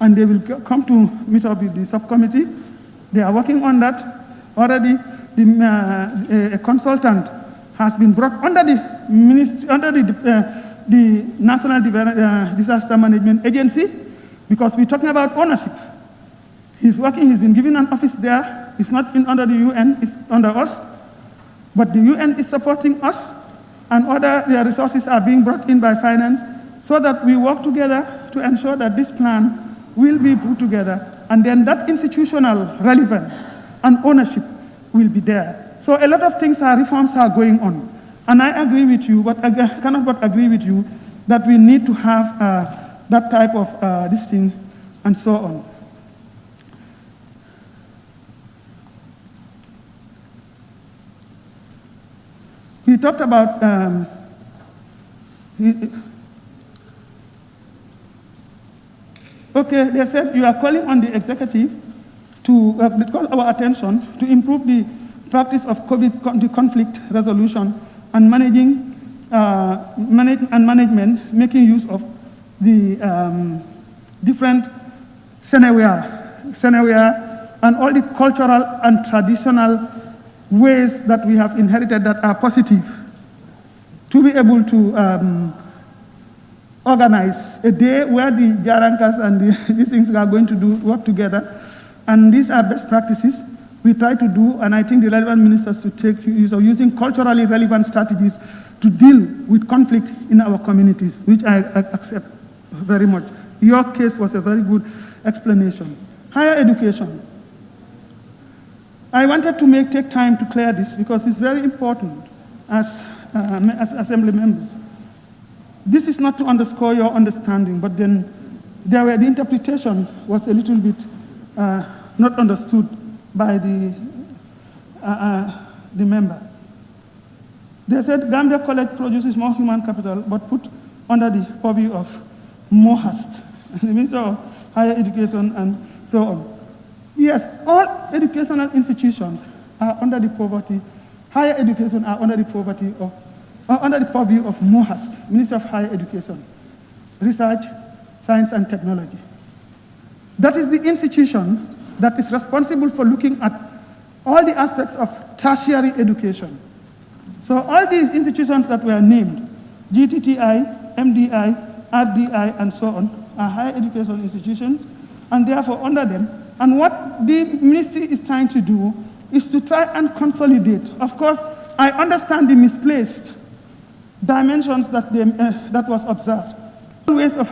and they will come to meet up with the subcommittee. They are working on that. Already, a consultant has been brought under the National Disaster Management Agency, because we're talking about ownership. He's working, he's been given an office there. It's not under the UN, it's under us. But the UN is supporting us, and other resources are being brought in by finance, so that we work together to ensure that this plan will be put together, and then that institutional relevance and ownership will be there. So a lot of reforms are going on. And I agree with you, but I cannot but agree with you that we need to have that type of this thing and so on. We talked about okay, they said you are calling on the executive to call our attention to improve the practice of the conflict resolution and management, making use of the different scenarios and all the cultural and traditional ways that we have inherited that are positive, to be able to organize a day where the Jarankas and these things are going to work together. And these are best practices we try to do, and I think the relevant ministers should take use of using culturally relevant strategies to deal with conflict in our communities, which I accept very much. Your case was a very good explanation. Higher education. I wanted to take time to clear this because it's very important as assembly members. This is not to underscore your understanding, but then the interpretation was a little bit not understood by the member. They said Gambia College produces more human capital, but put under the purview of MOHAST, the Minister of Higher Education and so on. Yes, all educational institutions are under the poverty. Higher education are under the poverty of, under the purview of MOHAST, Minister of Higher Education, Research, Science and Technology. That is the institution that is responsible for looking at all the aspects of tertiary education. So all these institutions that were named, GTTI, MDI, RDI, and so on, are higher education institutions, and therefore under them. And what the ministry is trying to do is to try and consolidate. Of course, I understand the misplaced dimensions that was observed. Ways of